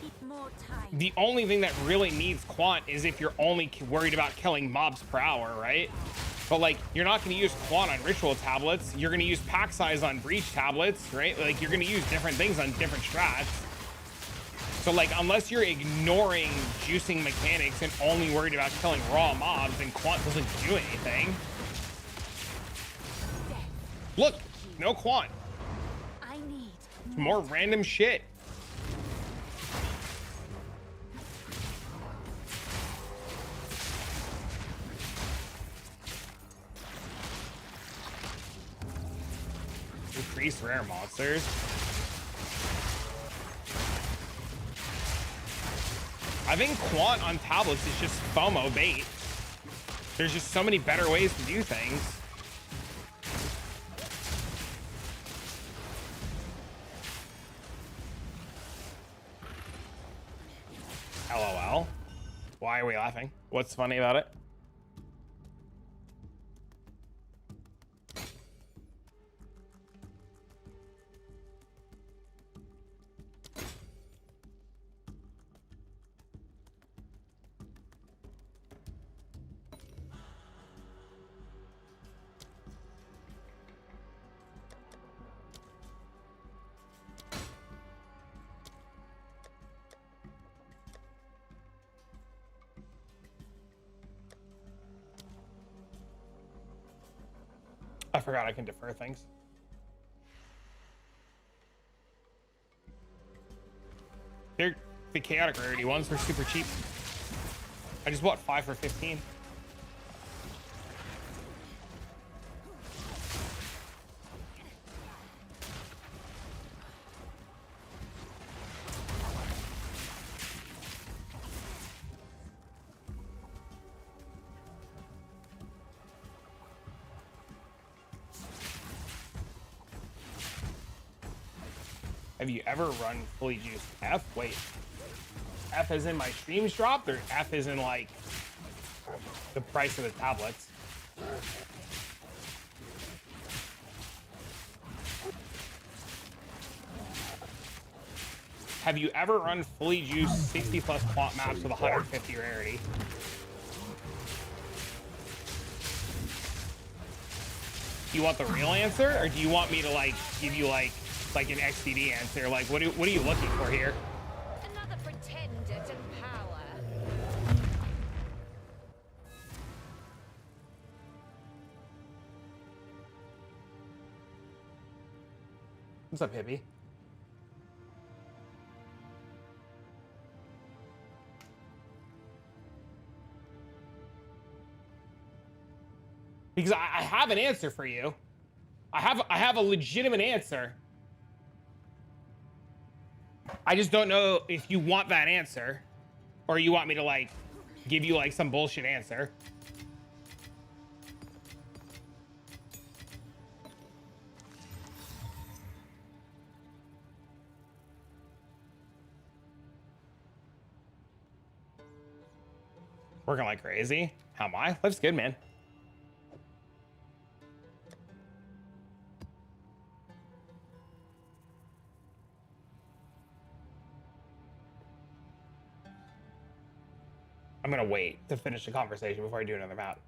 the only thing that really needs quant is if you're only worried about killing mobs per hour, right? But like, you're not going to use quant on ritual tablets. You're going to use pack size on breach tablets, right? Like, you're going to use different things on different strats. So like, unless you're ignoring juicing mechanics and only worried about killing raw mobs, then quant doesn't do anything. Look, no quant. I need More random shit. Increase rare monsters. I think quant on tablets is just FOMO bait. There's just so many better ways to do things. LOL. Why are we laughing? What's funny about it? I forgot I can defer things. They're the chaotic rarity ones were super cheap. I just bought 5 for 15. Have you ever run fully juiced F? Wait, F is in my streams dropped, or F is in like the price of the tablets? Have you ever run fully juiced 60 plus quant maps with 150 rarity? Do you want the real answer, or do you want me to like give you like an XTD answer? Like, what are you looking for here? Another pretender to power. What's up, hippie? Because I have an answer for you. I have a legitimate answer. I just don't know if you want that answer, or you want me to like give you like some bullshit answer. Working like crazy. How am I? Life's good, man. I'm gonna wait to finish the conversation before I do another map.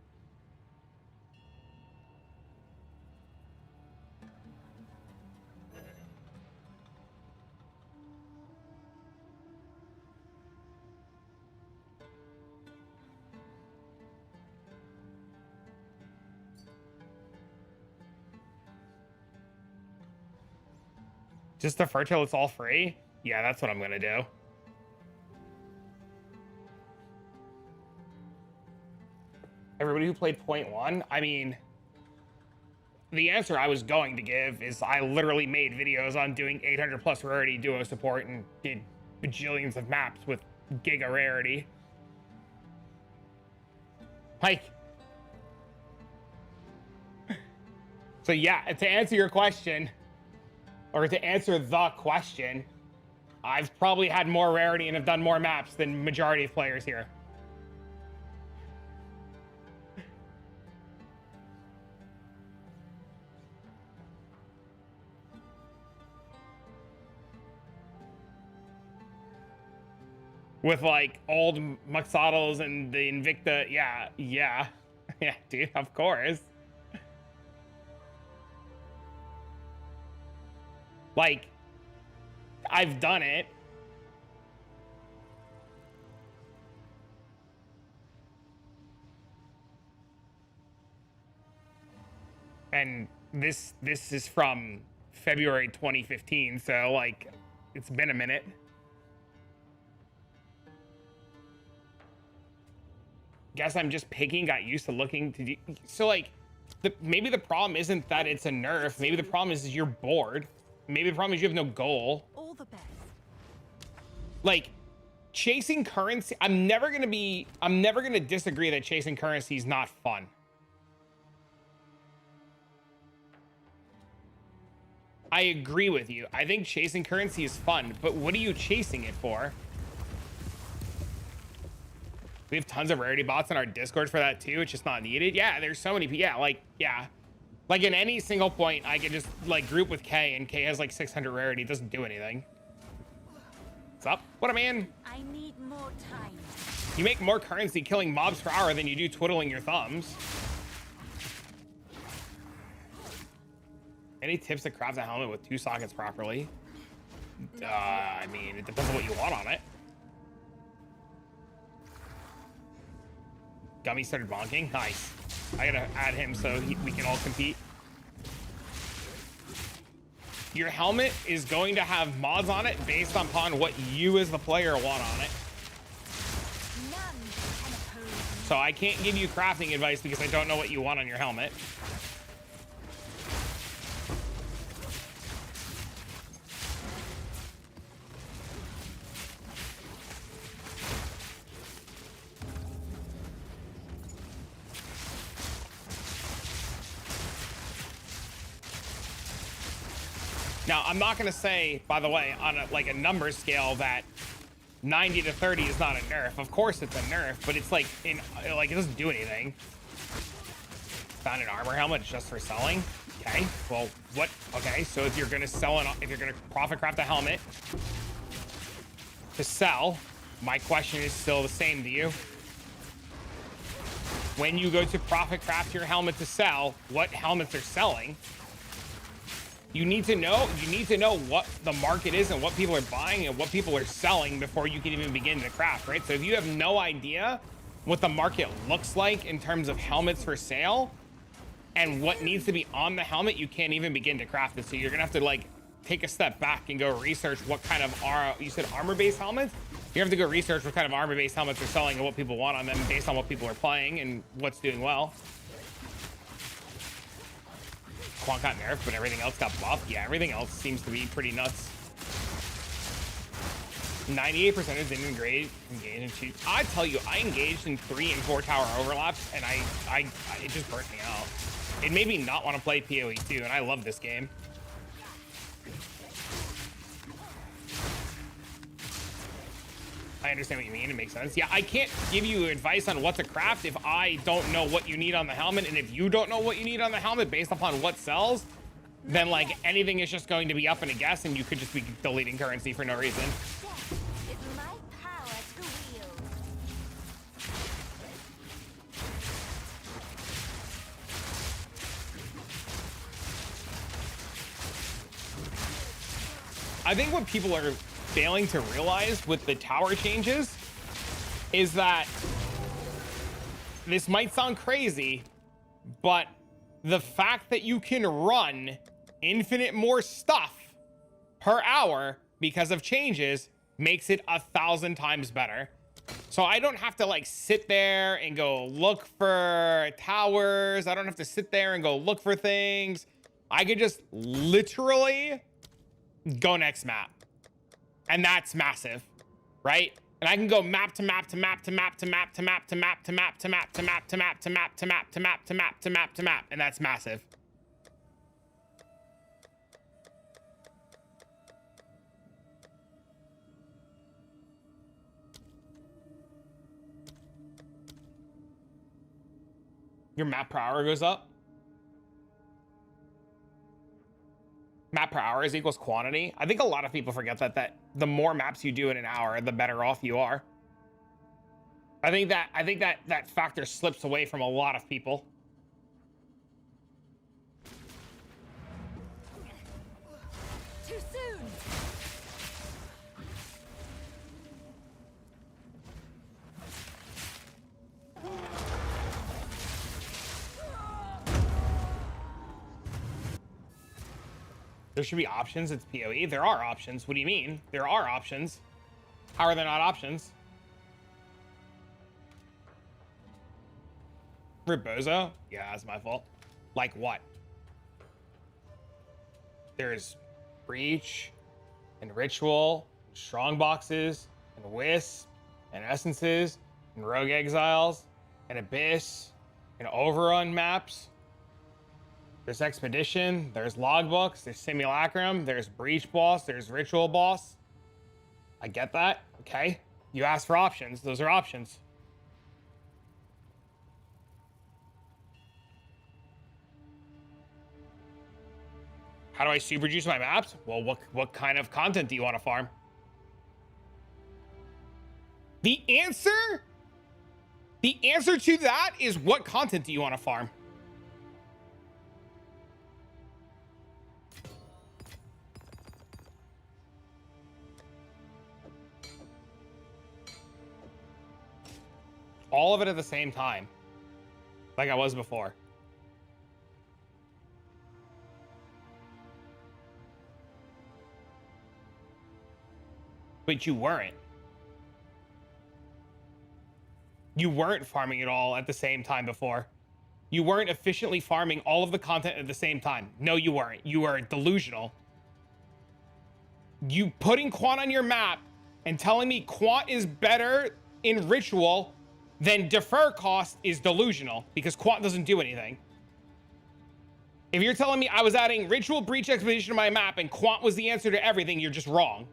Just defer till it's all free? Yeah, that's what I'm gonna do. Everybody who played point one, I mean, the answer I was going to give is I literally made videos on doing 800 plus rarity duo support and did bajillions of maps with giga rarity. Like, so yeah, to answer your question, or to answer the question, I've probably had more rarity and have done more maps than majority of players here. With like old Muxados and the Invicta, yeah, yeah, dude, of course. Like, I've done it. And this is from February 2015, so like, it's been a minute. Guess I'm just picking, got used to looking to do, so like, maybe the problem isn't that it's a nerf, maybe the problem is you're bored. Maybe the problem is you have no goal. All the best. Like, chasing currency, I'm never gonna disagree that chasing currency is not fun. I agree with you. I think chasing currency is fun, but what are you chasing it for? We have tons of rarity bots in our Discord for that too. It's just not needed. Yeah, there's so many people. Yeah, like, yeah. Like in any single point, I can just like group with K and K has like 600 rarity. It doesn't do anything. What's up? What a man. I need more time. You make more currency killing mobs per hour than you do twiddling your thumbs. Any tips to craft a helmet with 2 sockets properly? I mean, it depends on what you want on it. Gummy started bonking. Nice. I gotta add him so we can all compete. Your helmet is going to have mods on it based upon what you as the player want on it. None can oppose me. So I can't give you crafting advice because I don't know what you want on your helmet. Now, I'm not going to say, by the way, on a number scale that 90 to 30 is not a nerf. Of course it's a nerf, but it's like, it doesn't do anything. Found an armor helmet just for selling. Okay, well, what? Okay, so if you're going to sell if you're going to profit craft a helmet to sell, my question is still the same to you. When you go to profit craft your helmet to sell, what helmets are selling? You need to know what the market is and what people are buying and what people are selling before you can even begin to craft, right? So if you have no idea what the market looks like in terms of helmets for sale and what needs to be on the helmet, you can't even begin to craft it. So you're gonna have to like take a step back and go research what kind of you said armor-based helmets? You have to go research what kind of armor-based helmets are selling and what people want on them based on what people are playing and what's doing well. Quant got nerfed, but everything else got buffed. Yeah, everything else seems to be pretty nuts. 98% didn't engage in 2. I tell you, I engaged in 3 and 4 tower overlaps, and it just burnt me out. It made me not want to play PoE 2, and I love this game. I understand what you mean. It makes sense. Yeah, I can't give you advice on what to craft if I don't know what you need on the helmet. And if you don't know what you need on the helmet based upon what sells, then like anything is just going to be up in a guess and you could just be deleting currency for no reason. It's my power to wield. I think what people are failing to realize with the tower changes is that this might sound crazy, but the fact that you can run infinite more stuff per hour because of changes makes it 1,000 times better. So I don't have to like sit there and go look for towers. I don't have to sit there and go look for things. I could just literally go next map. And that's massive, right? And I can go map to map to map to map to map to map to map to map to map to map to map to map to map to map to map to map to map, and that's massive. Your map per hour goes up. Map per hour is equals quantity. I think a lot of people forget that the more maps you do in an hour, the better off you are. I think that factor slips away from a lot of people. Too soon. There should be options. It's PoE. There are options. What do you mean? There are options. How are there not options? Rebozo? Yeah, that's my fault. Like what? There's Breach, and Ritual, and Strong Boxes, and Wisp, and Essences, and Rogue Exiles, and Abyss, and Overrun maps. There's Expedition, there's Logbooks, there's Simulacrum, there's Breach Boss, there's Ritual Boss. I get that. Okay. You asked for options. Those are options. How do I super juice my maps? Well, what kind of content do you want to farm? The answer to that is what content do you want to farm? All of it at the same time, like I was before. But you weren't. You weren't farming it all at the same time before. You weren't efficiently farming all of the content at the same time. No, you weren't. You were delusional. You putting quant on your map and telling me quant is better in Ritual than defer cost is delusional, because quant doesn't do anything. If you're telling me I was adding Ritual, Breach, Expedition to my map and quant was the answer to everything, you're just wrong.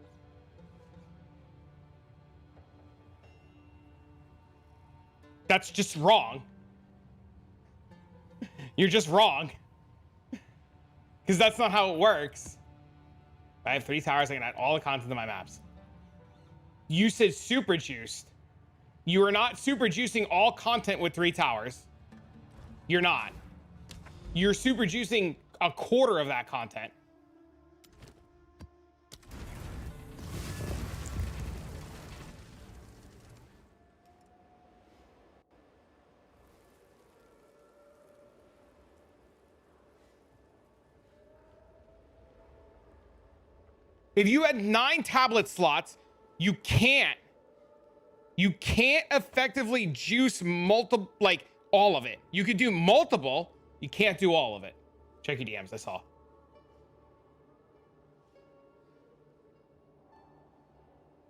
That's just wrong. You're just wrong. Because that's not how it works. I have 3 towers, I can add all the content to my maps. You said super juiced. You are not super juicing all content with 3 towers. You're not. You're super juicing a quarter of that content. If you had 9 tablet slots, you can't effectively juice multiple, like all of it. You could do multiple, you can't do all of it. Check your DMs, I saw.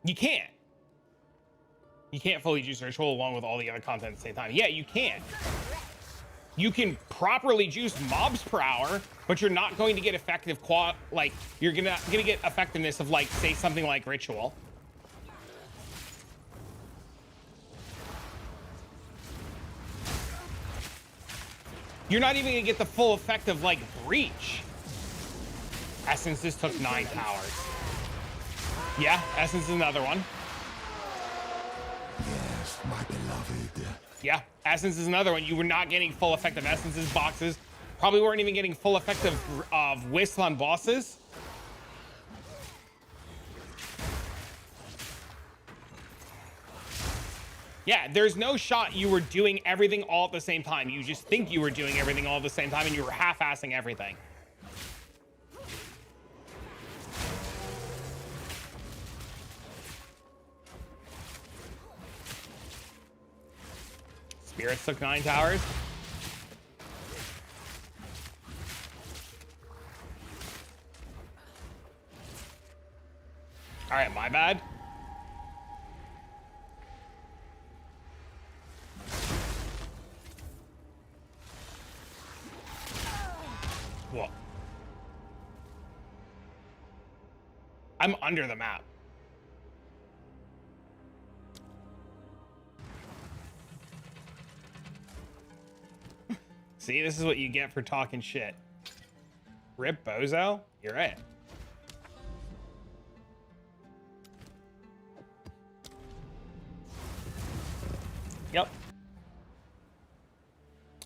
You can't. You can't fully juice Ritual along with all the other content at the same time. Yeah, you can. You can properly juice mobs per hour, but you're not going to get effective like you're gonna get effectiveness of like, say something like Ritual. You're not even gonna get the full effect of like Breach. Essences took 9 towers. Yeah, Essence is another one. Yes, my beloved. Yeah, Essence is another one. You were not getting full effect of Essences boxes. Probably weren't even getting full effect of Wisp on bosses. Yeah, there's no shot you were doing everything all at the same time. You just think you were doing everything all at the same time and you were half-assing everything. Spirits took 9 towers. All right, my bad. Whoa. I'm under the map. See, this is what you get for talking shit. Rip bozo? You're right. Yep.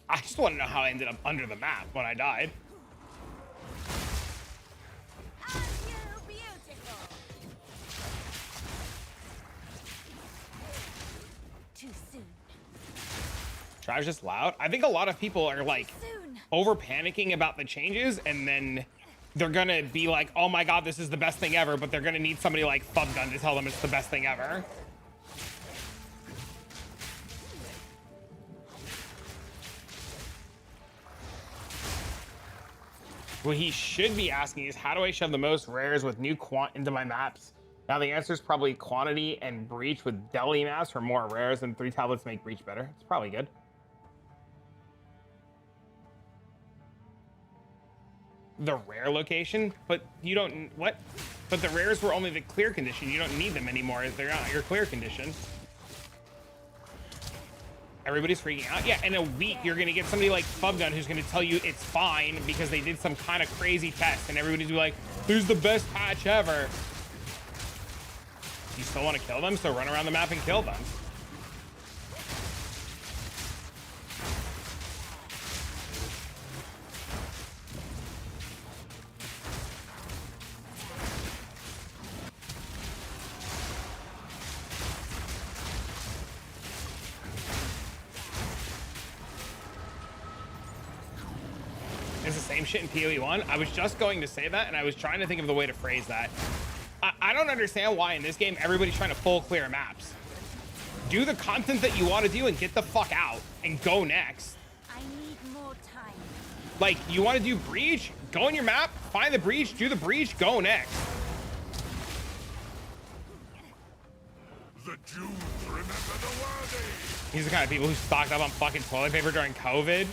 I just want to know how I ended up under the map when I died. Aren't you beautiful? Too soon. Tribe's just loud. I think a lot of people are like Soon. over panicking about the changes, and then they're gonna be like, oh my god, this is the best thing ever, but they're gonna need somebody like Fubgun to tell them it's the best thing ever. What he should be asking is, how do I shove the most rares with new quant into my maps? Now the answer is probably quantity and breach with deli maps for more rares, and 3 tablets make breach better. It's probably good. The rare location, but you don't, what? But the rares were only the clear condition. You don't need them anymore. They're not your clear condition. Everybody's freaking out. Yeah, in a week, you're going to get somebody like Fubgun who's going to tell you it's fine because they did some kind of crazy test, and everybody's be like, "There's the best patch ever." You still want to kill them, so run around the map and kill them. It's the same shit in PoE 1. I was just going to say that, and I was trying to think of the way to phrase that. I don't understand why in this game everybody's trying to full clear maps. Do the content that you want to do and get the fuck out and go next. I need more time. Like, you want to do breach? Go on your map, find the breach, do the breach, go next. The Jews remember the worthy. These are the kind of people who stocked up on fucking toilet paper during COVID.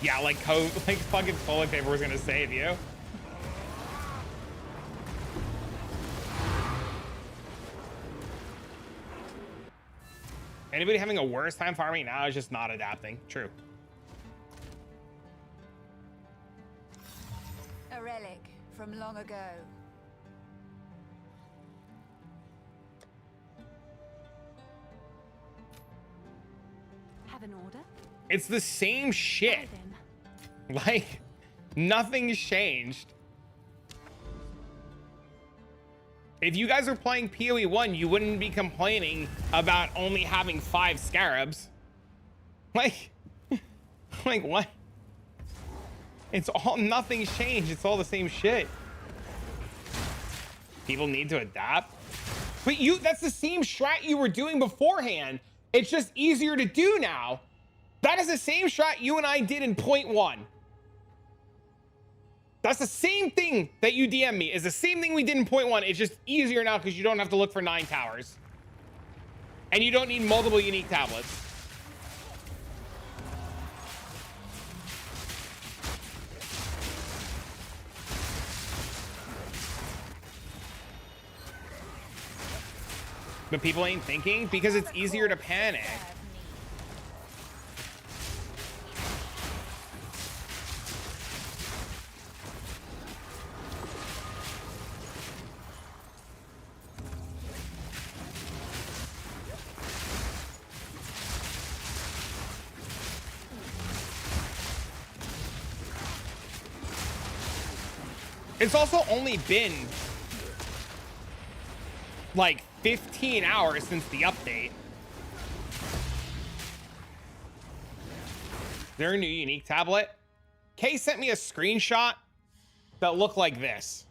Yeah, like fucking toilet paper was gonna save you. Anybody having a worse time farming now is just not adapting. True. A relic from long ago. Have an order? It's the same shit. Well then. Like, nothing's changed. If you guys are playing PoE 1, you wouldn't be complaining about only having 5 scarabs. Like what? It's all, nothing's changed. It's all the same shit. People need to adapt. But that's the same strat you were doing beforehand. It's just easier to do now. That is the same strat you and I did in point 1. That's the same thing that you DM me. Is the same thing we did in point 1. It's just easier now because you don't have to look for 9 towers. And you don't need multiple unique tablets. But people ain't thinking because it's easier to panic. It's also only been like 15 hours since the update. Is there a new unique tablet? Kay sent me a screenshot that looked like this.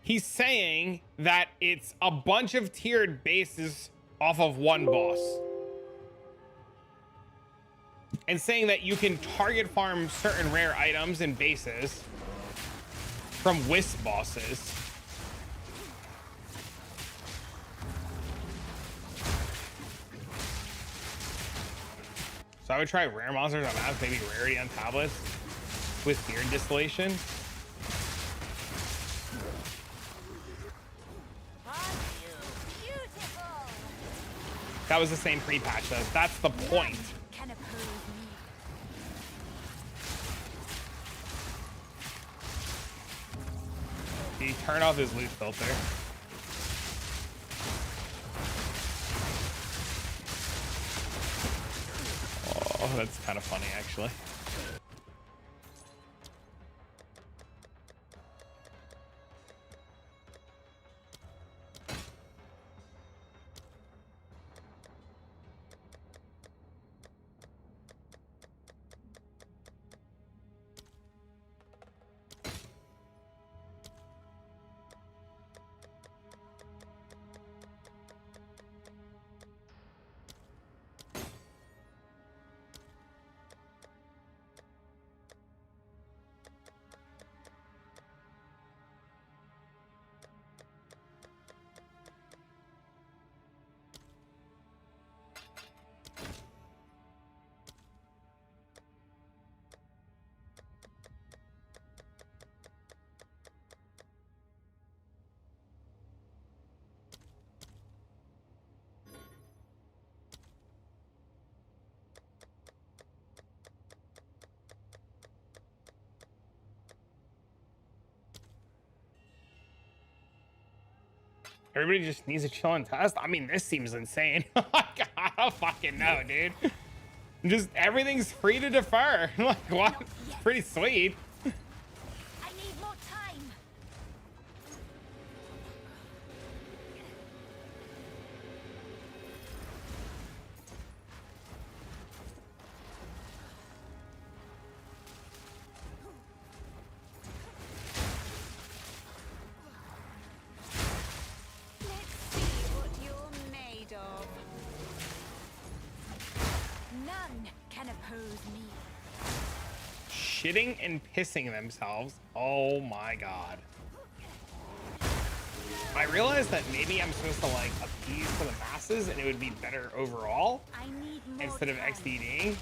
He's saying that it's a bunch of tiered bases off of one boss. And saying that you can target farm certain rare items and bases from Wisp bosses. So I would try rare monsters on maps, maybe rarity on tablets with beard distillation. That was the same pre-patch though. That's the point. Can oppose me. He turned off his loot filter. Oh, that's kind of funny actually. Everybody just needs to chill and test. I mean, this seems insane. I don't fucking know, dude. Just everything's free to defer. Like, what? It's pretty sweet. I need more time. Let's see what you're made of. None can oppose me. Shitting and pissing themselves. Oh my god. I realized that maybe I'm supposed to like appease to the masses and it would be better overall I need more instead of time. XDDing.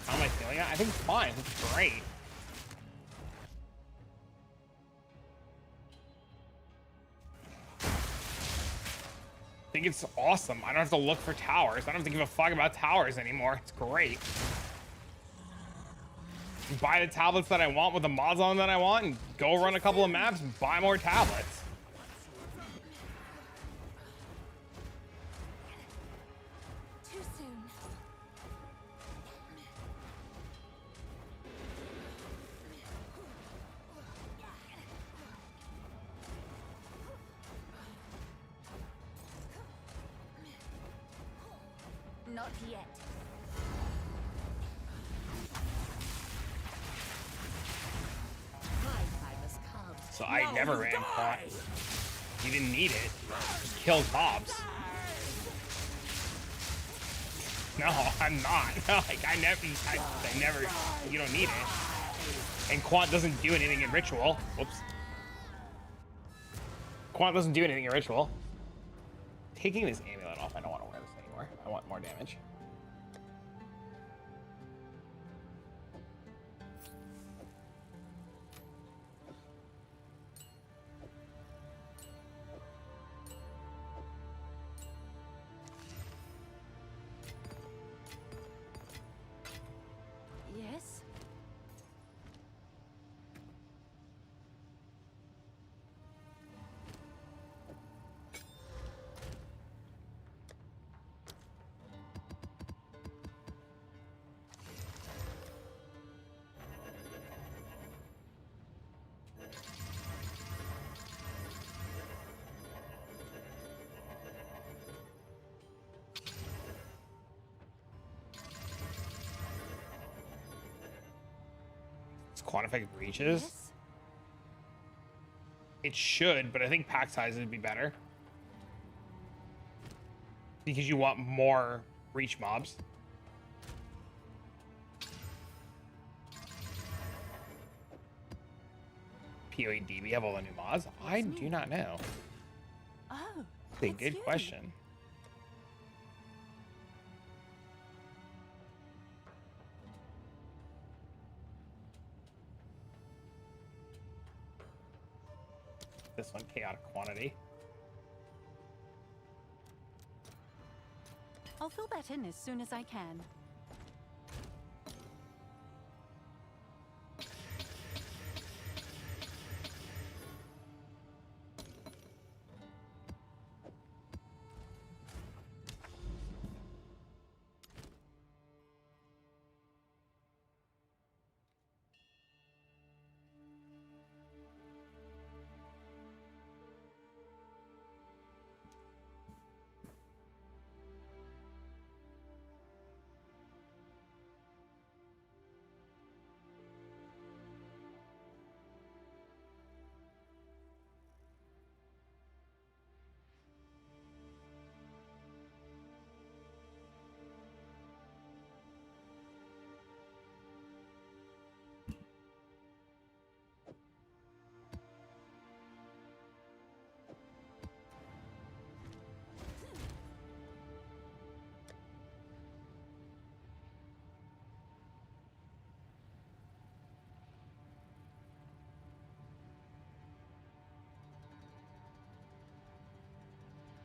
How am I feeling? I think it's fine. It's great. I think it's awesome. I don't have to look for towers. I don't have to give a fuck about towers anymore. It's great. Buy the tablets that I want with the mods on that I want and go run a couple of maps and buy more tablets. Too soon. Not yet. So I never ran quad. You didn't need it. Just kill mobs. No, I'm not. Like I never. You don't need it. And Quant doesn't do anything in ritual. Whoops. Quant doesn't do anything in ritual. Taking this amulet off. I don't want to wear this anymore. I want more damage. Yes? Quantified breaches. Yes? It should, but I think pack size would be better. Because you want more breach mobs. POED, we have all the new mods? I do not know. Oh, That's a it's good you. question. This one, chaotic quantity. I'll fill that in as soon as I can.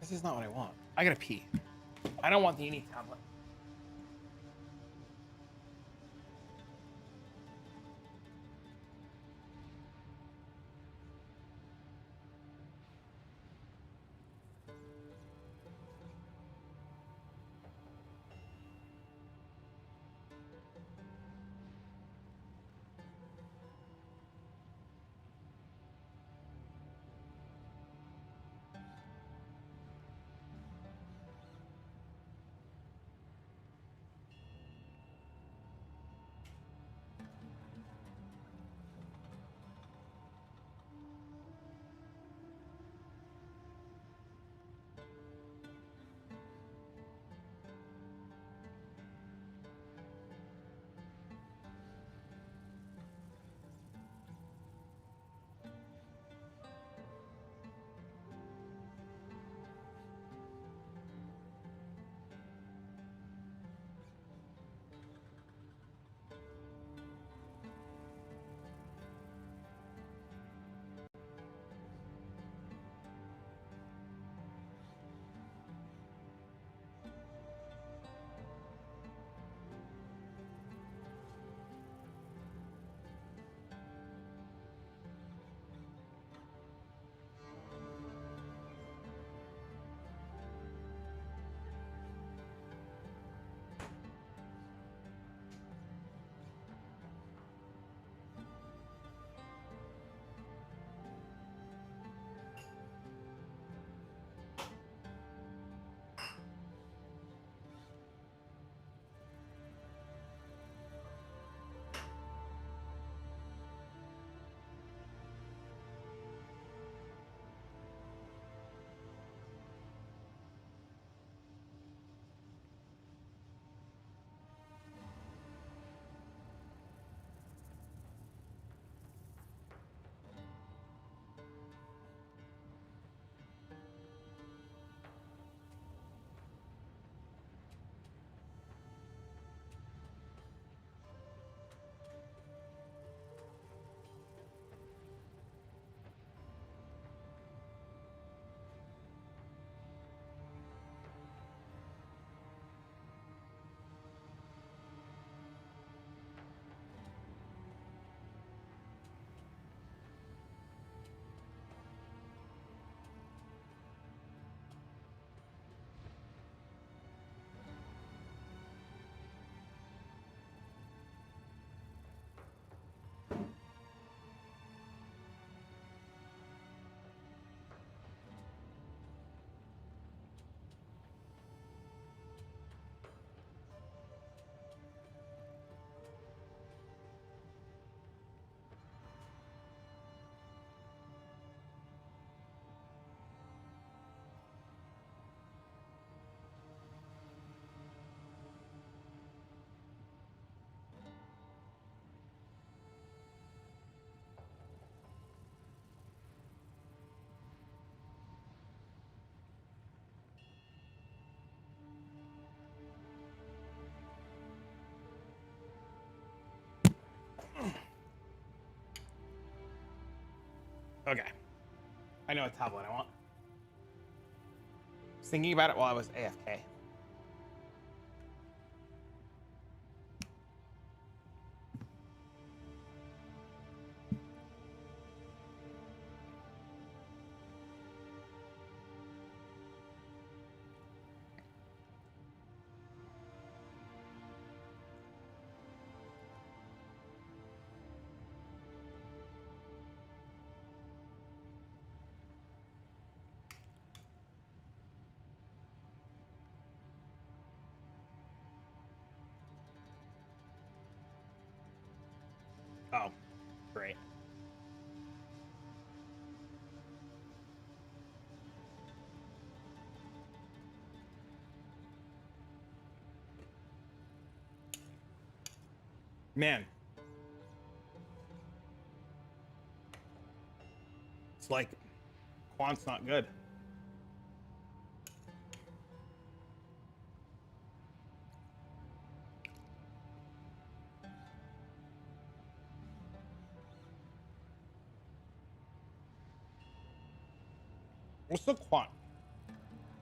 This is not what I want. I gotta pee. I don't want the unique tablet. I know a tablet I want. I was thinking about it while I was AFK. Oh, great. Man. It's like quant's not good. What's the quant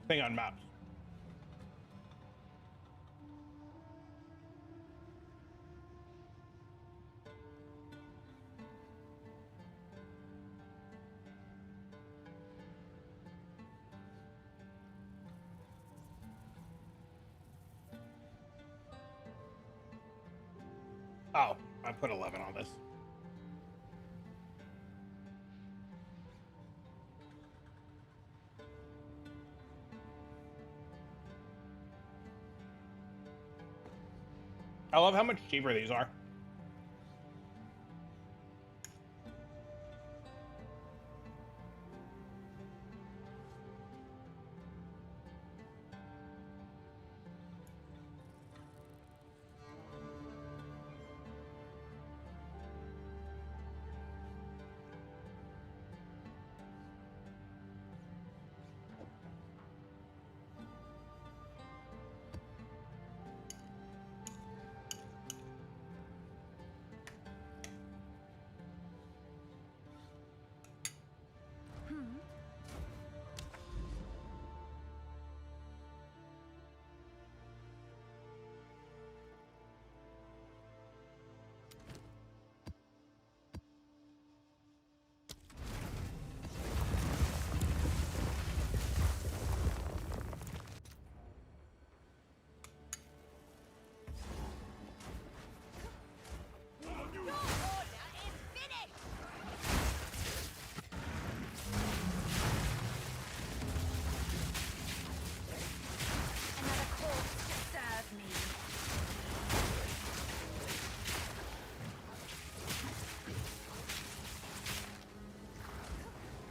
thing on maps? Oh, I put 11 on this. I love how much cheaper these are.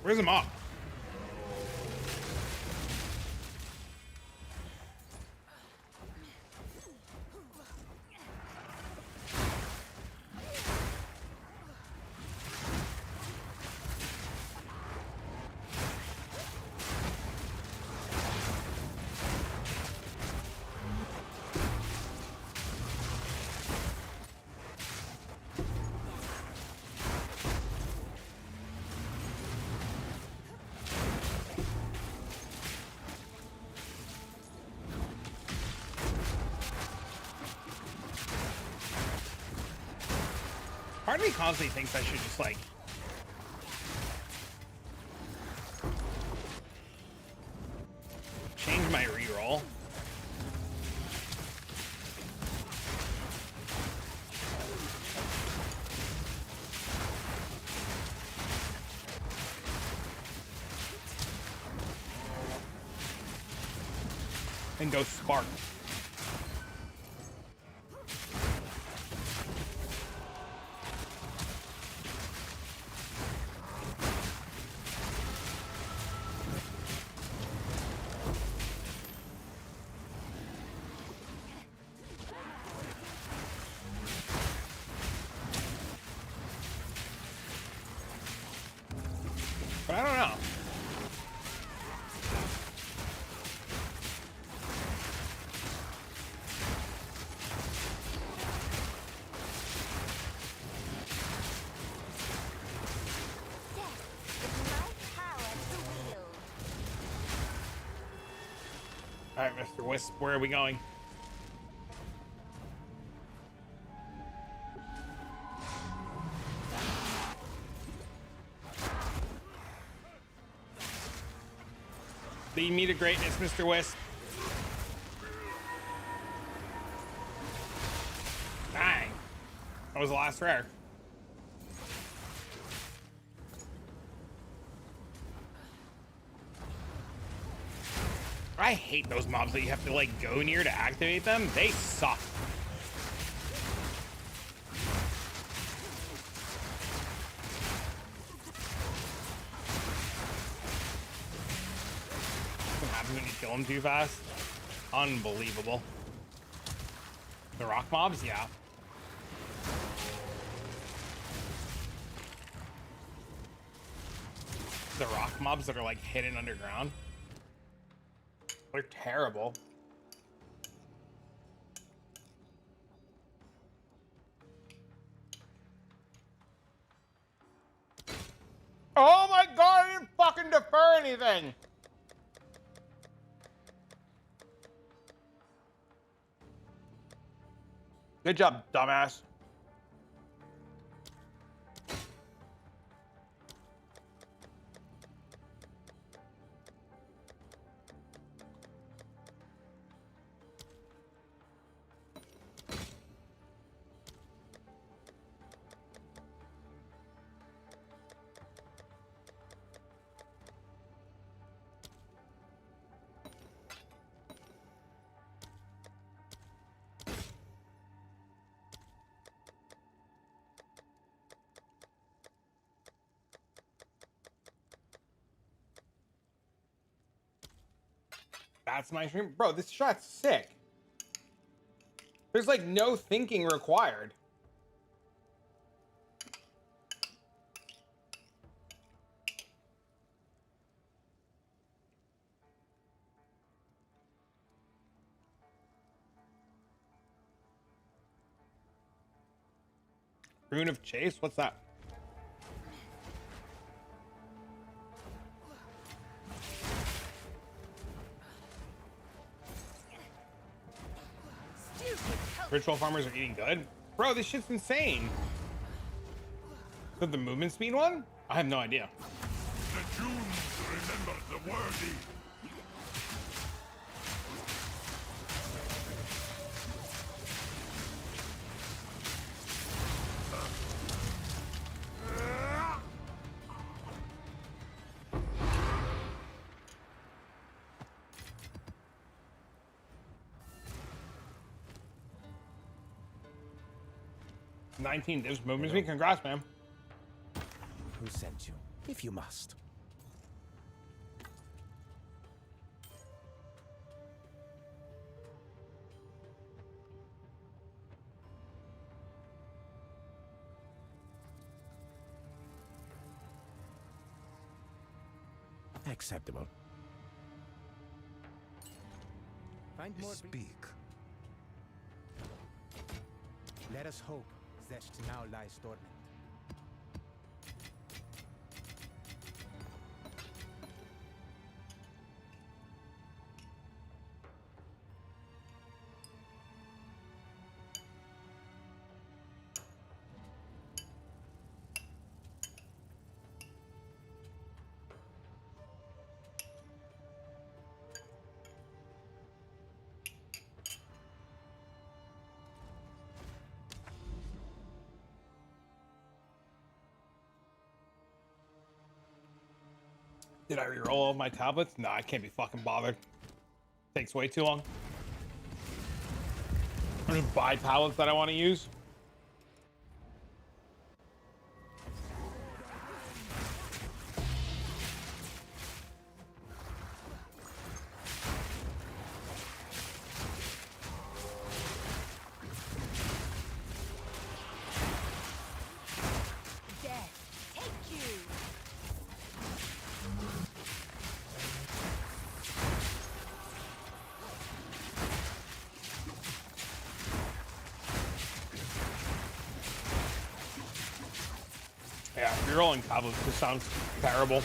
Where's the mop? Part of me constantly thinks I should just like change my reroll. And go Spark. But I don't know. All right, Mr. Wisp, where are we going? Lead me to greatness, Mr. Wisp. Dang. That was the last rare. I hate those mobs that you have to like go near to activate them. They suck. What happens when you kill them too fast? Unbelievable. The rock mobs, yeah. The rock mobs that are like hidden underground. They're terrible. Oh my god, I didn't fucking defer anything. Good job, dumbass. That's my stream. Bro, this shot's sick. There's like no thinking required. Rune of Chase? What's that? Ritual farmers are eating good? Bro, this shit's insane. Is that the movement speed one? I have no idea. The Junes remember the worthy. $19 divs movement speed. Congrats, man. Who sent you? If you must. Acceptable. Find more. Speak. Let us hope Zest now lies dormant. Did I reroll all of my tablets? No, I can't be fucking bothered. Takes way too long. I'm just buy tablets that I want to use. Death, take you. Yeah, rerolling tablets just sounds terrible.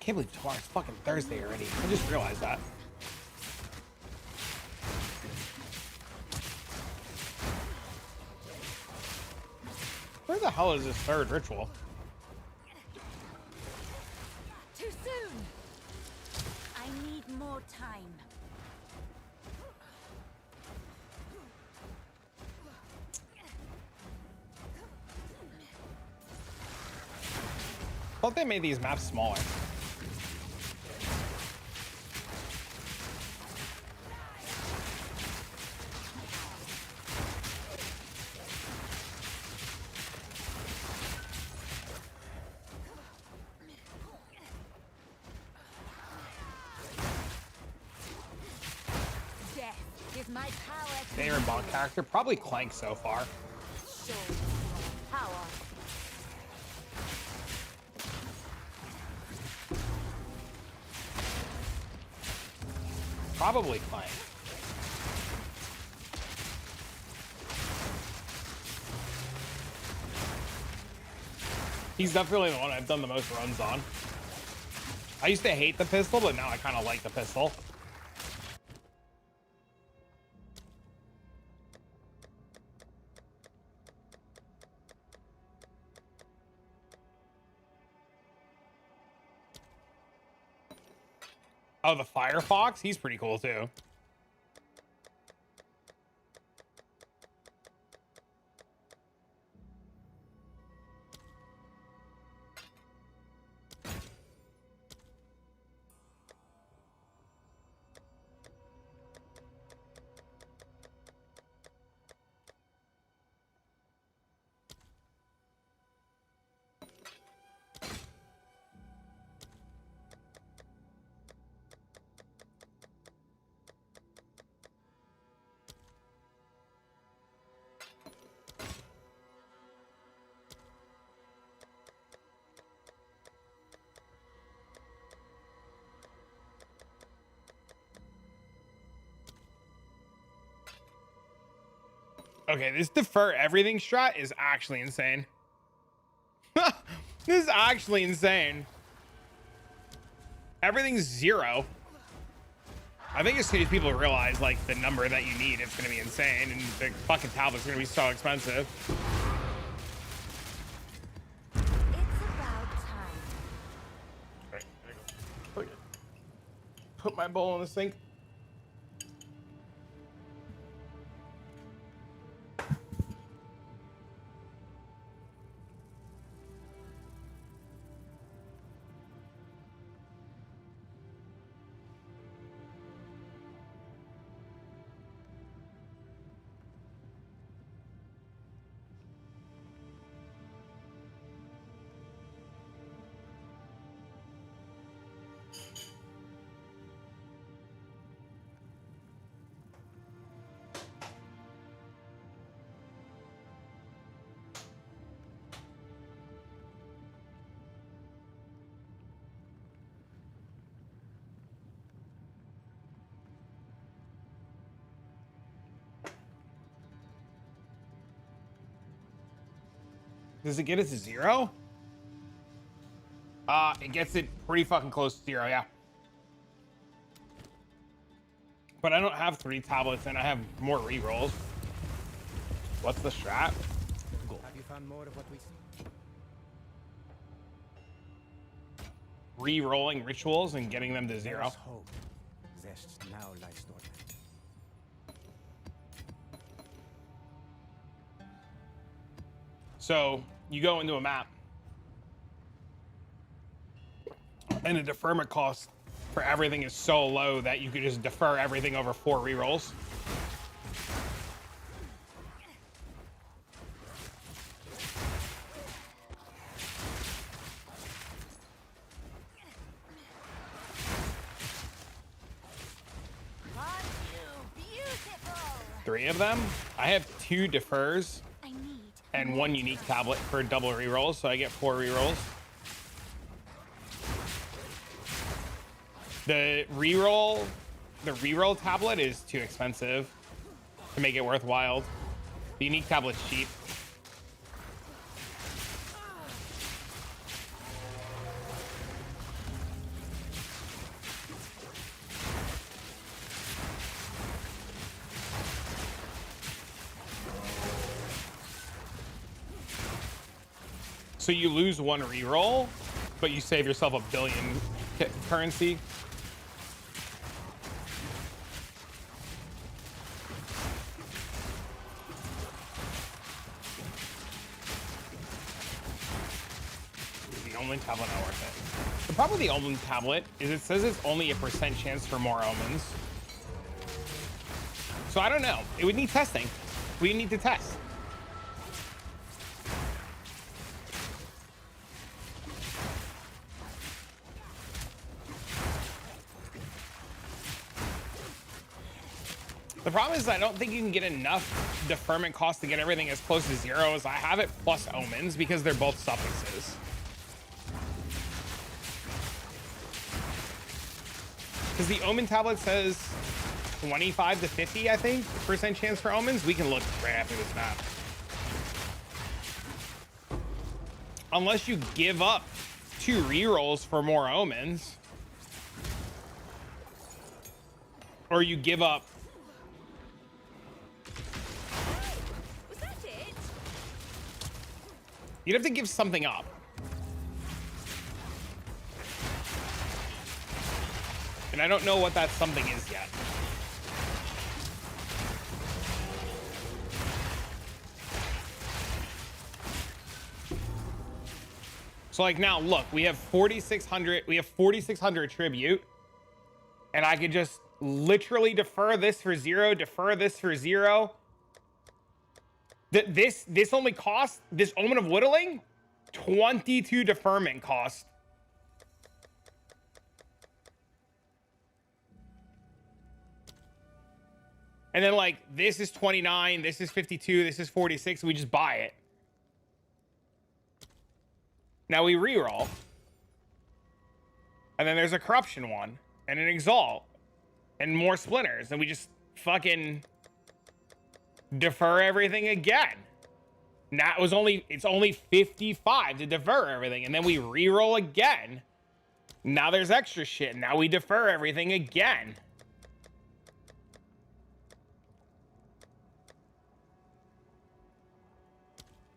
Can't believe tomorrow's fucking Thursday already. I just realized that. Where the hell is this third ritual? Too soon. I need more time. Thought they made these maps smaller. Death is my power to Favorite bond character? Probably Clank so far. show power. Probably Clank. He's definitely the one I've done the most runs on. I used to hate the pistol, but now I kind of like the pistol. Oh, the Firefox? He's pretty cool too. Okay, this defer everything strat is actually insane. This is actually insane. Everything's 0. I think as soon as people realize like the number that you need, it's gonna be insane, and the fucking tablet's gonna be so expensive. It's about time. Right, there you go. Put my bowl in the sink. Does it get it to 0? It gets it pretty fucking close to 0, yeah. But I don't have 3 tablets and I have more rerolls. What's the strat? Cool. Have you found more of what we see? Re-rolling rituals and getting them to 0. There's hope. Zest now lies dormant. So you go into a map and the deferment cost for everything is so low that you could just defer everything over 4 rerolls. Aren't you beautiful? 3 of them. I have 2 defers I need and 1 unique tablet for double rerolls, so I get 4 rerolls. The reroll tablet is too expensive to make it worthwhile. The unique tablet's cheap. So you lose one reroll, but you save yourself 1 billion currency. The Omen tablet not worth it. The problem with the Omen tablet is it says it's only a % chance for more omens. So I don't know. It would need testing. We need to test. The problem is I don't think you can get enough deferment cost to get everything as close to 0 as I have it plus omens because they're both suffixes. Because the omen tablet says 25 to 50, I think, % chance for omens. We can look right after this map. Unless you give up 2 rerolls for more omens. Or you give up... Was that it? You'd have to give something up. And I don't know what that something is yet. So like now, look, we have 4,600. We have 4,600 tribute, and I could just literally defer this for 0, defer this for 0. This only costs this Omen of Whittling 22 deferment cost. And then like this is 29, this is 52, this is 46. We just buy it. Now we reroll. And then there's a corruption one and an exalt and more splinters. And we just fucking defer everything again. Now it's only 55 to defer everything. And then we reroll again. Now there's extra shit. Now we defer everything again.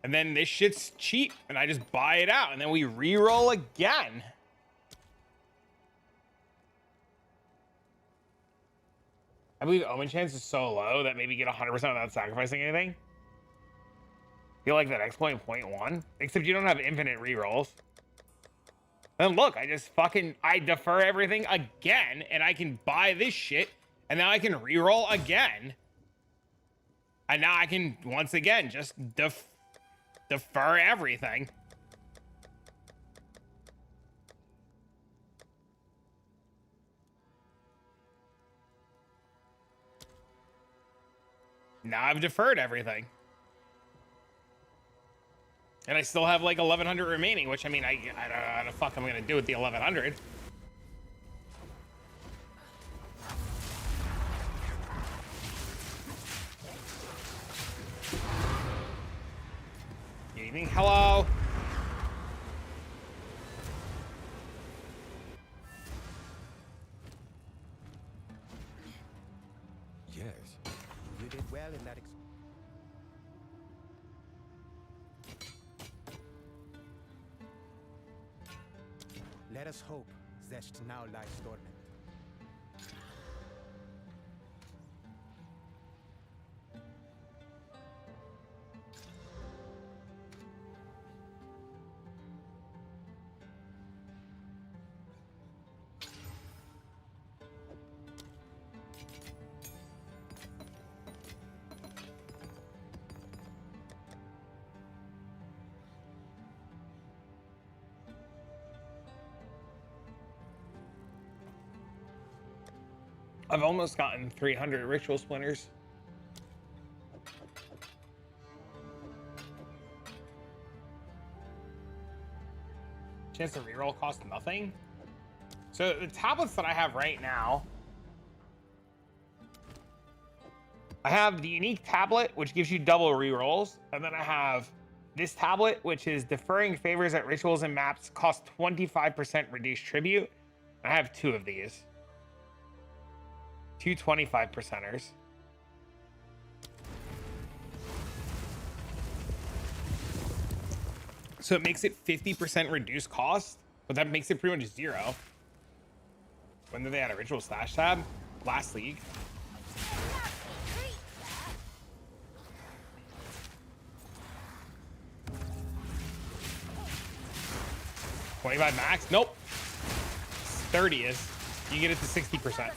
And then this shit's cheap, and I just buy it out, and then we re-roll again. I believe Omen chance is so low that maybe get 100% without sacrificing anything. Feel like that exploit 0.1, except you don't have infinite re-rolls. Then look, I defer everything again, and I can buy this shit, and now I can re-roll again. And now I can, once again, just defer everything. Now I've deferred everything. And I still have like 1,100 remaining, which I mean, I don't know how the fuck I'm gonna do with the 1,100. Good evening, hello. Yes. You did well in that. Let us hope Zest now lies dormant. I've almost gotten 300 ritual splinters. Chance to reroll cost nothing. So the tablets that I have right now, I have the unique tablet, which gives you double rerolls, and then I have this tablet, which is deferring favors at rituals and maps, cost 25% reduced tribute. I have 2 of these. 2 25%ers. So it makes it 50% reduced cost, but that makes it pretty much zero. When did they add a ritual stash tab? Last league. 25 max? Nope. 30 is. You get it to 60%.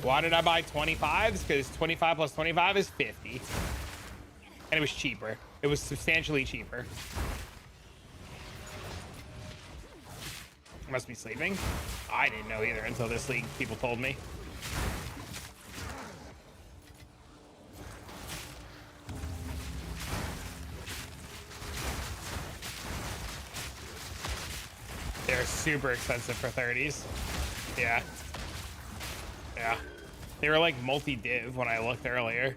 Why did I buy 25s? Because 25 plus 25 is 50. And it was cheaper. It was substantially cheaper. Must be sleeping. I didn't know either until this league people told me. They're super expensive for 30s. Yeah. Yeah. They were like multi-div when I looked earlier.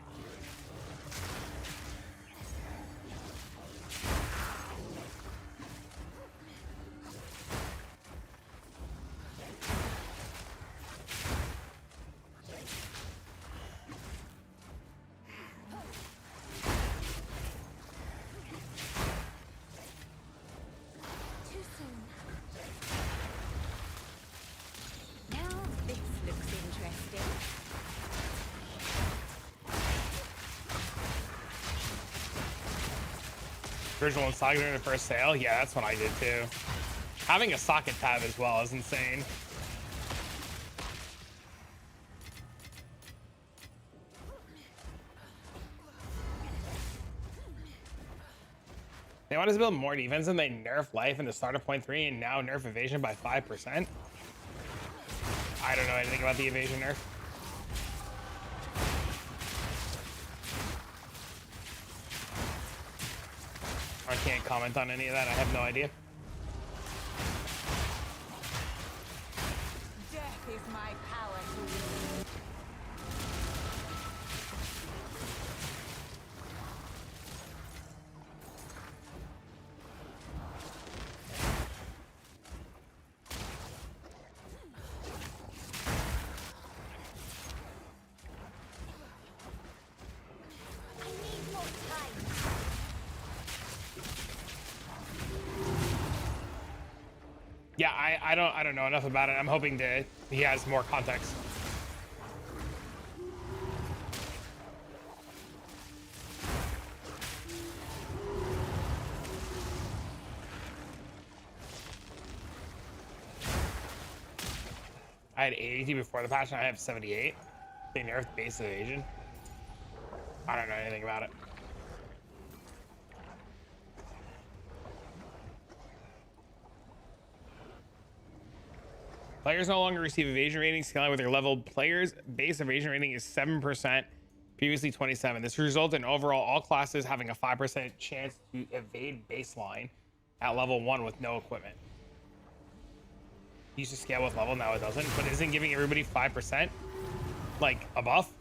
Original and Saga during the first sale? Yeah, that's what I did too. Having a socket tab as well is insane. They want us to build more defense and they nerf life in the start of 0.3 and now nerf evasion by 5%. I don't know anything about the evasion nerf. I can't comment on any of that. I have no idea. Death is my power to wield. I need more time. Yeah, I don't know enough about it. I'm hoping that he has more context. I had 80 before the patch and I have 78. They nerfed base evasion. I don't know anything about it. Players no longer receive evasion ratings scaling with their leveled players. Base evasion rating is 7%, previously 27. This results in overall all classes having a 5% chance to evade baseline at level 1 with no equipment. Used to scale with level, now it doesn't, but isn't giving everybody 5% like a buff?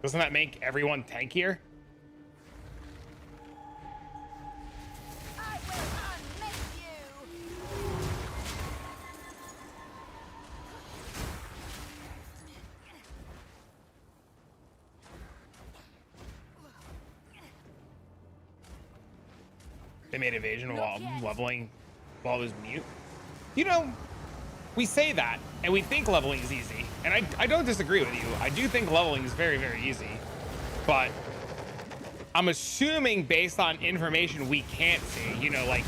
Doesn't that make everyone tankier? I will unmiss you. They made evasion while leveling while it was mute. You know, we say that and we think leveling is easy, and I don't disagree with you. I do think leveling is very, very easy, but I'm assuming based on information we can't see, you know, like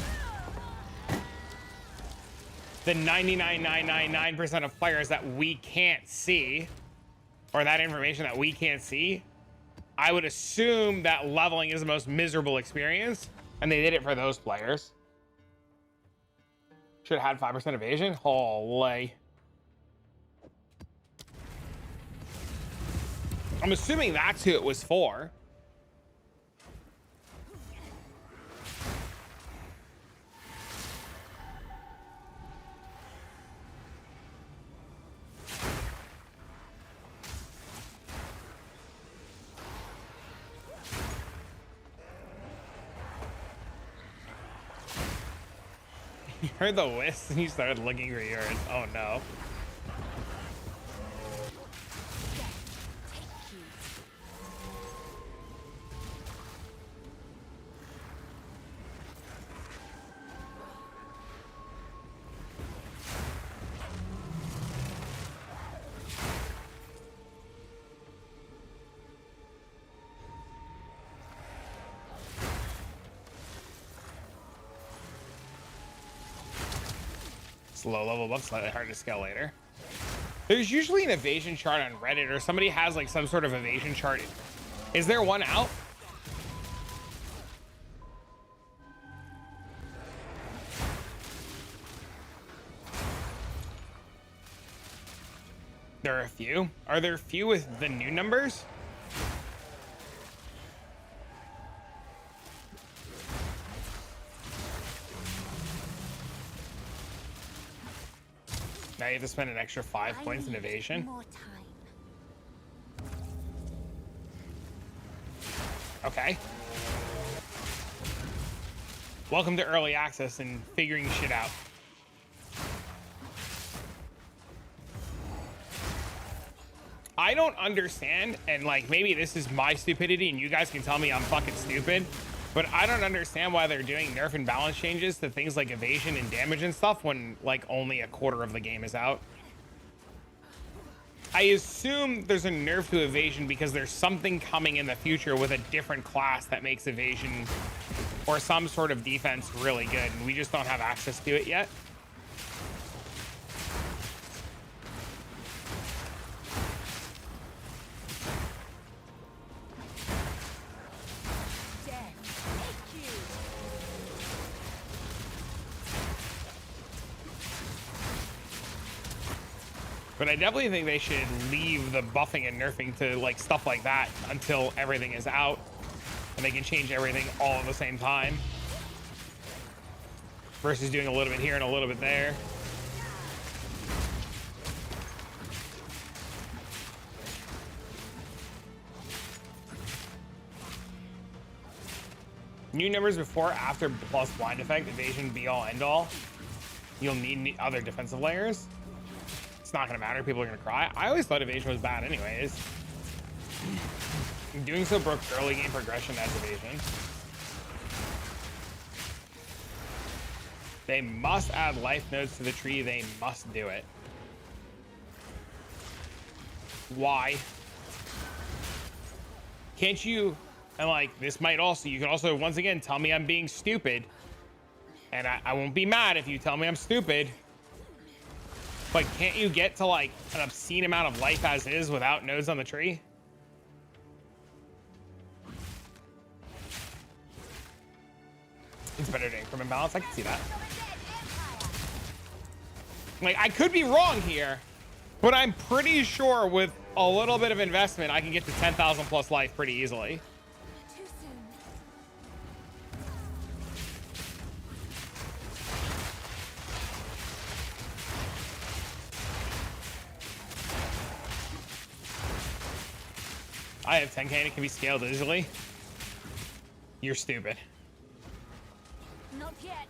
the 99.999% of players that we can't see, or that information that we can't see, I would assume that leveling is the most miserable experience, and they did it for those players. Should have had 5% evasion. Holy. I'm assuming that's who it was for. You heard the whist and you started looking for yours. Oh no. It's low level buff, slightly hard to scale later. There's usually an evasion chart on Reddit, or somebody has like some sort of evasion chart. Is there one out? There are a few. Are there a few with the new numbers? Now you have to spend an extra 5 points in evasion. More time. Okay. Welcome to early access and figuring shit out. I don't understand, and like maybe this is my stupidity and you guys can tell me I'm fucking stupid, but I don't understand why they're doing nerf and balance changes to things like evasion and damage and stuff when like only a quarter of the game is out. I assume there's a nerf to evasion because there's something coming in the future with a different class that makes evasion or some sort of defense really good, and we just don't have access to it yet. But I definitely think they should leave the buffing and nerfing to like stuff like that until everything is out, and they can change everything all at the same time versus doing a little bit here and a little bit there. New numbers before, after plus blind effect, evasion be all end all. You'll need other defensive layers. It's not gonna matter. People are gonna cry. I always thought evasion was bad anyways. Doing so broke early game progression as evasion. They must add life nodes to the tree. They must do it. Why? Can't you? And like, this might also, you can also once again tell me I'm being stupid, and I won't be mad if you tell me I'm stupid. But can't you get to like an obscene amount of life as is without nodes on the tree? It's better to increment balance. I can see that. Like, I could be wrong here, but I'm pretty sure with a little bit of investment, I can get to 10,000 plus life pretty easily. Too soon. I have 10k and it can be scaled easily. You're stupid. Not yet.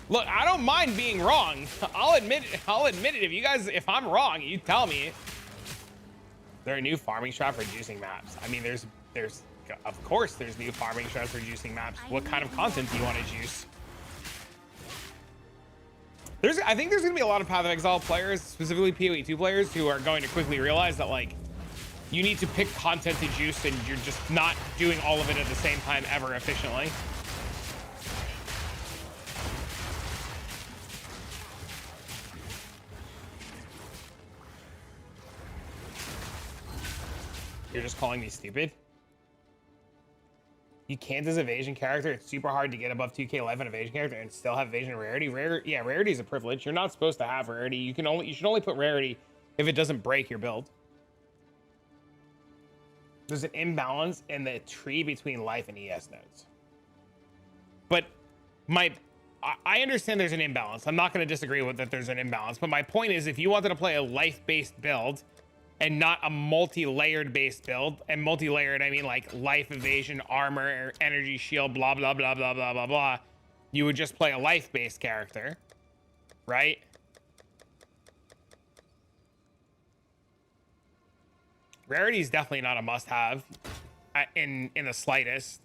Look, I don't mind being wrong. I'll admit it. I'll admit it. If you guys, if I'm wrong, you tell me. There are new farming strat for juicing maps. I mean, there's, of course, there's new farming strats for juicing maps. What kind of content do you want to juice? I think there's gonna be a lot of Path of Exile players, specifically PoE 2 players, who are going to quickly realize that like, you need to pick content to juice, and you're just not doing all of it at the same time ever efficiently. You're just calling me stupid? You can't as evasion character. It's super hard to get above 2k life on evasion character and still have evasion rarity. Yeah, rarity is a privilege. You're not supposed to have rarity. You should only put rarity if it doesn't break your build. There's an imbalance in the tree between life and ES nodes. But I understand there's an imbalance. I'm not going to disagree with that there's an imbalance. But my point is, if you wanted to play a life-based build and not a multi-layered based build, and multi-layered, I mean like life, evasion, armor, energy, shield, blah, blah, blah, blah, blah, blah, blah, you would just play a life-based character, right? Rarity is definitely not a must-have in the slightest.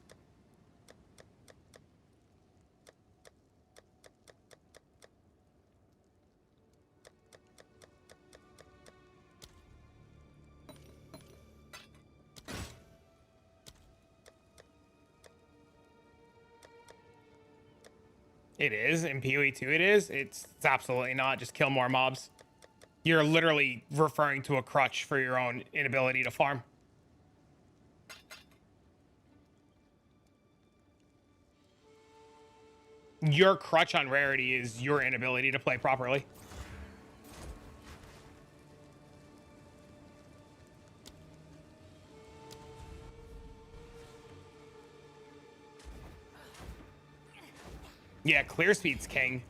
It is. In PoE 2 it is. It's absolutely not. Just kill more mobs. You're literally referring to a crutch for your own inability to farm. Your crutch on rarity is your inability to play properly. Yeah, clear speed's king.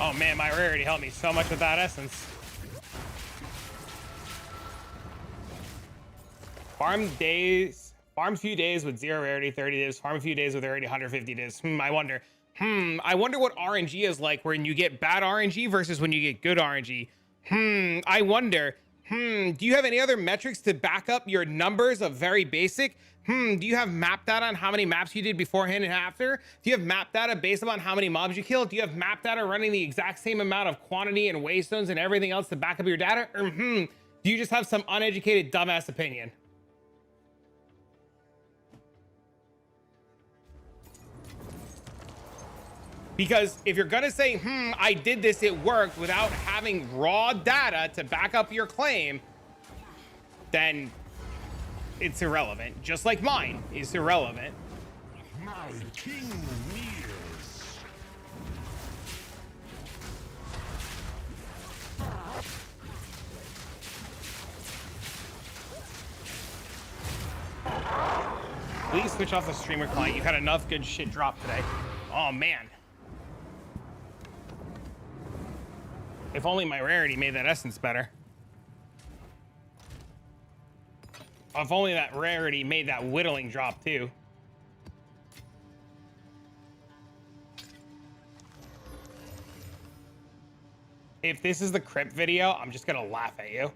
Oh man, my rarity helped me so much with that essence. Farm few days with 0 rarity, 30 days. Farm a few days with rarity, 150 days. I wonder. I wonder what RNG is like when you get bad RNG versus when you get good RNG. I wonder. Do you have any other metrics to back up your numbers of very basic? Do you have map data on how many maps you did beforehand and after? Do you have map data based upon how many mobs you killed? Do you have map data running the exact same amount of quantity and waystones and everything else to back up your data? Or do you just have some uneducated dumbass opinion? Because if you're gonna say, I did this, it worked, without having raw data to back up your claim, then it's irrelevant. Just like mine is irrelevant. My king nears. Please switch off the streamer client. You've had enough good shit drop today. Oh man. If only my rarity made that essence better. If only that rarity made that whittling drop too. If this is the crypt video, I'm just gonna laugh at you.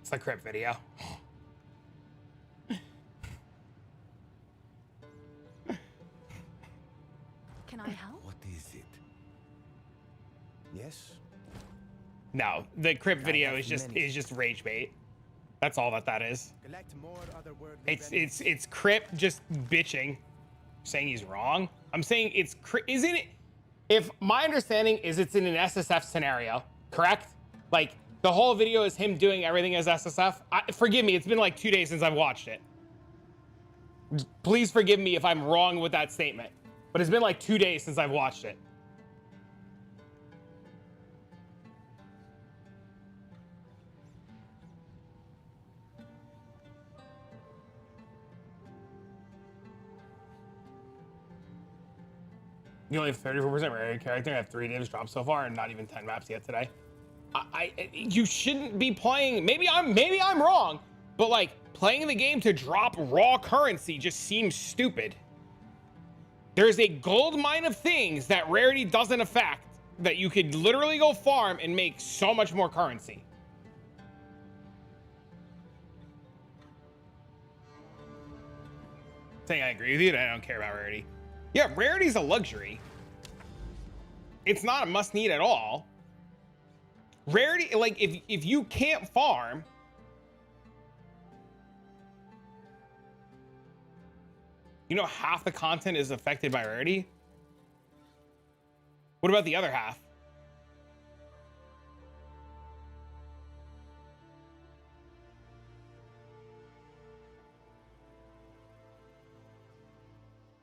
It's the crypt video. Can I help? What is it? Yes? No, the crypt video is just rage bait. That's all that is. Collect more otherworldly It's crypt just bitching, saying he's wrong. I'm saying it's isn't it? If my understanding is it's in an SSF scenario, correct? Like the whole video is him doing everything as SSF. Forgive me, it's been like 2 days since I've watched it. Please forgive me if I'm wrong with that statement, but it's been like 2 days since I've watched it. You only have 34% rarity character. I have 3 divs dropped so far and not even 10 maps yet today. You shouldn't be playing. Maybe I'm wrong, but like playing the game to drop raw currency just seems stupid. There's a gold mine of things that rarity doesn't affect that you could literally go farm and make so much more currency. Saying I agree with you, I don't care about rarity. Yeah, rarity's a luxury. It's not a must need at all. Rarity, like if you can't farm, you know half the content is affected by rarity. What about the other half?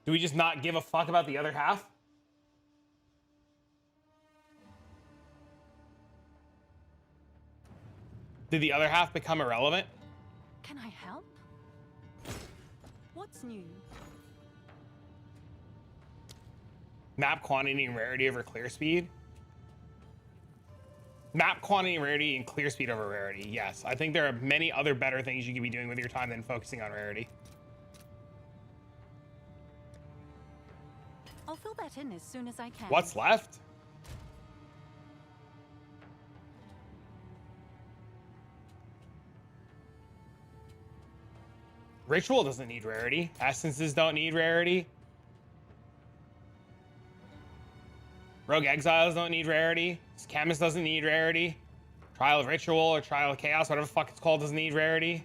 Do we just not give a fuck about the other half? Did the other half become irrelevant? Can I help? What's new? Map quantity and rarity over clear speed? Map quantity and rarity and clear speed over rarity, yes. I think there are many other better things you could be doing with your time than focusing on rarity. I'll fill that in as soon as I can. What's left? Ritual doesn't need rarity. Essences don't need rarity. Rogue Exiles don't need rarity. Chemist doesn't need rarity. Trial of Ritual or Trial of Chaos, whatever the fuck it's called, doesn't need rarity.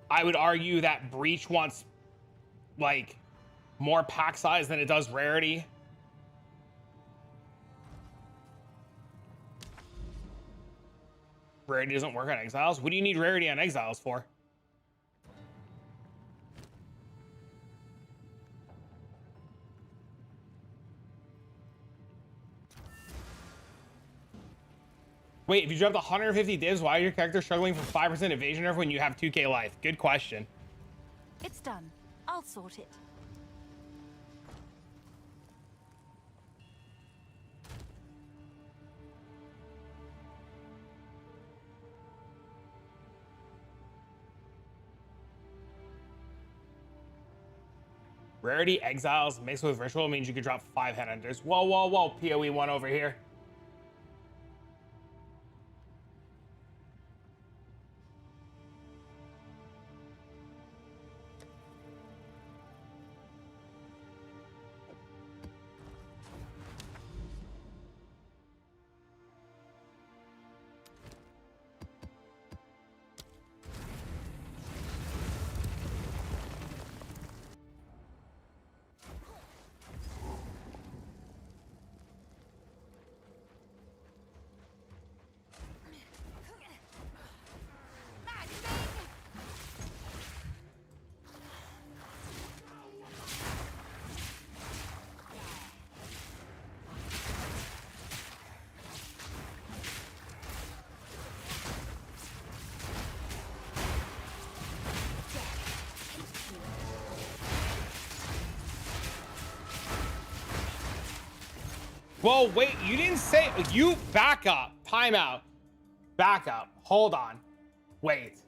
I would argue that Breach wants, like, more pack size than it does rarity. Rarity doesn't work on Exiles. What do you need rarity on Exiles for? Wait, if you dropped 150 divs, why are your character struggling for 5% evasion nerf when you have 2k life? Good question. It's done. I'll sort it. Rarity Exiles mixed with Ritual means you could drop 5 headhunters. Whoa, whoa, whoa, PoE 1 over here. Whoa, wait, you didn't say, you back up, timeout, back up, hold on, wait,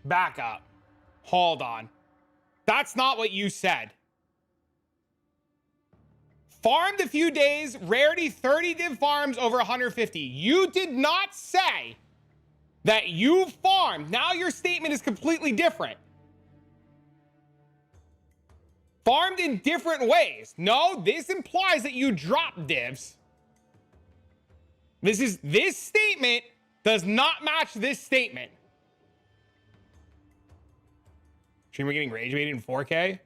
back up, hold on. That's not what you said. Farmed a few days, rarity 30 div farms over 150. You did not say that you farmed. Now your statement is completely different. Farmed in different ways. No, this implies that you drop divs. This statement does not match this statement. Streamer getting rage baited in 4K.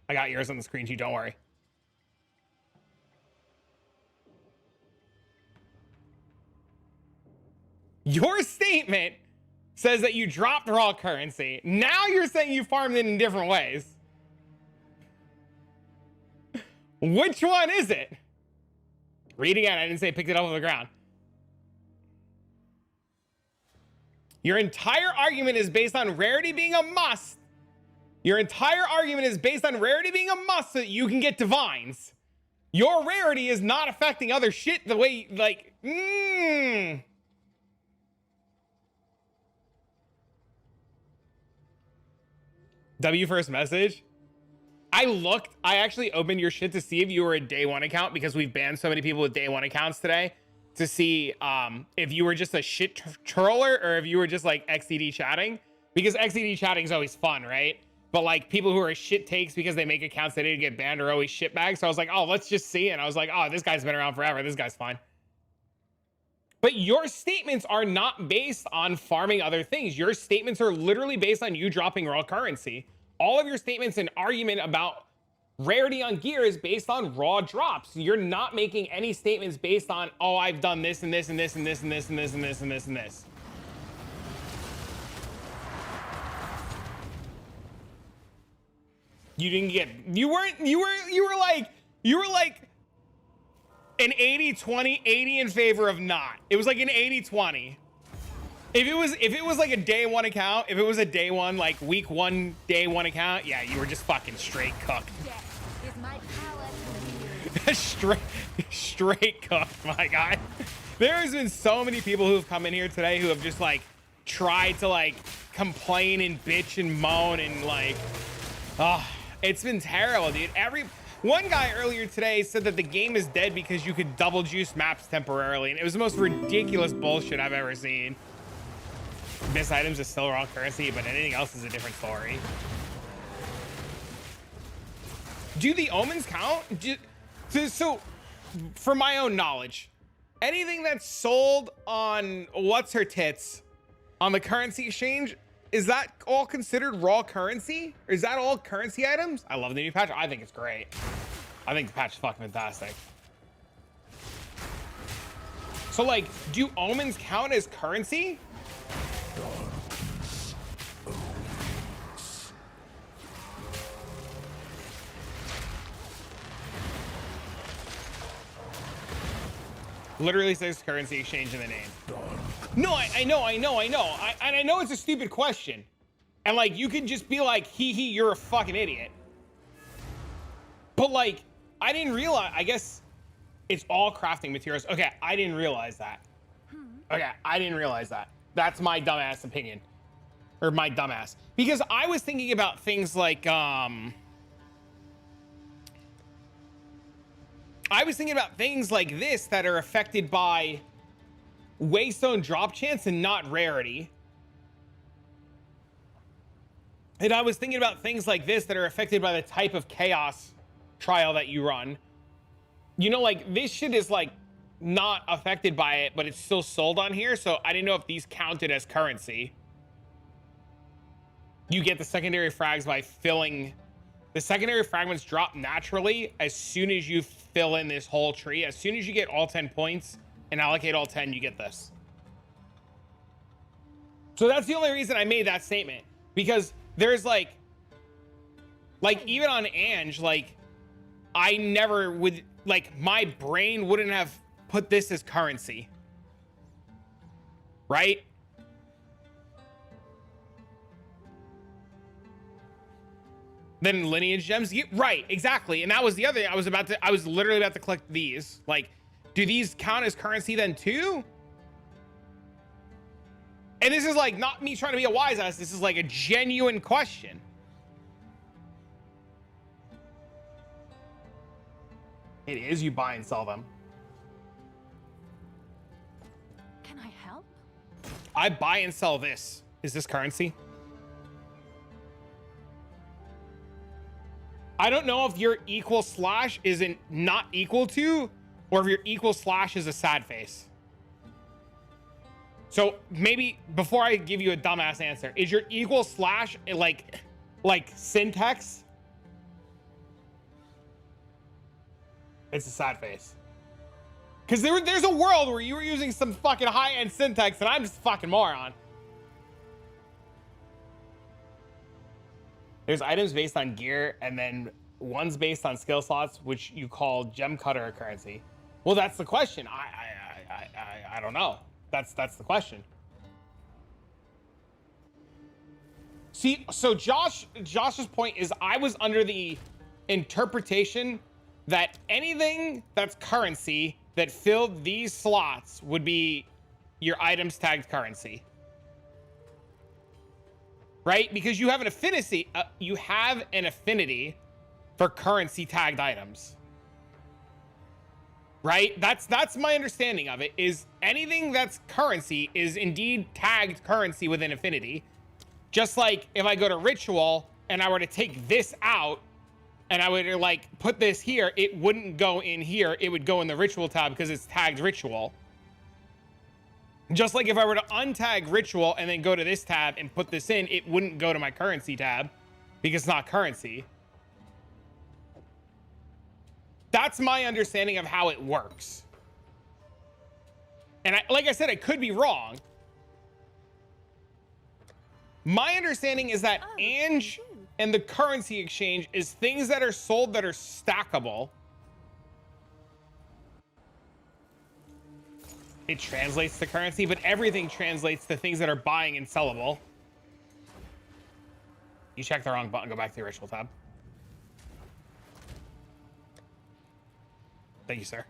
I got yours on the screen too, don't worry. Your statement says that you dropped raw currency. Now you're saying you farmed it in different ways. Which one is it? Read again. I didn't say picked it up off the ground. Your entire argument is based on rarity being a must. Your entire argument is based on rarity being a must so that you can get divines. Your rarity is not affecting other shit the way, like, W first message. I actually opened your shit to see if you were a day one account because we've banned so many people with day one accounts today to see if you were just a shit troller or if you were just like XDD chatting, because XDD chatting is always fun, right? But like people who are shit takes because they make accounts that didn't get banned are always shit bags. So I was like, oh, let's just see. And I was like, oh, this guy's been around forever. This guy's fine. But your statements are not based on farming other things. Your statements are literally based on you dropping raw currency. All of your statements and argument about rarity on gear is based on raw drops. You're not making any statements based on, oh, I've done this and this and this and this and this and this and this and this and this. You didn't get, you were like an 80-20, 80 in favor of not. It was like an 80-20. If it was like a day one account, if it was a day one, like week one, day one account, yeah, you were just fucking straight cooked. Death is my power to wield. straight cooked, my guy. There's been so many people who have come in here today who have just like tried to like complain and bitch and moan and like, It's been terrible, dude. One guy earlier today said that the game is dead because you could double juice maps temporarily, and it was the most ridiculous bullshit I've ever seen. Miss items is still raw currency, but anything else is a different story. Do the omens count? So, for my own knowledge, anything that's sold on what's her tits on the currency exchange, is that all considered raw currency? Or is that all currency items? I love the new patch. I think it's great. I think the patch is fucking fantastic. So like, do omens count as currency? Literally says currency exchange in the name. No, I know. I know it's a stupid question. And like, you can just be like, hee, you're a fucking idiot. But like, I didn't realize, I guess it's all crafting materials. Okay, I didn't realize that. Okay, I didn't realize that. That's my dumbass opinion. Or my dumbass. Because I was thinking about things like, this that are affected by waystone drop chance and not rarity. And I was thinking about things like this that are affected by the type of chaos trial that you run. You know, like this shit is like not affected by it, but it's still sold on here. So I didn't know if these counted as currency. You get the secondary frags by filling. The secondary fragments drop naturally as soon as you fill in this whole tree. As soon as you get all 10 points and allocate all 10, you get this. So that's the only reason I made that statement, because there's like even on Ange, like I never would, like my brain wouldn't have put this as currency, right? Then lineage gems, right? Exactly. And that was the other thing. I was literally about to click these. Like, do these count as currency then too? And this is like not me trying to be a wise ass. This is like a genuine question. It is. You buy and sell them. Can I help? I buy and sell this. Is this currency? I don't know if your equal slash isn't not equal to, or if your equal slash is a sad face. So maybe before I give you a dumbass answer, is your equal slash like syntax? It's a sad face. Because there's a world where you were using some fucking high-end syntax and I'm just a fucking moron. There's items based on gear, and then one's based on skill slots, which you call gem cutter currency. Well, that's the question. I don't know. That's the question. See, so Josh's point is I was under the interpretation that anything that's currency that filled these slots would be your items tagged currency. Right? Because you have an affinity, for currency tagged items. Right? That's my understanding of it, is anything that's currency is indeed tagged currency within affinity. Just like if I go to ritual and I were to take this out and I would like put this here, it wouldn't go in here. It would go in the ritual tab because it's tagged ritual. Just like if I were to untag ritual and then go to this tab and put this in, it wouldn't go to my currency tab because it's not currency. That's my understanding of how it works. And like I said, I could be wrong. My understanding is that Ange and the currency exchange is things that are sold that are stackable. It translates to currency, but everything translates to things that are buying and sellable. You checked the wrong button. Go back to the ritual tab. Thank you, sir.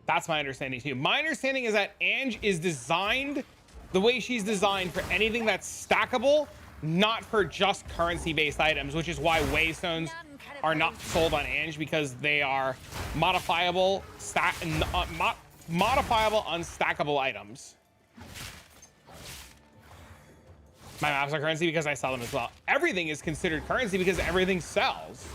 That's my understanding too. My understanding is that Ange is designed the way she's designed for anything that's stackable not for just currency-based items, which is why waystones are not sold on Ange, because they are modifiable, modifiable, unstackable items. My maps are currency because I sell them as well. Everything is considered currency because everything sells.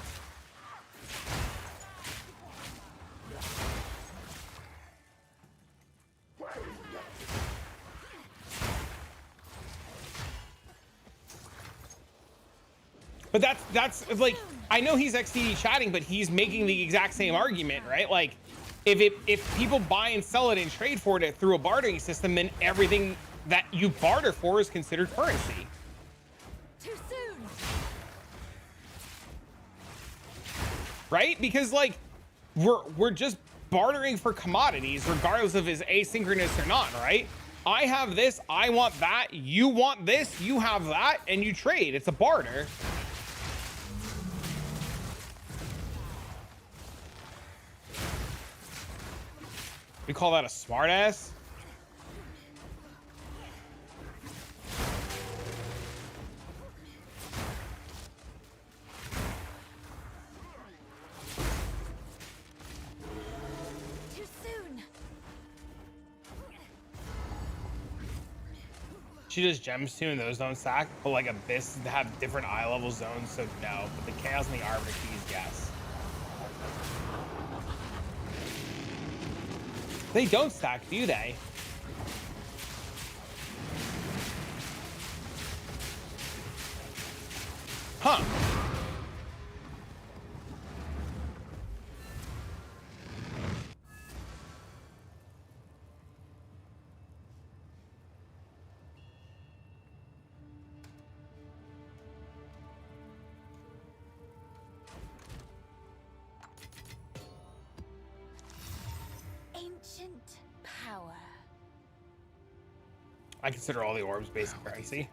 But that's like, I know he's XTD chatting, but he's making the exact same argument, right? Like, if people buy and sell it and trade for it through a bartering system, then everything that you barter for is considered currency. Too soon. Right? Because like, we're just bartering for commodities, regardless of is asynchronous or not, right? I have this, I want that, you want this, you have that, and you trade. It's a barter. We call that a smartass. Too soon. She does gems too, and those don't stack. But like Abyss have different eye level zones, so no. But the Chaos and the Arbiter keys, yes. They don't stack, do they? Huh. Ancient power. I consider all the orbs basic currency.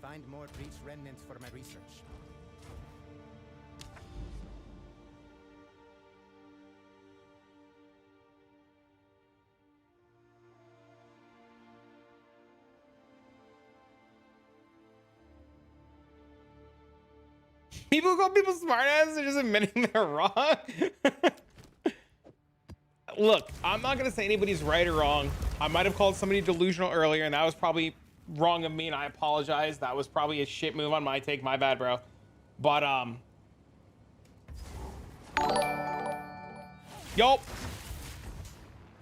Find more breach remnants for my research. People call people smartasses, they're just admitting they're wrong. Look, I'm not gonna say anybody's right or wrong. I might have called somebody delusional earlier, and that was probably wrong of me, and I apologize. That was probably a shit move on my take. My bad, bro. But yo,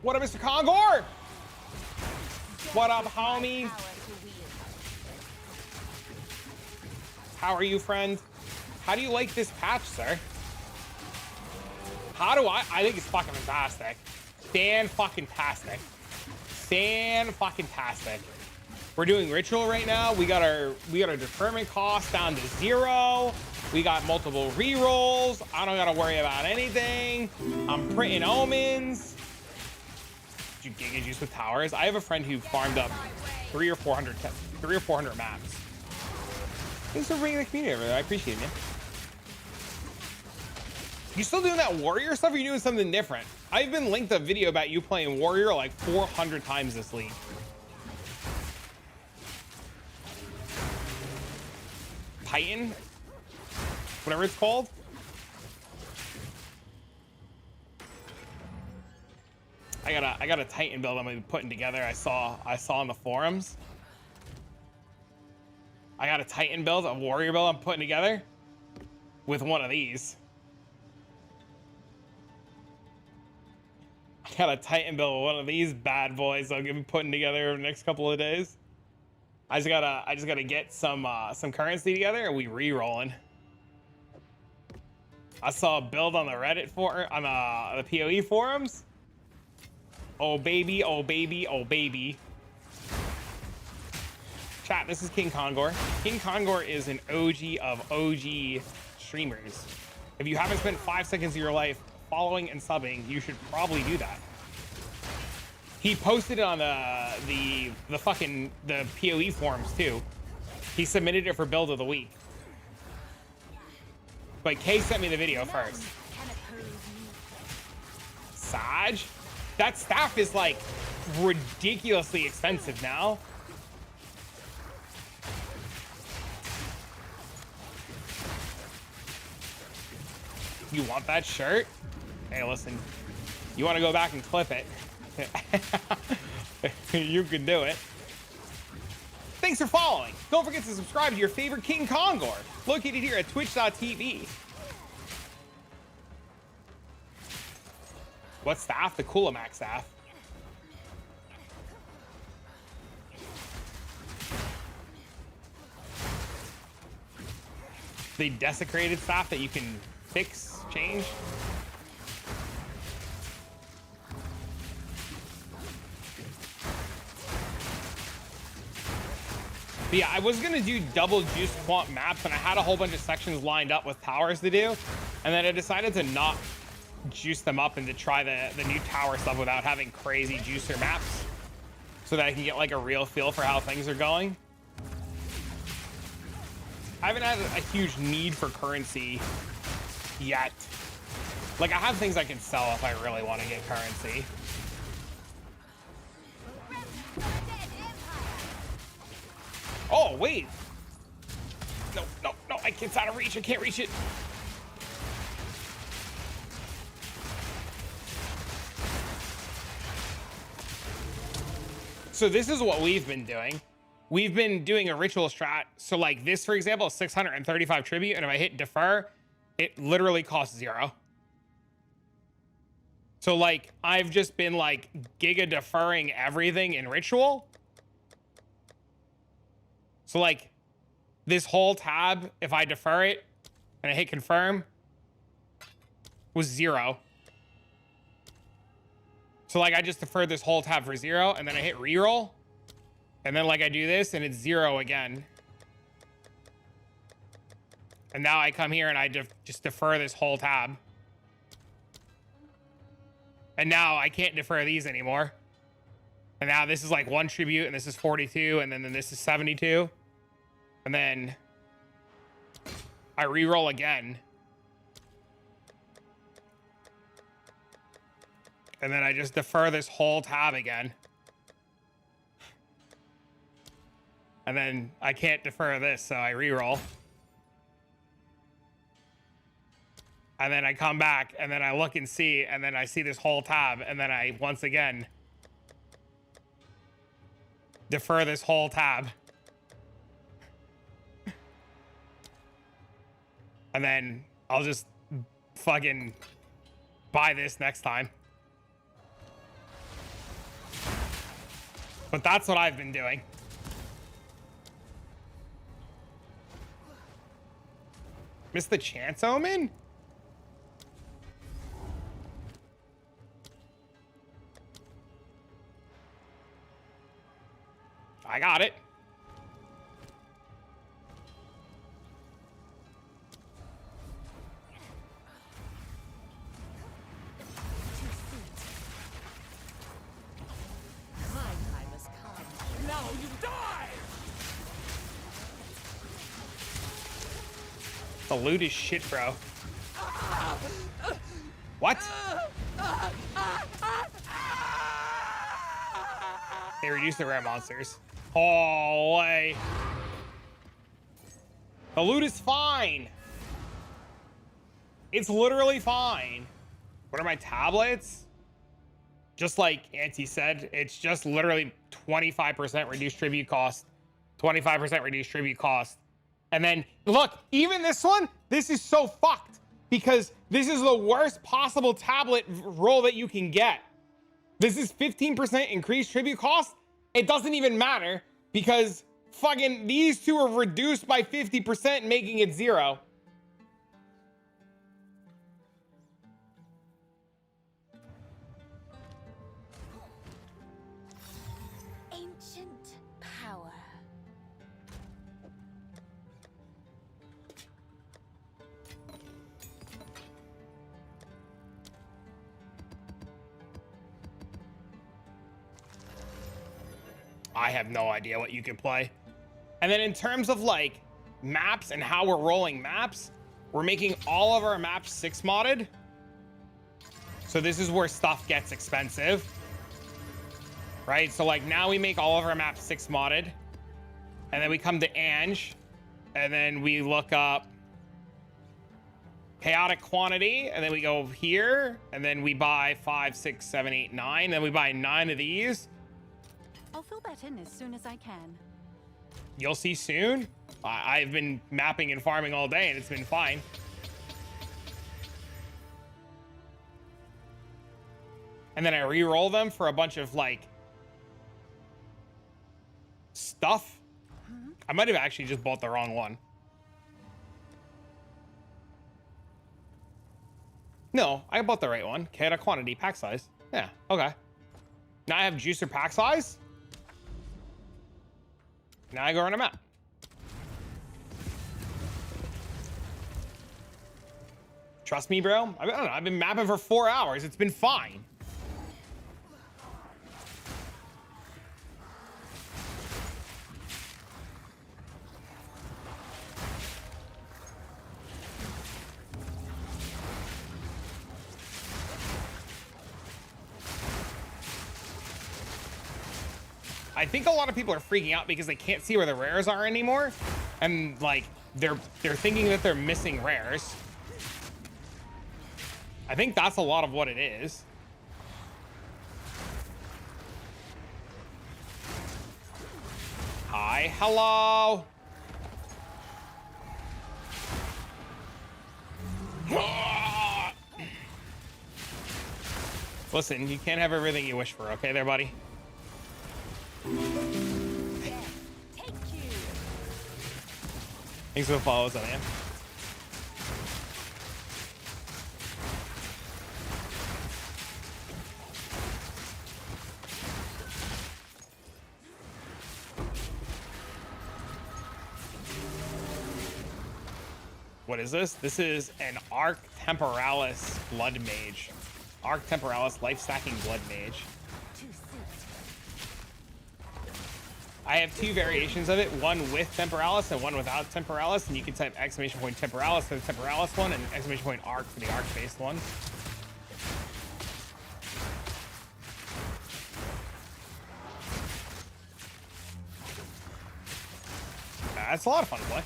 what up, Mr. Kongor? What up, homie? How are you, friend? How do you like this patch, sir? How do I think it's fucking fantastic. Fan-fucking-tastic. Fan-fucking-tastic. We're doing ritual right now. We got our determined cost down to 0. We got multiple rerolls. I don't gotta worry about anything. I'm printing omens. Did you giga juice with towers? I have a friend who farmed up 300 or 400 maps. Thanks for bringing the community over there. I appreciate it. You still doing that warrior stuff, or are you doing something different? I've been linked a video about you playing warrior like 400 times this league. Titan, whatever it's called. I got a Titan build I'm gonna be putting together. I saw on the forums. I got a Titan build, a warrior build I'm putting together with one of these. I got a Titan build with one of these bad boys I'm gonna be putting together over the next couple of days. I just gotta get some currency together and we re-rolling. I saw a build on the Reddit on the PoE forums. Oh baby, oh baby, oh baby. Chat, this is King Kongor. King Kongor is an OG of OG streamers. If you haven't spent 5 seconds of your life following and subbing, you should probably do that. He posted it on the PoE forums too. He submitted it for build of the week. But Kay sent me the video first. Saj? That staff is like ridiculously expensive now. You want that shirt? Hey, listen, you want to go back and clip it? You can do it. Thanks for following. Don't forget to subscribe to your favorite King Kongor, located here at twitch.tv. What staff? The Kulamac staff. The desecrated staff that you can fix, change. But yeah, I was gonna do double juice quant maps, and I had a whole bunch of sections lined up with towers to do, and then I decided to not juice them up and to try the new tower stuff without having crazy juicer maps, so that I can get like a real feel for how things are going. I haven't had a huge need for currency yet. Like, I have things I can sell if I really want to get currency. Oh, wait. No, no, no, it's out of reach. I can't reach it. So this is what we've been doing. We've been doing a ritual strat. So like this, for example, is 635 tribute. And if I hit defer, it literally costs 0. So like, I've just been like giga deferring everything in ritual. So like this whole tab, if I defer it and I hit confirm, was 0. So like I just deferred this whole tab for 0, and then I hit reroll, and then like I do this and it's 0 again. And now I come here and I just defer this whole tab. And now I can't defer these anymore. And now this is like 1 tribute, and this is 42, and then this is 72. And then I reroll again. And then I just defer this whole tab again. And then I can't defer this, so I reroll. And then I come back, and then I look and see, and then I see this whole tab, and then I once again defer this whole tab. And then I'll just fucking buy this next time. But that's what I've been doing. Missed the chance omen? I got it. The loot is shit, bro. What? They reduced the rare monsters. Oh, way. The loot is fine. It's literally fine. What are my tablets? Just like Auntie said, it's just literally 25% reduced tribute cost. 25% reduced tribute cost. And then, look, even this one, this is so fucked because this is the worst possible tablet roll that you can get. This is 15% increased tribute cost. It doesn't even matter because fucking these two are reduced by 50%, making it 0. Ancient power. I have no idea what you can play. And then in terms of like maps and how we're rolling maps, we're making all of our maps 6 modded. So this is where stuff gets expensive. right? So like now we make all of our maps 6 modded, and then we come to Ange, and then we look up chaotic quantity, and then we go here, and then we buy 5, 6, 7, 8, 9. Then we buy 9 of these. I'll fill that in as soon as I can. You'll see soon. I've been mapping and farming all day, and it's been fine. And then I re-roll them for a bunch of like stuff. I might have actually just bought the wrong one. No, I bought the right one. Chaotic quantity, pack size. Yeah, okay. Now I have juicer pack size. Now I go run a map. Trust me, bro. I don't know. I've been mapping for 4 hours. It's been fine. I think a lot of people are freaking out because they can't see where the rares are anymore, and like they're thinking that they're missing rares. I think that's a lot of what it is. Hi, hello. Listen, you can't have everything you wish for, okay there, buddy? Thanks for the follows on him. What is this? This is an Arc Temporalis Blood Mage. Arc Temporalis Life Stacking Blood Mage. I have 2 variations of it, one with Temporalis and one without Temporalis, and you can type exclamation point Temporalis for the Temporalis one and exclamation point Arc for the Arc-based one. That's a lot of fun to play.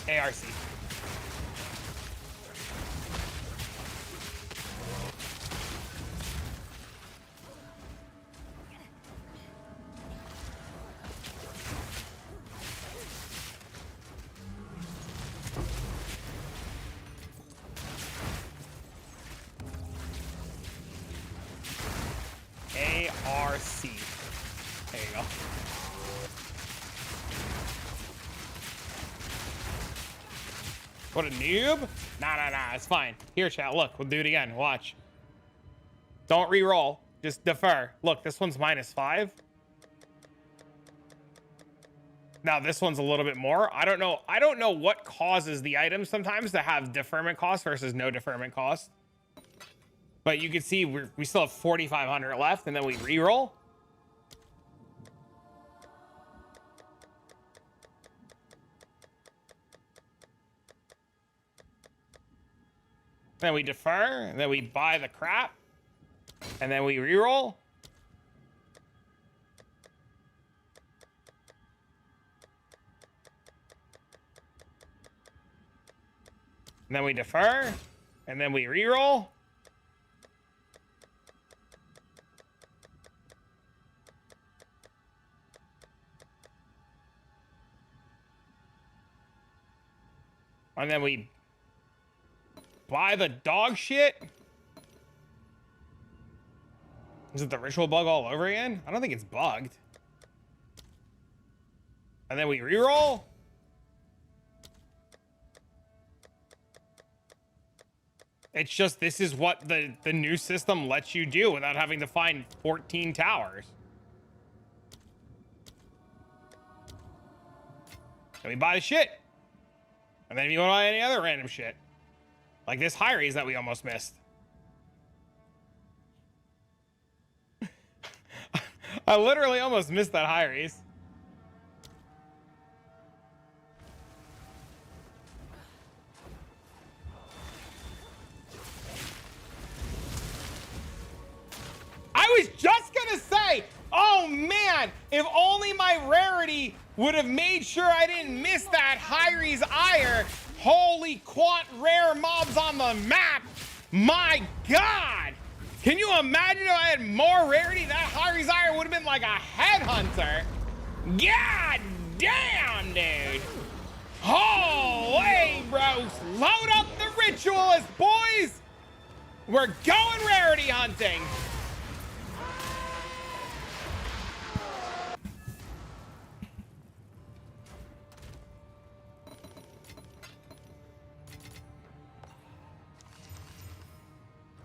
ARC. ARC. There you go. What a noob. Nah, it's fine. Here, chat, look, we'll do it again. Watch. Don't re-roll. Just defer. Look, this one's -5. Now this one's a little bit more. I don't know what causes the items sometimes to have deferment cost versus no deferment cost. But you can see we still have 4,500 left, and then we re-roll. Then we defer, and then we buy the crap, and then we re-roll. And then we defer, and then we re-roll. And then we buy the dog shit. Is it the ritual bug all over again? I don't think it's bugged. And then we re-roll. It's just, this is what the new system lets you do without having to find 14 towers. Then we buy the shit. And then if you want to buy any other random shit, like this high raise that we almost missed. I literally almost missed that high raise. Oh man, if only my rarity would have made sure I didn't miss that Hyries Ire. Holy quant rare mobs on the map. My God. Can you imagine if I had more rarity? That Hyries Ire would have been like a headhunter. God damn, dude. Holy bros. Load up the ritualist, boys. We're going rarity hunting.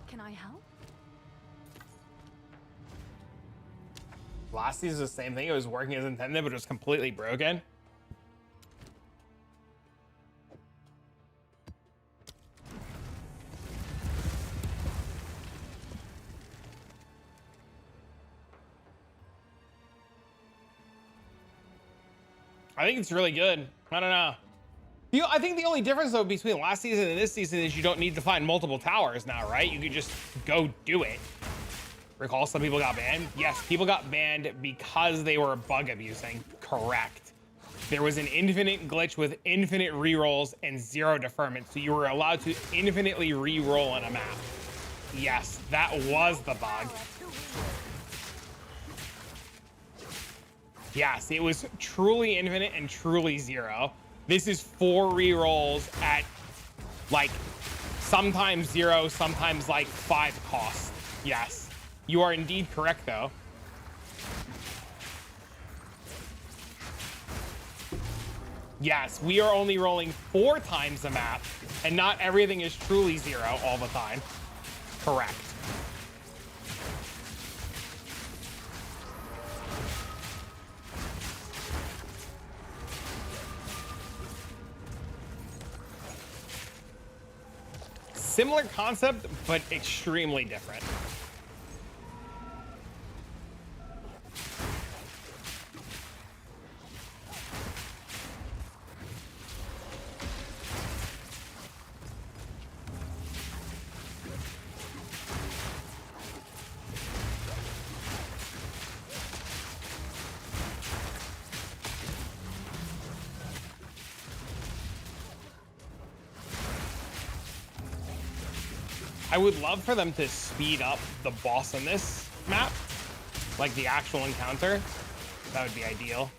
Can I help? Last season was the same thing. It was working as intended, but it was completely broken. I think it's really good. I don't know. I think the only difference though between last season and this season is you don't need to find multiple towers now, right? You could just go do it. Recall some people got banned? Yes, people got banned because they were bug abusing. Correct. There was an infinite glitch with infinite rerolls and 0 deferment, so you were allowed to infinitely re-roll on a map. Yes, that was the bug. Yes, it was truly infinite and truly 0. This is 4 rerolls at like sometimes 0, sometimes like 5 cost. Yes, you are indeed correct though. Yes, we are only rolling 4 times the map and not everything is truly 0 all the time. Correct. Similar concept, but extremely different. I would love for them to speed up the boss in this map, like the actual encounter. That would be ideal.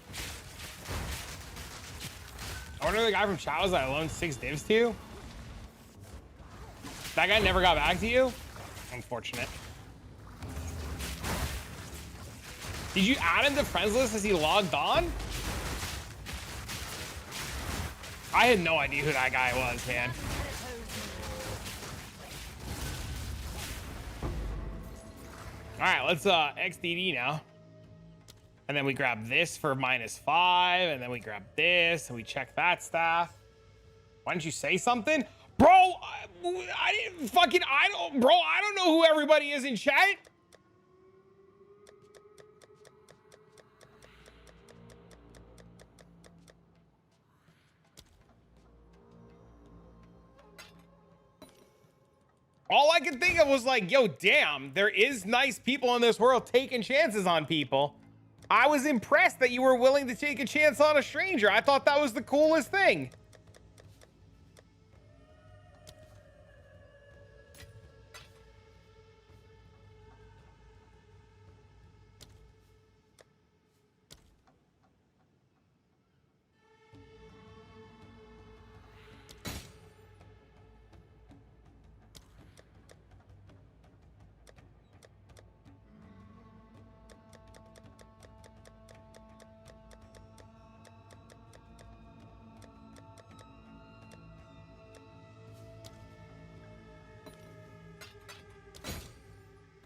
I wonder the guy from Chow's that I loaned 6 divs to. That guy never got back to you? Unfortunate. Did you add him to friends list as he logged on? I had no idea who that guy was, man. All right, let's XDD now. And then we grab this for -5, and then we grab this, and we check that staff. Why didn't you say something? Bro, I didn't fucking, I don't know who everybody is in chat. All I could think of was like, yo, damn, there is nice people in this world taking chances on people. I was impressed that you were willing to take a chance on a stranger. I thought that was the coolest thing.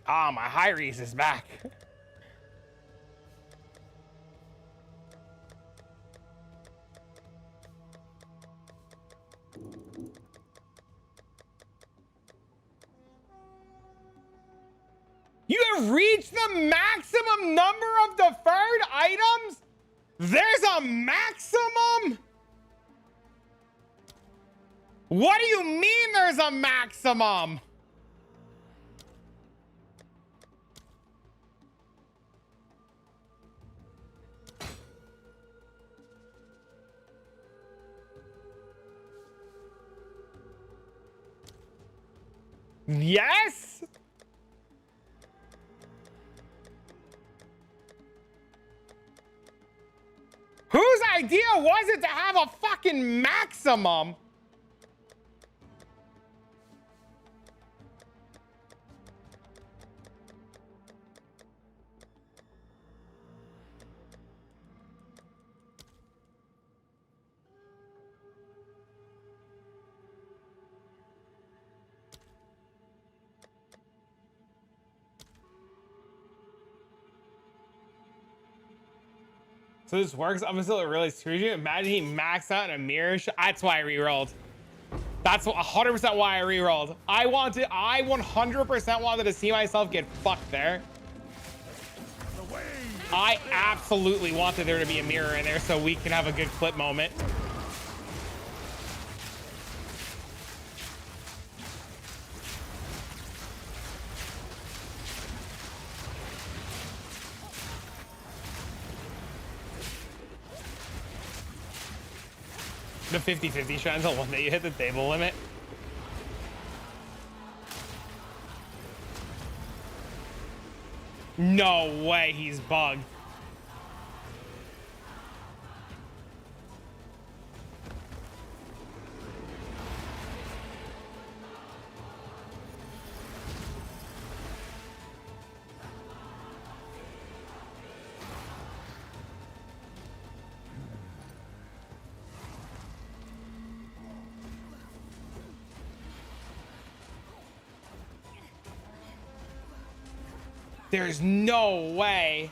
Ah, my Hyries is back. You have reached the maximum number of deferred items? There's a maximum? What do you mean there's a maximum? Yes? Whose idea was it to have a fucking maximum? So this works up until it really screws you. Imagine he maxed out in a mirror. That's why I rerolled. That's 100% why I rerolled. I 100% wanted to see myself get fucked there. I absolutely wanted there to be a mirror in there so we can have a good flip moment. The 50-50 shines the one that you hit the table limit. No way he's bugged. There's no way.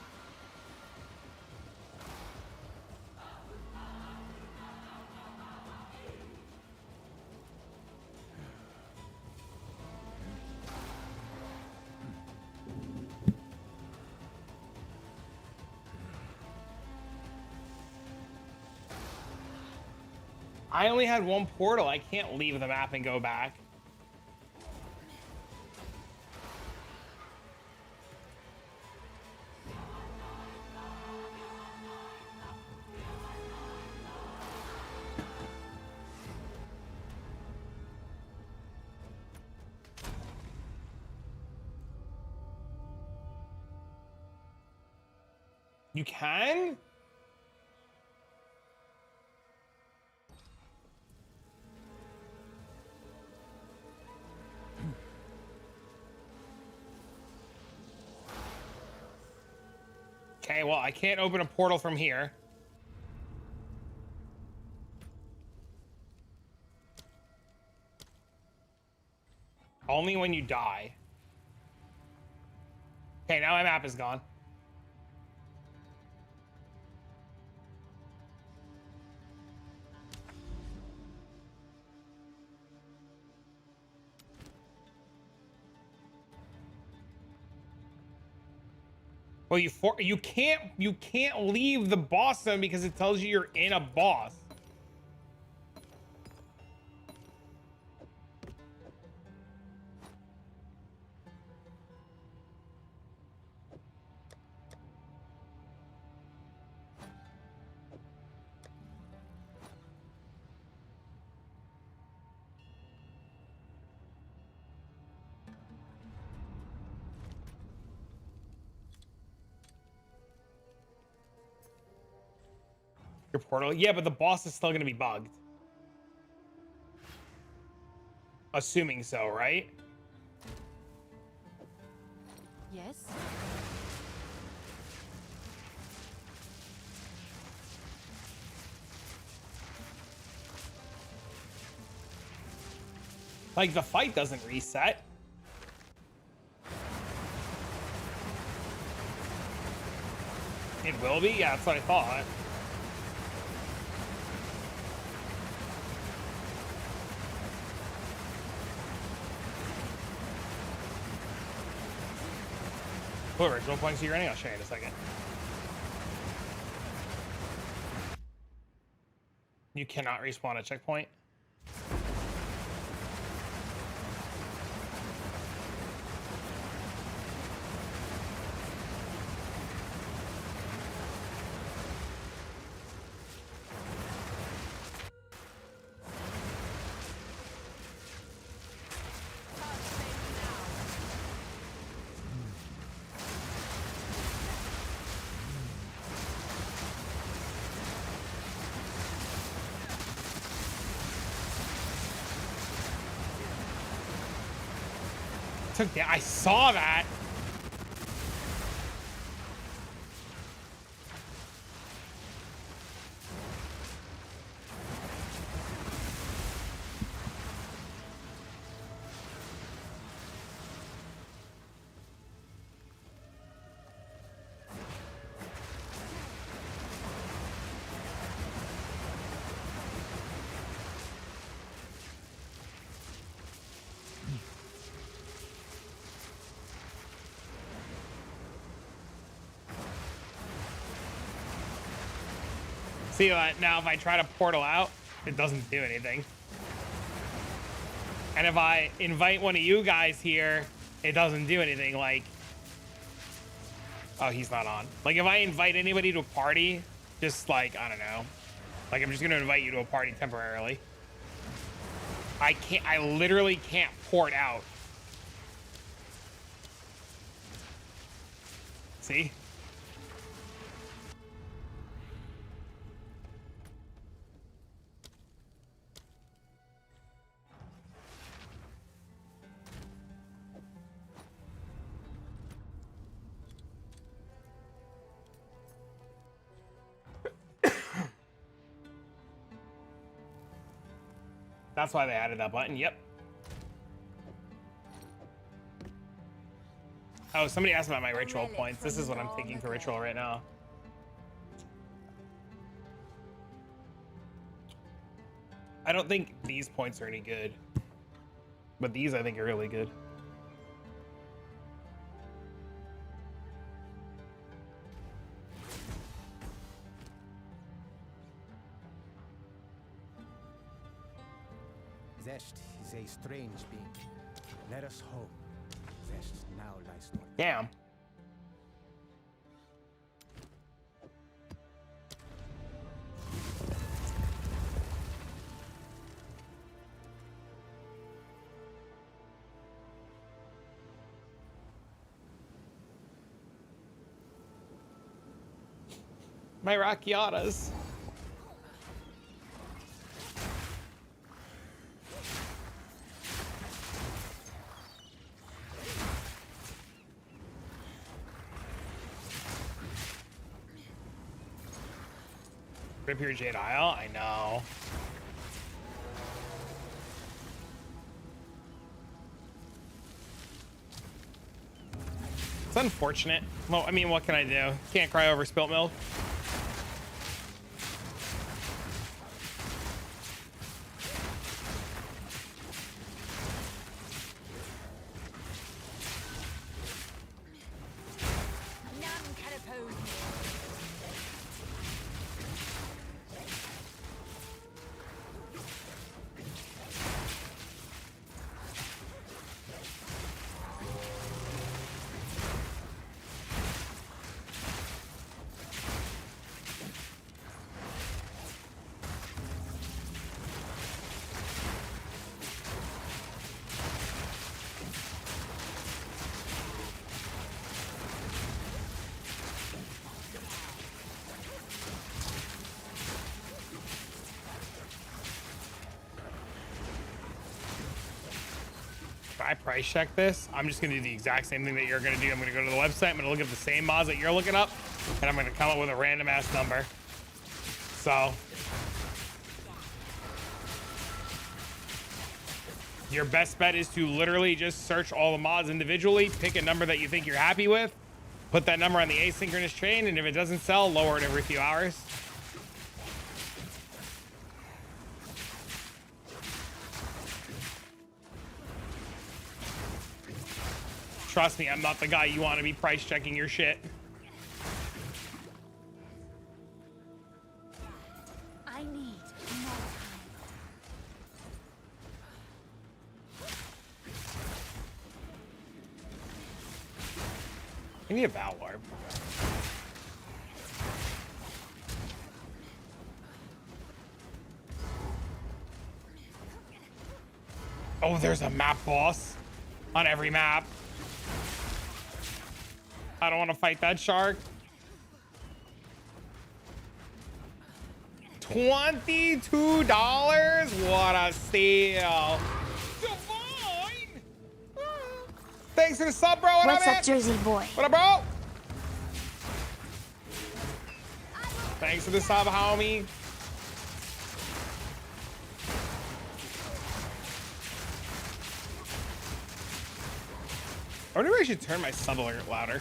I only had one portal. I can't leave the map and go back. You can? Okay, well, I can't open a portal from here. Only when you die. Okay, now my map is gone. Well, you can't leave the boss zone because it tells you you're in a boss. Your portal? Yeah, but the boss is still going to be bugged. Assuming so, right? Yes. Like, the fight doesn't reset. It will be? Yeah, that's what I thought. What original points are you running? I'll show you in a second. You cannot respawn a checkpoint. took that. I saw that. See, now if I try to portal out, it doesn't do anything. And if I invite one of you guys here, it doesn't do anything. Like, oh, he's not on. Like, if I invite anybody to a party, just like, I don't know. Like, I'm just gonna invite you to a party temporarily. I literally can't port out. See? That's why they added that button. Yep. Oh, somebody asked about my ritual points. This is what I'm taking for ritual right now. I don't think these points are any good, but these I think are really good. Zest is a strange being. Let us hope Zest now lies north. Damn. My Racchiatas. Rip your Jade Isle? I know. It's unfortunate. Well, I mean, what can I do? Can't cry over spilt milk. None can oppose me. I price check this, I'm just gonna do the exact same thing that you're gonna do. I'm gonna go to the website, I'm gonna look at the same mods that you're looking up, and I'm gonna come up with a random ass number. So your best bet is to literally just search all the mods individually, pick a number that you think you're happy with, put that number on the asynchronous chain, and if it doesn't sell, lower it every few hours. Trust me, I'm not the guy you want to be price checking your shit. I need more time. I need a Val Orb. Oh, there's a map boss on every map. I don't want to fight that shark. $22? What a steal. Divine! Thanks for the sub, bro. What What's up, man? up, Jersey boy? What up, bro? Thanks for the sub, homie. I wonder if I should turn my sub alert louder.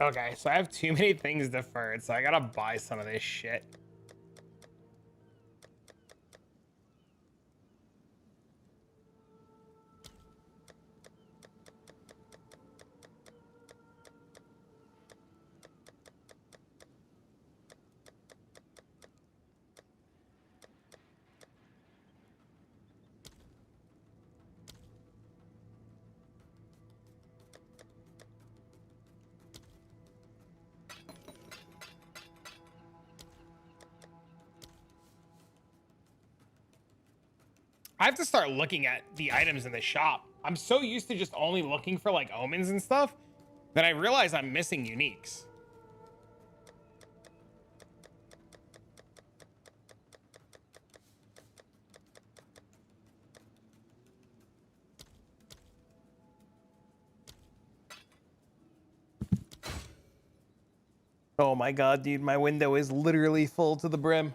Okay, so I have too many things deferred, so I gotta buy some of this shit. I have to start looking at the items in the shop. I'm so used to just only looking for like omens and stuff that I realize I'm missing uniques. Oh my god, dude, my window is literally full to the brim.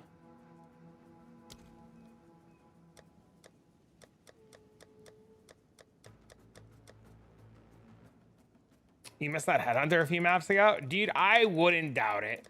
You missed that headhunter a few maps ago? Dude, I wouldn't doubt it.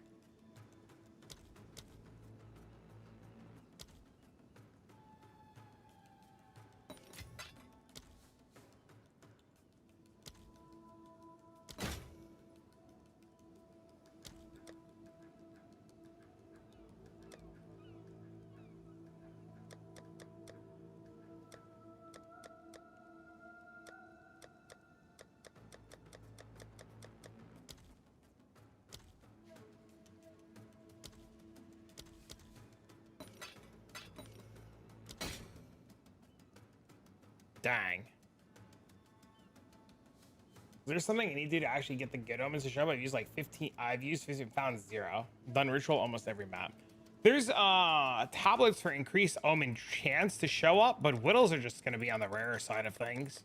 Dang. Is there something I need to do to actually get the good omens to show up? I've used like 15. I've used 15, found 0. Done ritual almost every map. There's tablets for increased omen chance to show up, but whittles are just going to be on the rarer side of things.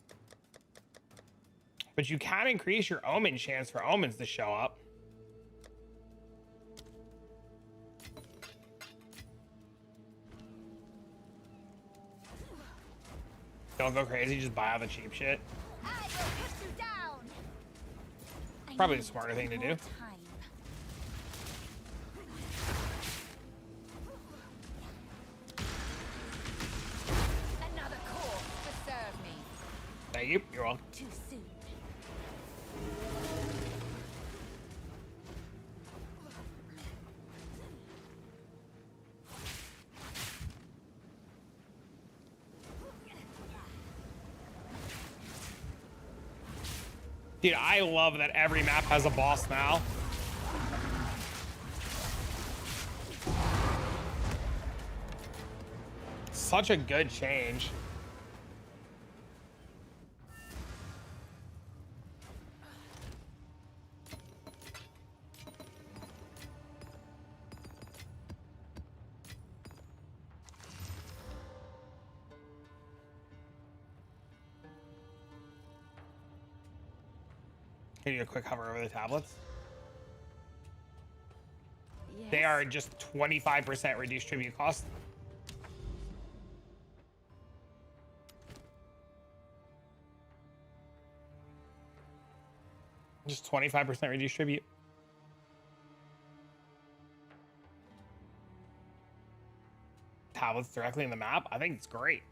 But you can increase your omen chance for omens to show up. Don't go crazy, just buy all the cheap shit. I will put you down. Probably the smarter thing to do. Another call to serve me. Thank you. You're welcome. Too soon. Dude, I love that every map has a boss now. Such a good change. Can you do a quick hover over the tablets? Yes. They are just 25% reduced tribute cost. Just 25% reduced tribute. tablets directly in the map, I think it's great.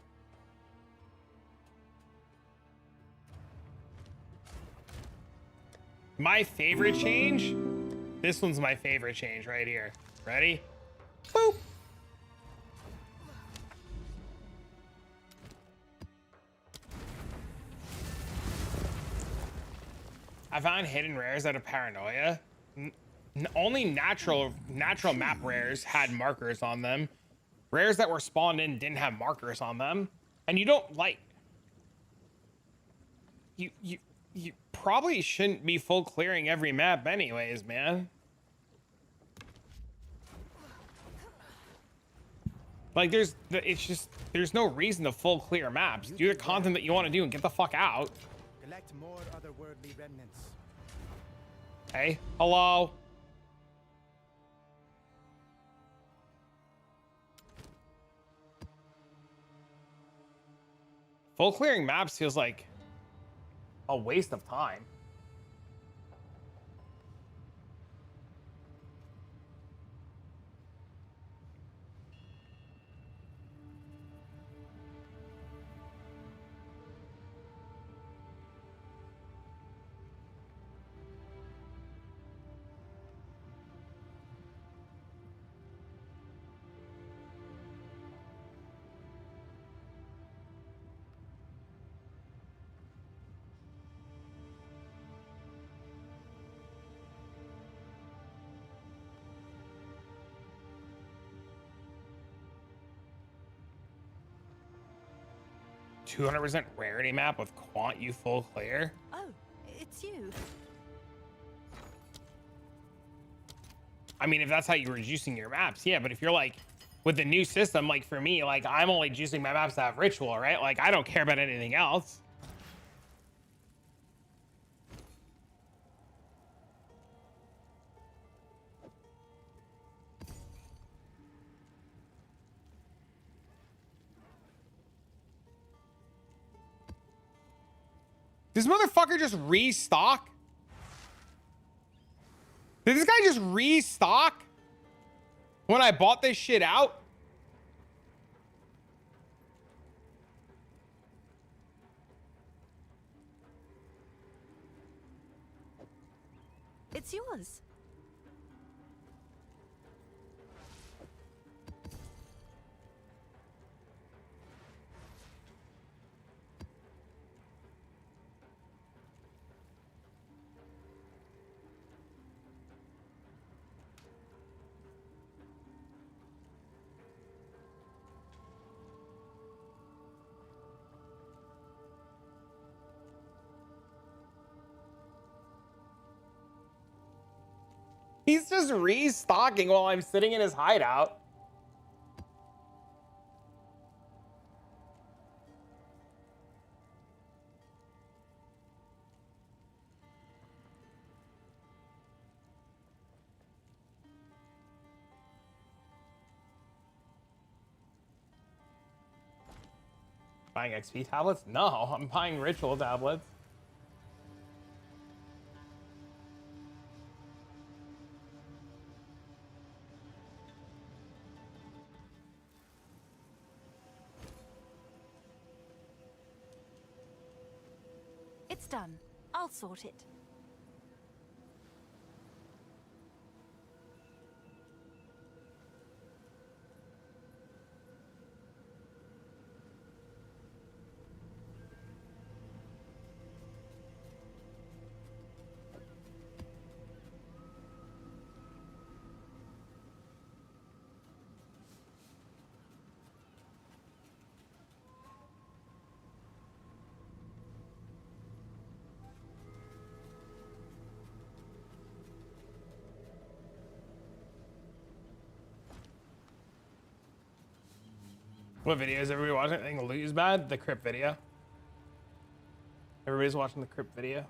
My favorite change? This one's my favorite change right here. Ready? Boop. I found hidden rares out of paranoia. Only natural map rares had markers on them. Rares that were spawned in didn't have markers on them. And you don't like... You probably shouldn't be full clearing every map anyways, man. Like, it's just, there's no reason to full clear maps. Do the content that you want to do and get the fuck out. Collect more otherworldly remnants. Hey, hello. Full clearing maps feels like a waste of time. %200 rarity map with quant you full clear. Oh, it's you. I mean, if that's how you were juicing your maps, yeah. But if you're like with the new system, like for me, like I'm only juicing my maps to have ritual, right? Like I don't care about anything else. This motherfucker just restock? Did this guy just restock when I bought this shit out? It's yours. He's just restocking while I'm sitting in his hideout. Buying XP tablets? No, I'm buying ritual tablets. It's done. I'll sort it. What video is everybody watching? I think loot is bad. The crypt video. Everybody's watching the crypt video.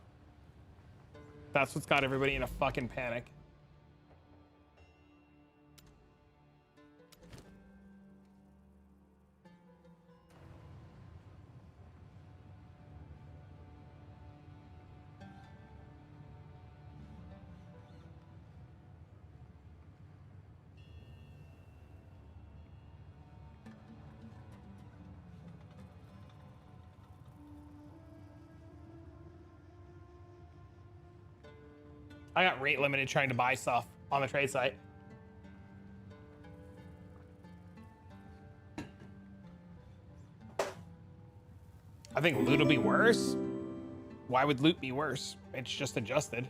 That's what's got everybody in a fucking panic. I got rate limited trying to buy stuff on the trade site. I think loot will be worse. Why would loot be worse? It's just adjusted.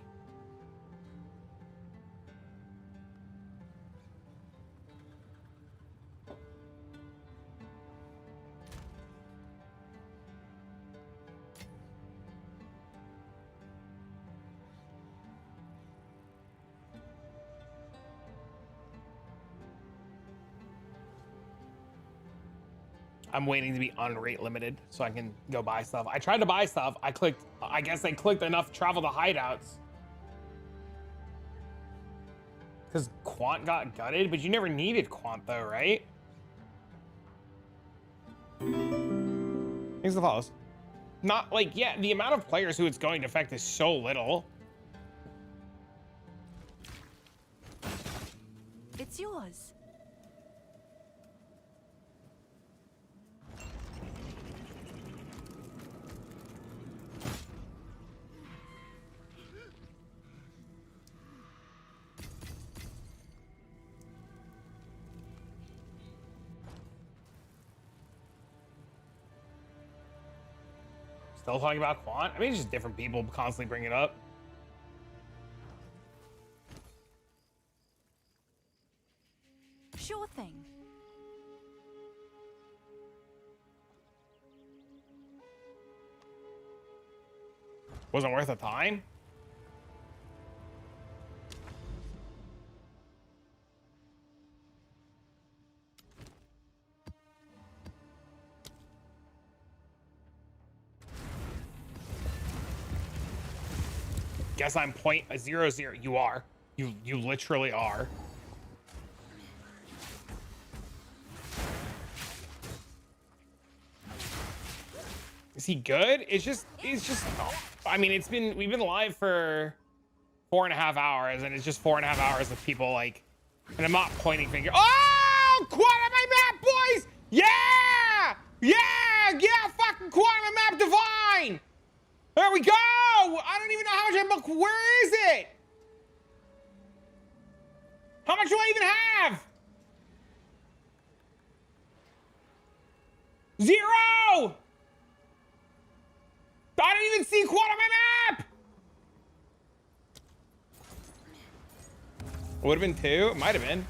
I'm waiting to be unrate limited so I can go buy stuff. I tried to buy stuff. I guess I clicked enough travel to hideouts. Because Quant got gutted, but you never needed Quant though, right? Thanks for the follows. Not like, yeah, the amount of players who it's going to affect is so little. It's yours. Still talking about Quant? I mean, it's just different people constantly bring it up. Sure thing. Wasn't worth the time? Guess I'm 0.00. You are. You literally are. Is he good? It's just. I mean, we've been live for 4.5 hours, and it's just 4.5 hours of people like, and I'm not pointing finger. Oh, quad on my map, boys! Yeah, fucking quad on my map, divine. There we go. I don't even know how much I'm booked. Where is it? How much do I even have? 0. I didn't even see quad on my map. Would have been 2. It might have been.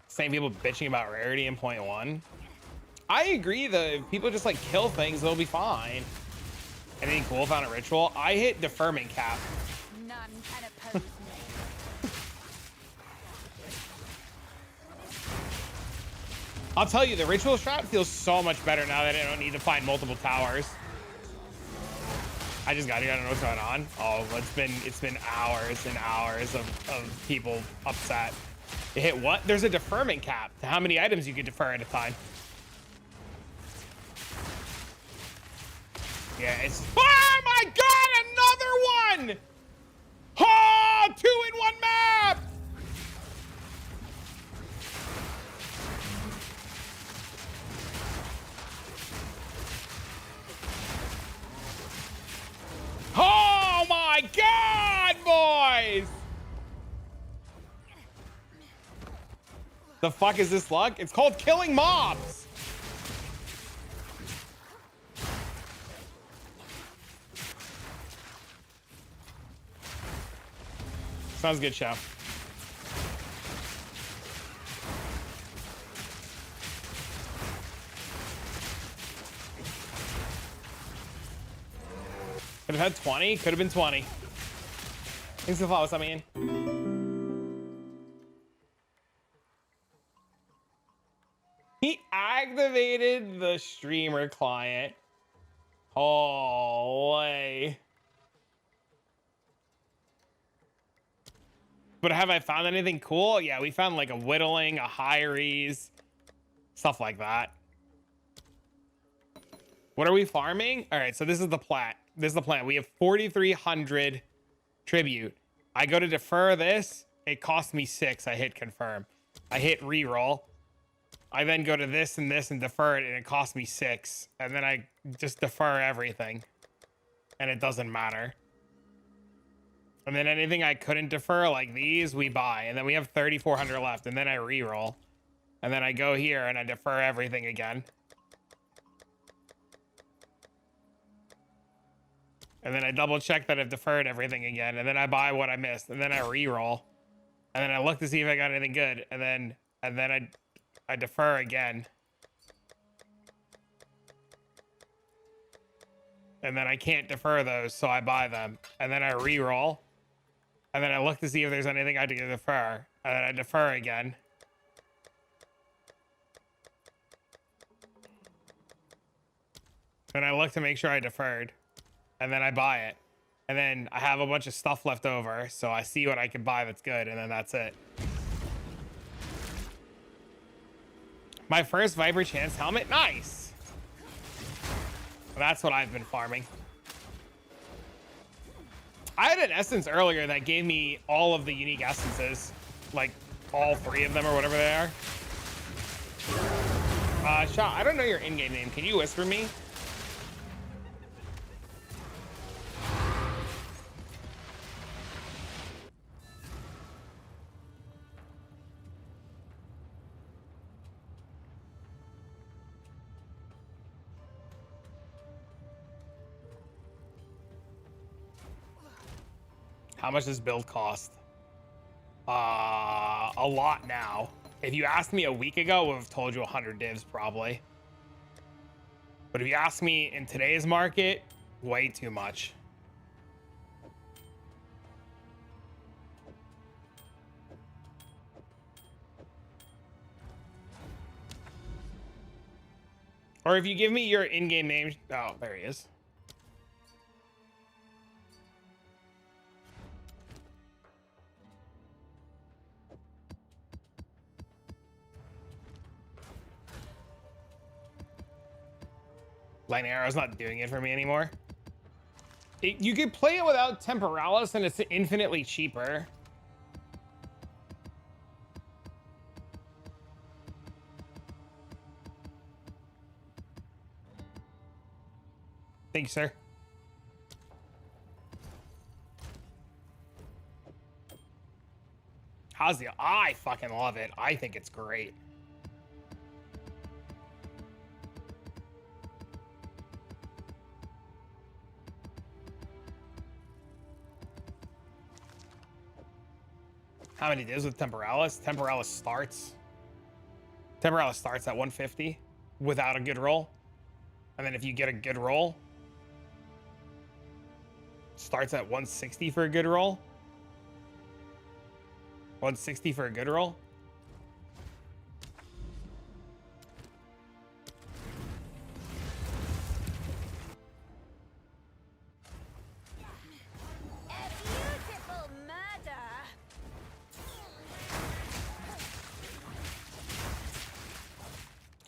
Same people bitching about rarity in 0.1. I agree though. If people just like kill things, they'll be fine. Anything cool found at ritual? I hit deferment cap. None can oppose me. I'll tell you, the ritual strat feels so much better now that I don't need to find multiple towers. I just got here. I don't know what's going on. Oh, it's been hours and hours of people upset. It hit what? There's a deferment cap to how many items you could defer at a time. Yeah, it's. Oh my God! Another one! Oh, 2 in 1 map! Oh my God, boys! The fuck is this luck? It's called killing mobs. Sounds good, show. Could have had 20. Could have been 20. Thanks for the follow. What's up, man? He activated the streamer client. Holy. But have I found anything cool? Yeah, we found like a whittling, a high-rees, stuff like that. What are we farming? All right, so this is the plat. This is the plan. We have 4,300 tribute. I go to defer this. It cost me 6. I hit confirm. I hit reroll. I then go to this and defer it, and it costs me 6. And then I just defer everything. And it doesn't matter. And then anything I couldn't defer, like these, we buy. And then we have 3,400 left. And then I re-roll. And then I go here and I defer everything again. And then I double check that I've deferred everything again. And then I buy what I missed. And then I re-roll. And then I look to see if I got anything good. And then I defer again. And then I can't defer those, so I buy them. And then I re-roll. And then I look to see if there's anything I can defer. And then I defer again. And I look to make sure I deferred. And then I buy it. And then I have a bunch of stuff left over, so I see what I can buy that's good, and then that's it. My first Viper Chance helmet? Nice! That's what I've been farming. I had an essence earlier that gave me all of the unique essences. Like, all 3 of them or whatever they are. Shaw, I don't know your in-game name. Can you whisper me? How much does build cost? A lot now. If you asked me a week ago, I would have told you 100 divs probably. But if you ask me in today's market, way too much. Or if you give me your in-game name. Oh, there he is. Lightning Arrow's not doing it for me anymore. You could play it without temporalis and it's infinitely cheaper. Thank you, sir. How's the... I fucking love it. I think it's great. How many divs with temporalis? Temporalis starts at 150 without a good roll. And then if you get a good roll, starts at 160 for a good roll. 160 for a good roll.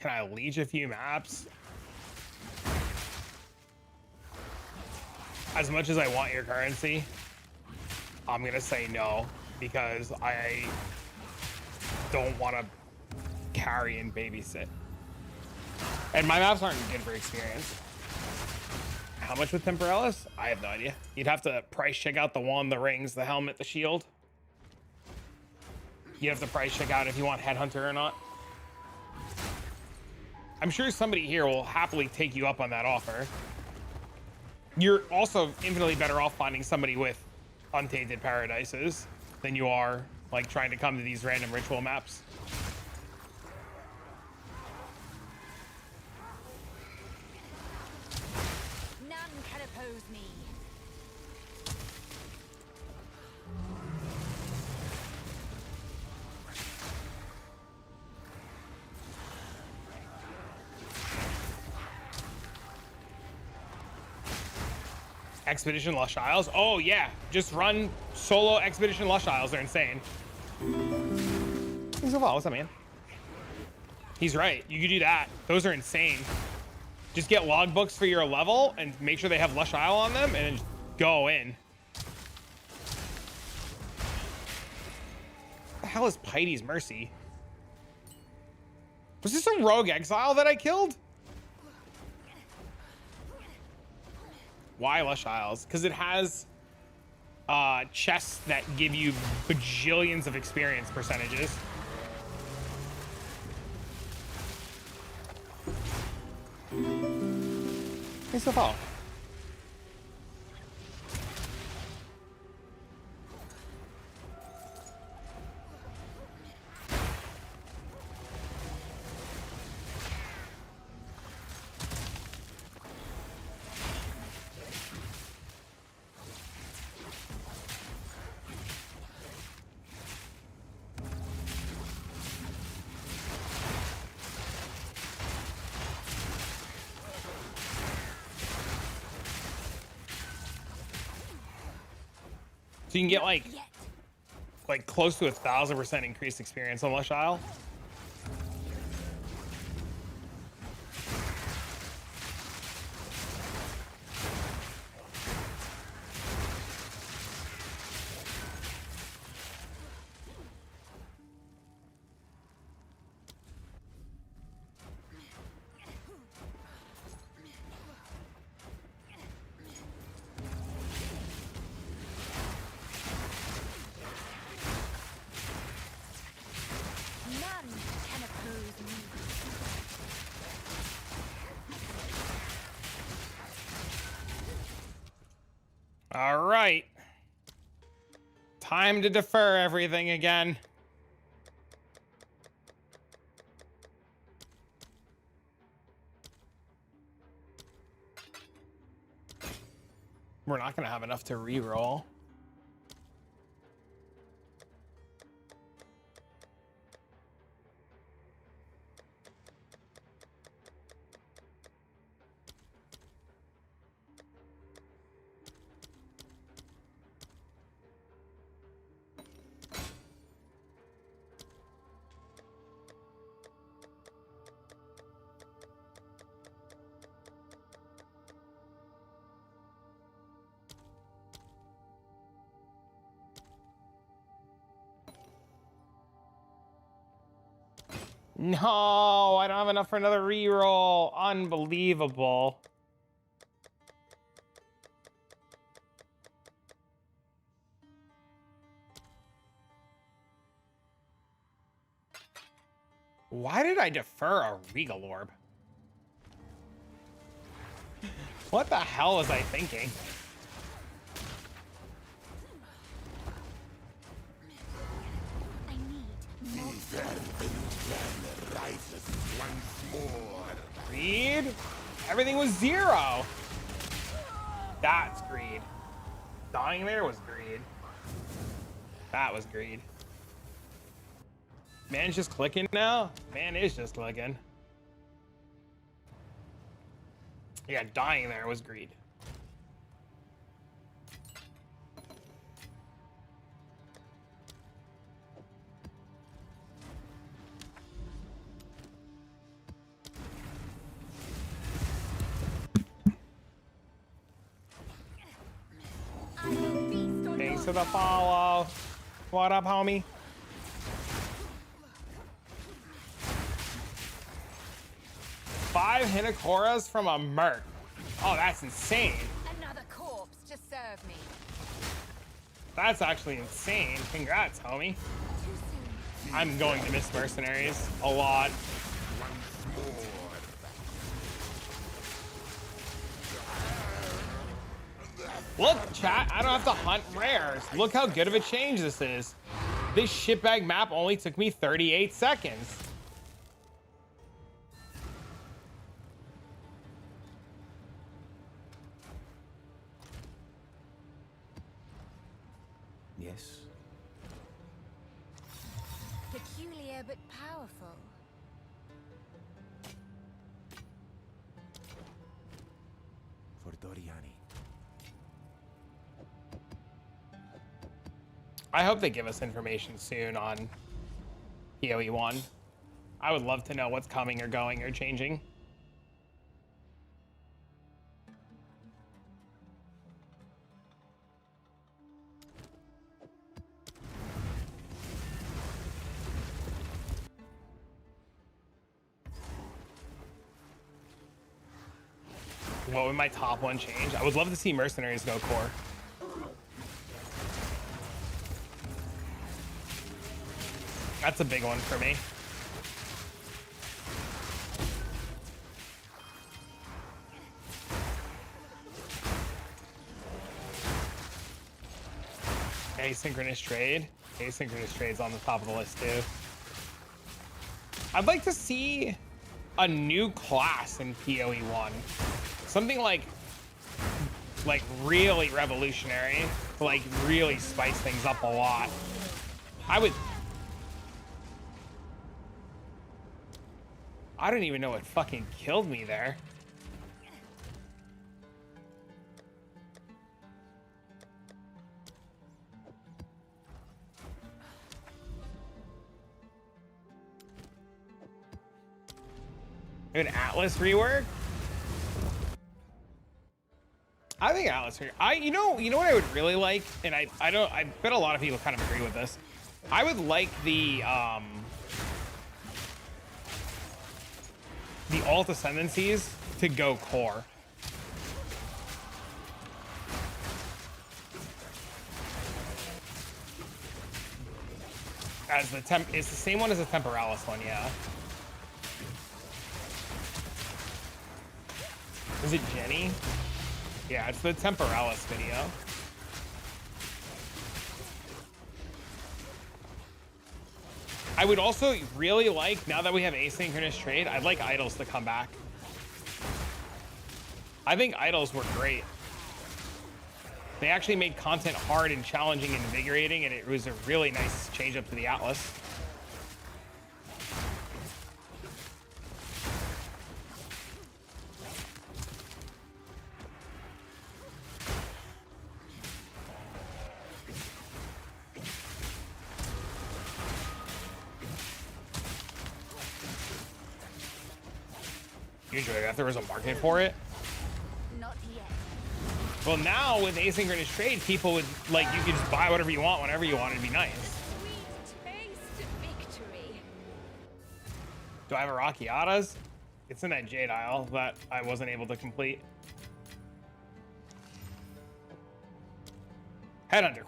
Can I leech a few maps? As much as I want your currency, I'm gonna say no, because I don't want to carry and babysit. And my maps aren't good for experience. How much with temporalis? I have no idea. You'd have to price check out the wand, the rings, the helmet, the shield. You have to price check out if you want Headhunter or not. I'm sure somebody here will happily take you up on that offer. You're also infinitely better off finding somebody with Untainted Paradises than you are like trying to come to these random ritual maps. None can oppose me. Expedition Lush Isles? Oh yeah, just run solo Expedition Lush Isles. They're insane. He's a lot. What's up, man? He's right. You could do that. Those are insane. Just get logbooks for your level and make sure they have Lush Isle on them, and then just go in. What the hell is Pity's Mercy? Was this a rogue exile that I killed? Why Lush Isles? Because it has chests that give you bajillions of experience percentages. Thanks for the follow. So you can get like close to 1,000% increased experience on Lush Isle. None can oppose me. All right. Time to defer everything again. We're not going to have enough to re-roll. No, I don't have enough for another reroll. Unbelievable. Why did I defer a Regal Orb? What the hell was I thinking? I need more. Greed? Everything was 0. That's greed. Dying there was greed. That was greed. Man's just clicking now? Man is just clicking. Yeah, dying there was greed. I will feast on Thanks your for the follow. What up, homie? Five Hinakoras from a Merc. Oh, that's insane. another corpse to serve me. That's actually insane. Congrats, homie. Too soon. I'm going to miss Mercenaries a lot. Look, chat, I don't have to hunt rares. Look how good of a change this is. This shitbag map only took me 38 seconds. Yes. Peculiar but powerful. For Doriani. I hope they give us information soon on PoE 1. I would love to know what's coming or going or changing. what would my top one change? I would love to see mercenaries go core. That's a big one for me. Asynchronous trade. Asynchronous trade's on the top of the list too. I'd like to see a new class in PoE 1. Something like really revolutionary, to like really spice things up a lot. I don't even know what fucking killed me there. An Atlas rework? I think Atlas rework. You know what I would really like, and I bet a lot of people kind of agree with this. I would like the alt ascendancies to go core. As the it's the same one as the temporalis one, yeah. Is it Jenny? Yeah, it's the temporalis video. I would also really like, now that we have asynchronous trade, I'd like idols to come back. I think idols were great. They actually made content hard and challenging and invigorating, and it was a really nice change up to the Atlas. You enjoy that if there was a market for it? Not yet. Well, now with asynchronous trade, people would, like, you could just buy whatever you want whenever you want. It'd be nice. Sweet taste victory. Do I have a Rockiatas? It's in that Jade Isle that I wasn't able to complete. Headhunter.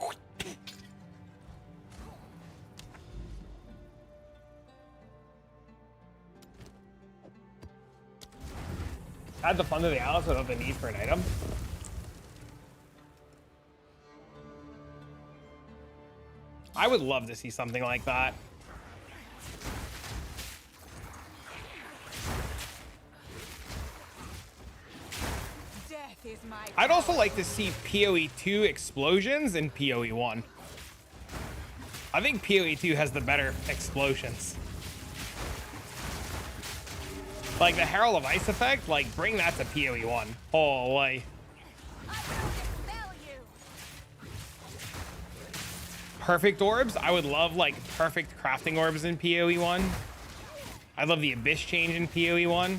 Add the fun to the Atlas without the need for an item. I would love to see something like that. Death is my I'd also like to see PoE 2 explosions in PoE 1. I think PoE 2 has the better explosions. Like the Herald of Ice effect, like bring that to PoE 1. Holy. I will dispel you. Perfect orbs. I would love like perfect crafting orbs in PoE 1. I love the Abyss change in PoE 1.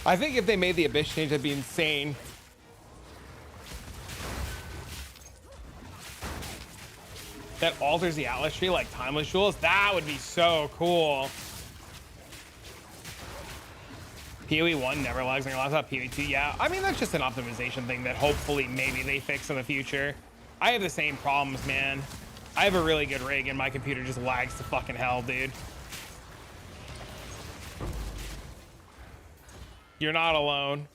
I think if they made the Abyss change, that'd be insane. That alters the Atlas tree like timeless jewels. That would be so cool. PoE 1 never lags on your laptop. PoE 2, yeah. I mean, that's just an optimization thing that hopefully maybe they fix in the future. I have the same problems, man. I have a really good rig and my computer just lags to fucking hell, dude. You're not alone.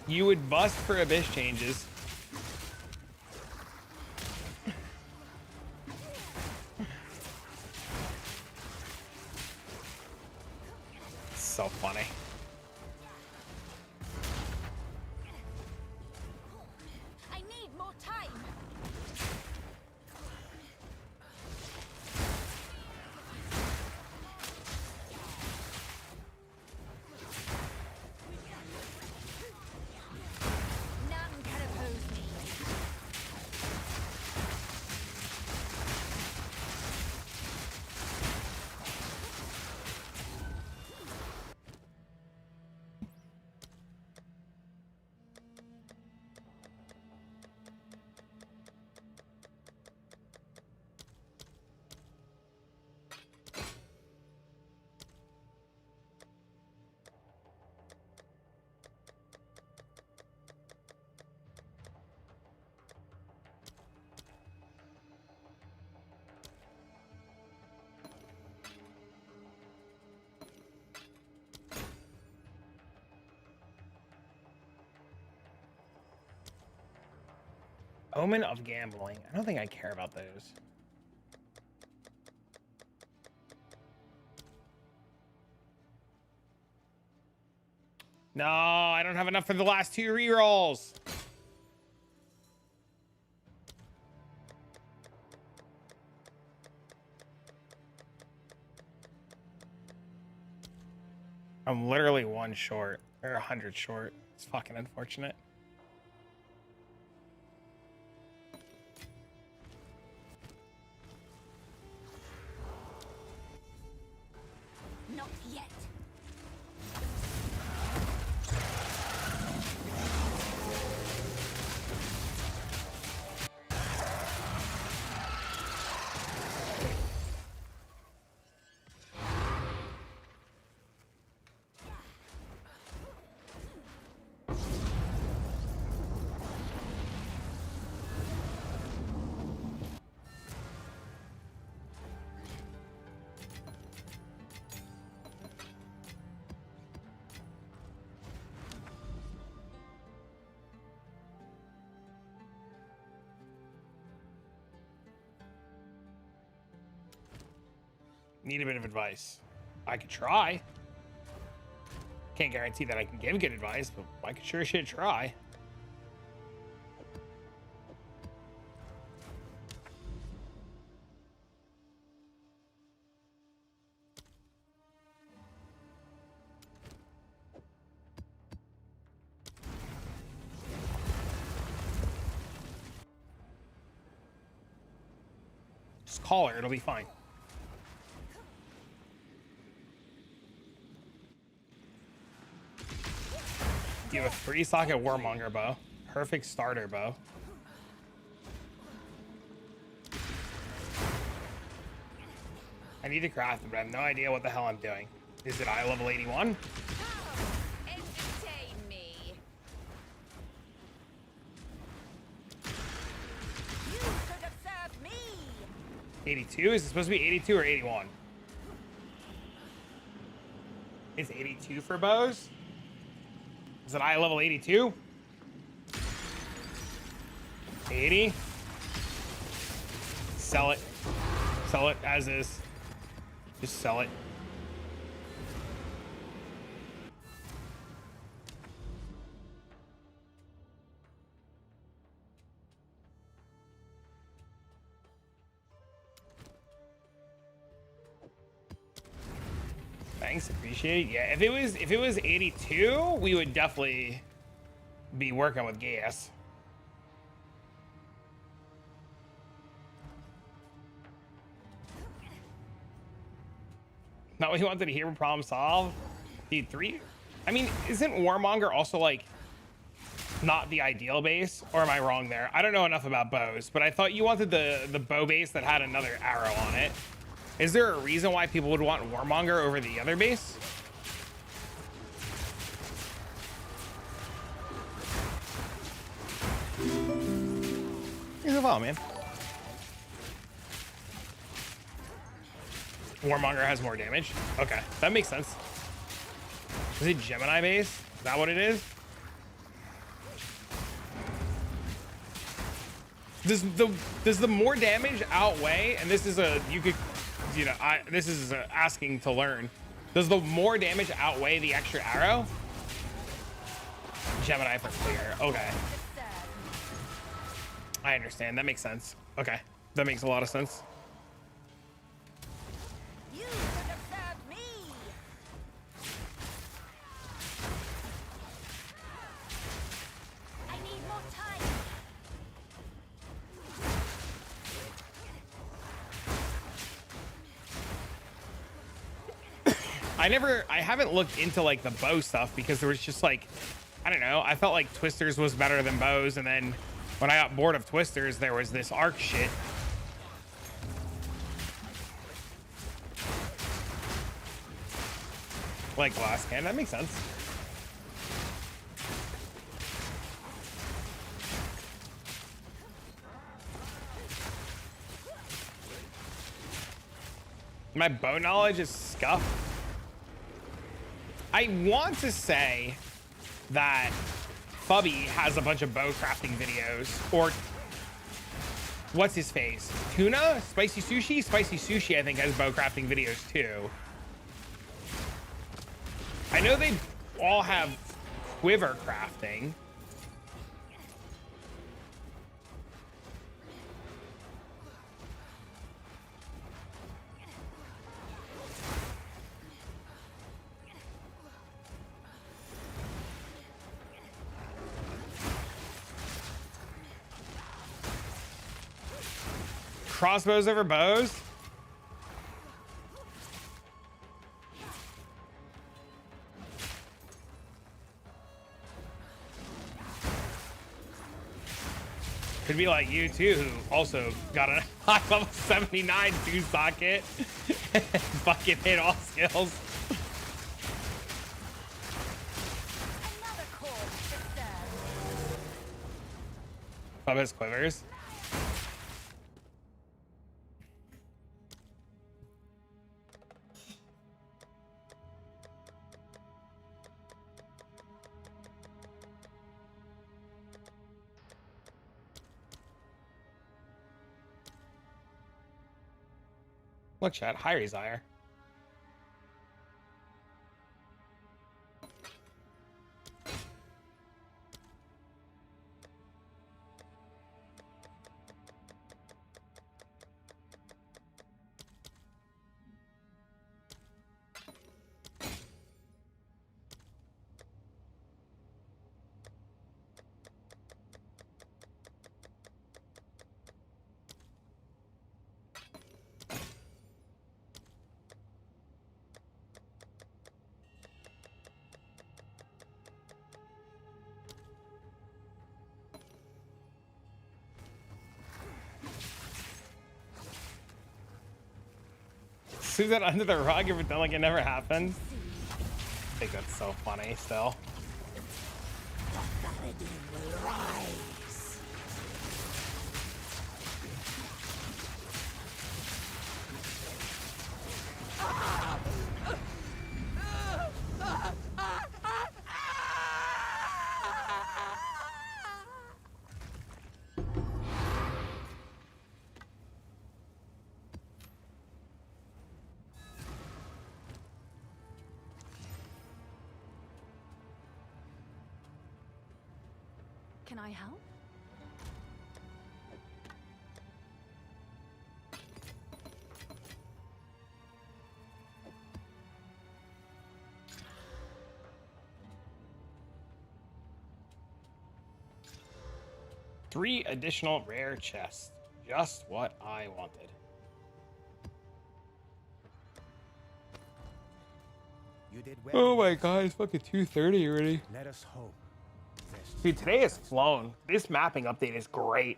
You would bust for Abyss changes. So funny. I need more time. None can oppose me. Omen of Gambling. I don't think I care about those. No, I don't have enough for the last 2 rerolls. I'm literally 1 short, or 100 short. It's fucking unfortunate. Not yet. Need a bit of advice. I could try. Can't guarantee that I can give good advice, but I could sure as shit try. Just call her, it'll be fine. You have a 3-socket Warmonger bow. Perfect starter bow. I need to craft it, but I have no idea what the hell I'm doing. Is it eye level 81? Entertain me. You could have served me. 82? Is it supposed to be 82 or 81? It's 82 for bows? Is it eye level 82? 80? Sell it. Sell it as is. Just sell it. Thanks, appreciate it. Yeah, if it was 82, we would definitely be working with gas. Not what he wanted to hear, problem solved. Dude, 3. I mean, isn't Warmonger also like not the ideal base? Or am I wrong there? I don't know enough about bows, but I thought you wanted the bow base that had another arrow on it. Is there a reason why people would want Warmonger over the other base? Here's a file, man. Warmonger has more damage. Okay, that makes sense. Is it Gemini base? Is that what it is? Does the more damage outweigh? And this is a this is asking to learn. Does the more damage outweigh the extra arrow? Gemini for clear. Okay. I understand. That makes sense. Okay. That makes a lot of sense. You could have served me. I need more time. I haven't looked into like the bow stuff because there was just like, I don't know. I felt like Twisters was better than bows. And then when I got bored of Twisters, there was this arc shit. Like glass can, that makes sense. My bow knowledge is scuffed. I want to say that Fubby has a bunch of bow crafting videos, or what's his face? Tuna? Spicy Sushi? Spicy Sushi, I think, has bow crafting videos too. I know they all have quiver crafting. Crossbows over bows? Could be like you too, who also got a high level 79 two socket and fucking hit all skills. Another corpse to serve. Of his quivers. Look, chat, high desire. Sue that under the rug and pretend like it never happened. I think that's so funny still. Can I help? Three additional rare chests. Just what I wanted. You did well. Oh my god, it's fucking 2:30 already. Let us hope. Dude, today has flown. This mapping update is great.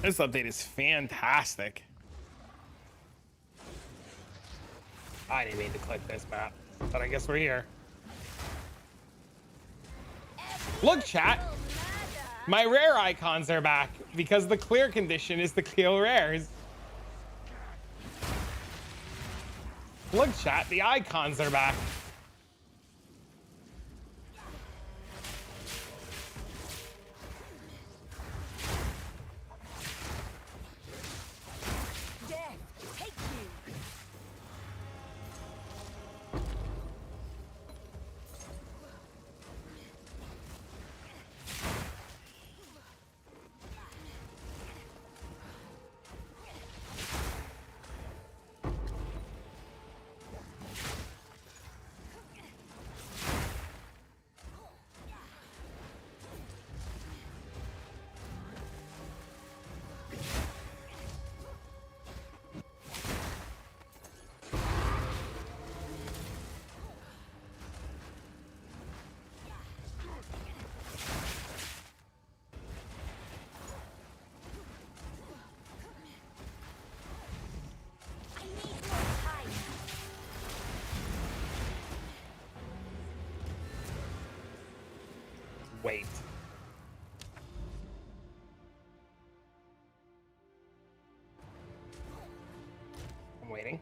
This update is fantastic. I didn't mean to click this map, but I guess we're here. Look, chat. My rare icons are back because the clear condition is to kill rares. Look, chat, the icons are back. Wait. I'm waiting.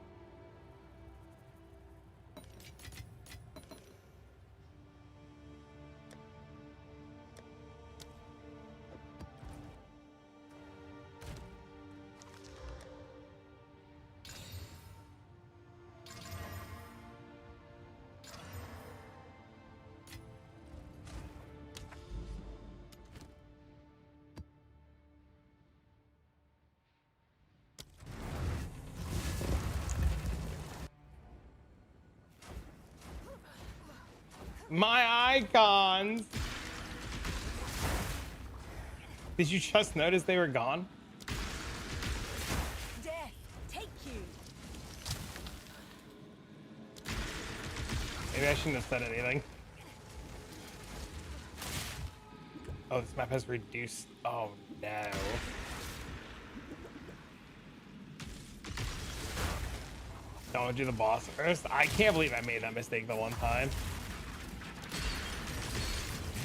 My icons. Did you just notice they were gone? Death, take you. Maybe I shouldn't have said anything. Oh, this map has reduced. Oh no. Don't do the boss first. I can't believe I made that mistake the one time.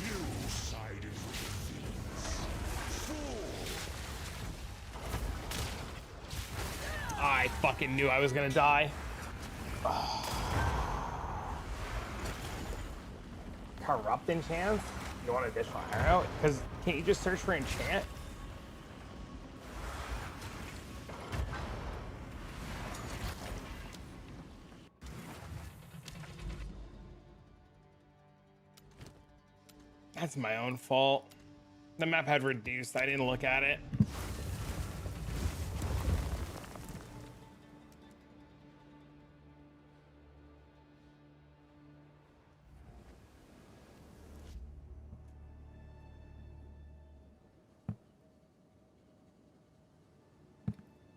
You sided with the thieves. I fucking knew I was gonna die. Corrupt enchants? You want additional arrow? Because can't you just search for enchant? That's my own fault. The map had reduced. I didn't look at it.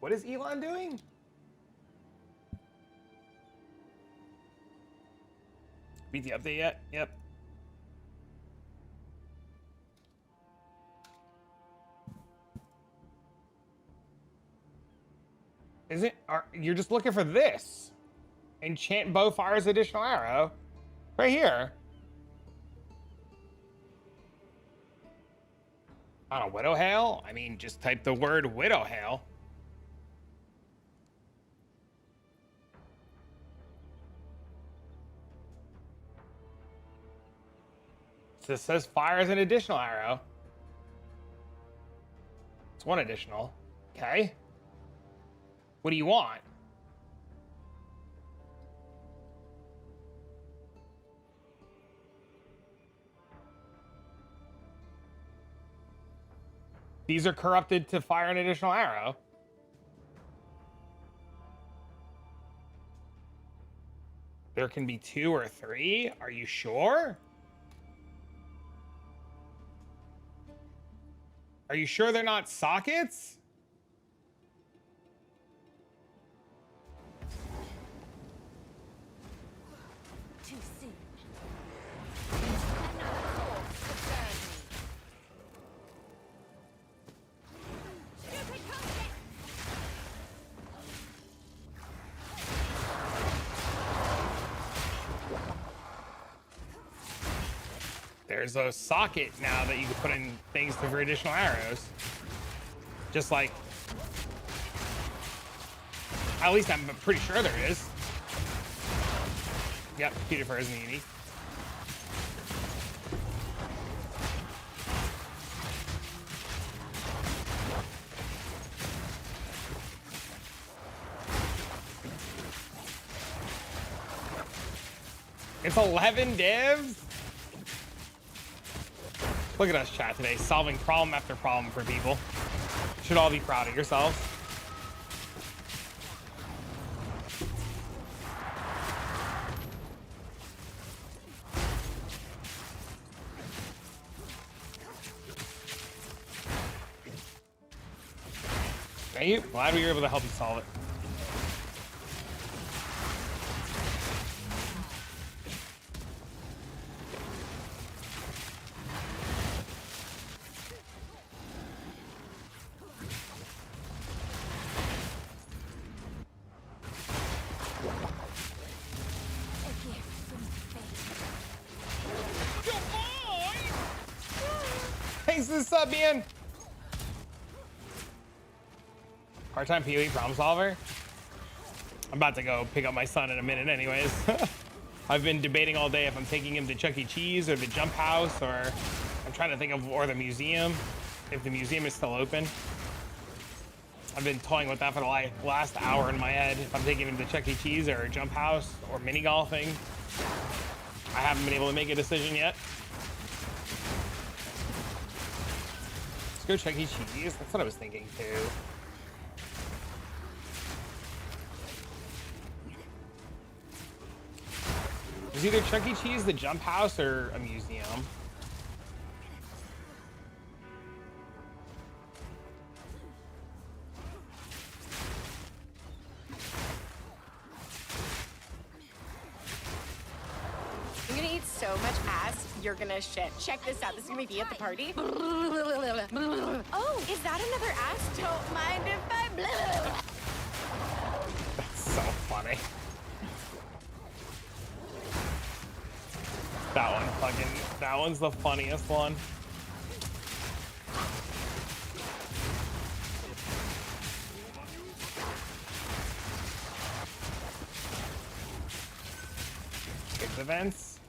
What is Elon doing? Beat the update yet? Yep. Is it? You're just looking for this? Enchant bow fires additional arrow. Right here. On a widow hail? I mean, just type the word widow hail. So it says fires an additional arrow. It's one additional. Okay. What do you want? These are corrupted to fire an additional arrow. There can be 2 or 3. Are you sure? Are you sure they're not sockets? Too soon. There's a socket now that you can put in things for additional arrows. Just like, at least I'm pretty sure there is. Yep, Peter Fur is needy. It's 11 divs? Look at us chat today, solving problem after problem for people. Should all be proud of yourselves. Thank you. Glad we were able to help you solve it. Thanks for the sub, man. Part-time PoE problem solver. I'm about to go pick up my son in a minute anyways. I've been debating all day if I'm taking him to Chuck E. Cheese or the Jump House, or I'm trying to think of, or the museum, if the museum is still open. I've been toying with that for the last hour in my head. If I'm taking him to Chuck E. Cheese or Jump House or mini golfing. I haven't been able to make a decision yet. Let's go Chuck E. Cheese. That's what I was thinking too. It's either Chuck E. Cheese, the Jump House, or a museum. I'm gonna eat so much ass, you're gonna shit. Check this out. This is gonna be at the party. Oh, is that another ass? Don't mind if I That's so funny. That one's the funniest one. Kids events?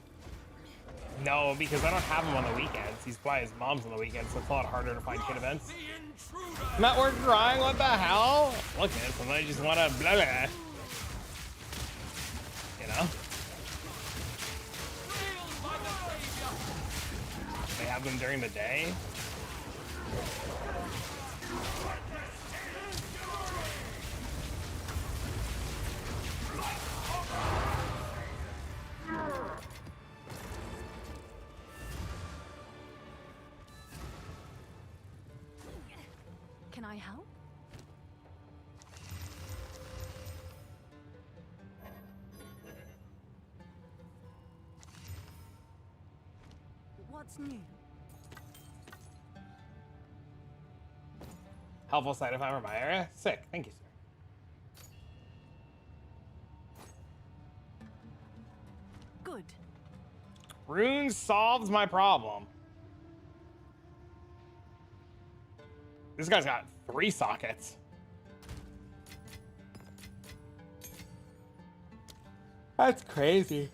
No, because I don't have him on the weekends. He's by his mom's on the weekends, so it's a lot harder to find kid events. Network crying, what the hell? Look at this, and I just wanna blah blah. You know? They have them during the day. Can I help? What's new? Helpful side if I'm in my area. Sick. Thank you, sir. Good. Rune solves my problem. This guy's got 3 sockets. That's crazy.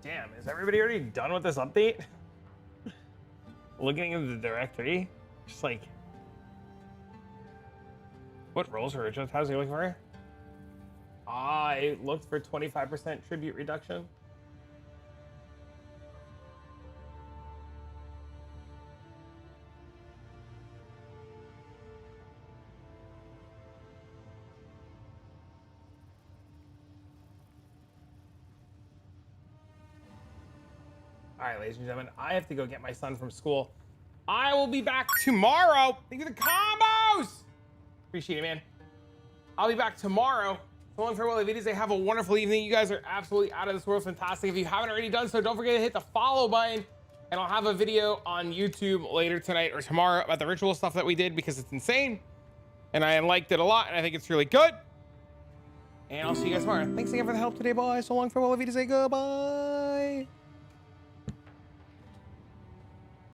Damn, is everybody already done with this update? Looking at the directory, just like, what roles or original tabs are you looking for? I looked for 25% tribute reduction. All right, ladies and gentlemen, I have to go get my son from school. I will be back tomorrow. Thank you for the combos. Appreciate it, man. I'll be back tomorrow. So long for all the videos. Have a wonderful evening. You guys are absolutely out of this world fantastic. If you haven't already done so, don't forget to hit the follow button. And I'll have a video on YouTube later tonight or tomorrow about the ritual stuff that we did because it's insane. And I liked it a lot, and I think it's really good. And I'll see you guys tomorrow. Thanks again for the help today, boys. So long for all the videos. Goodbye.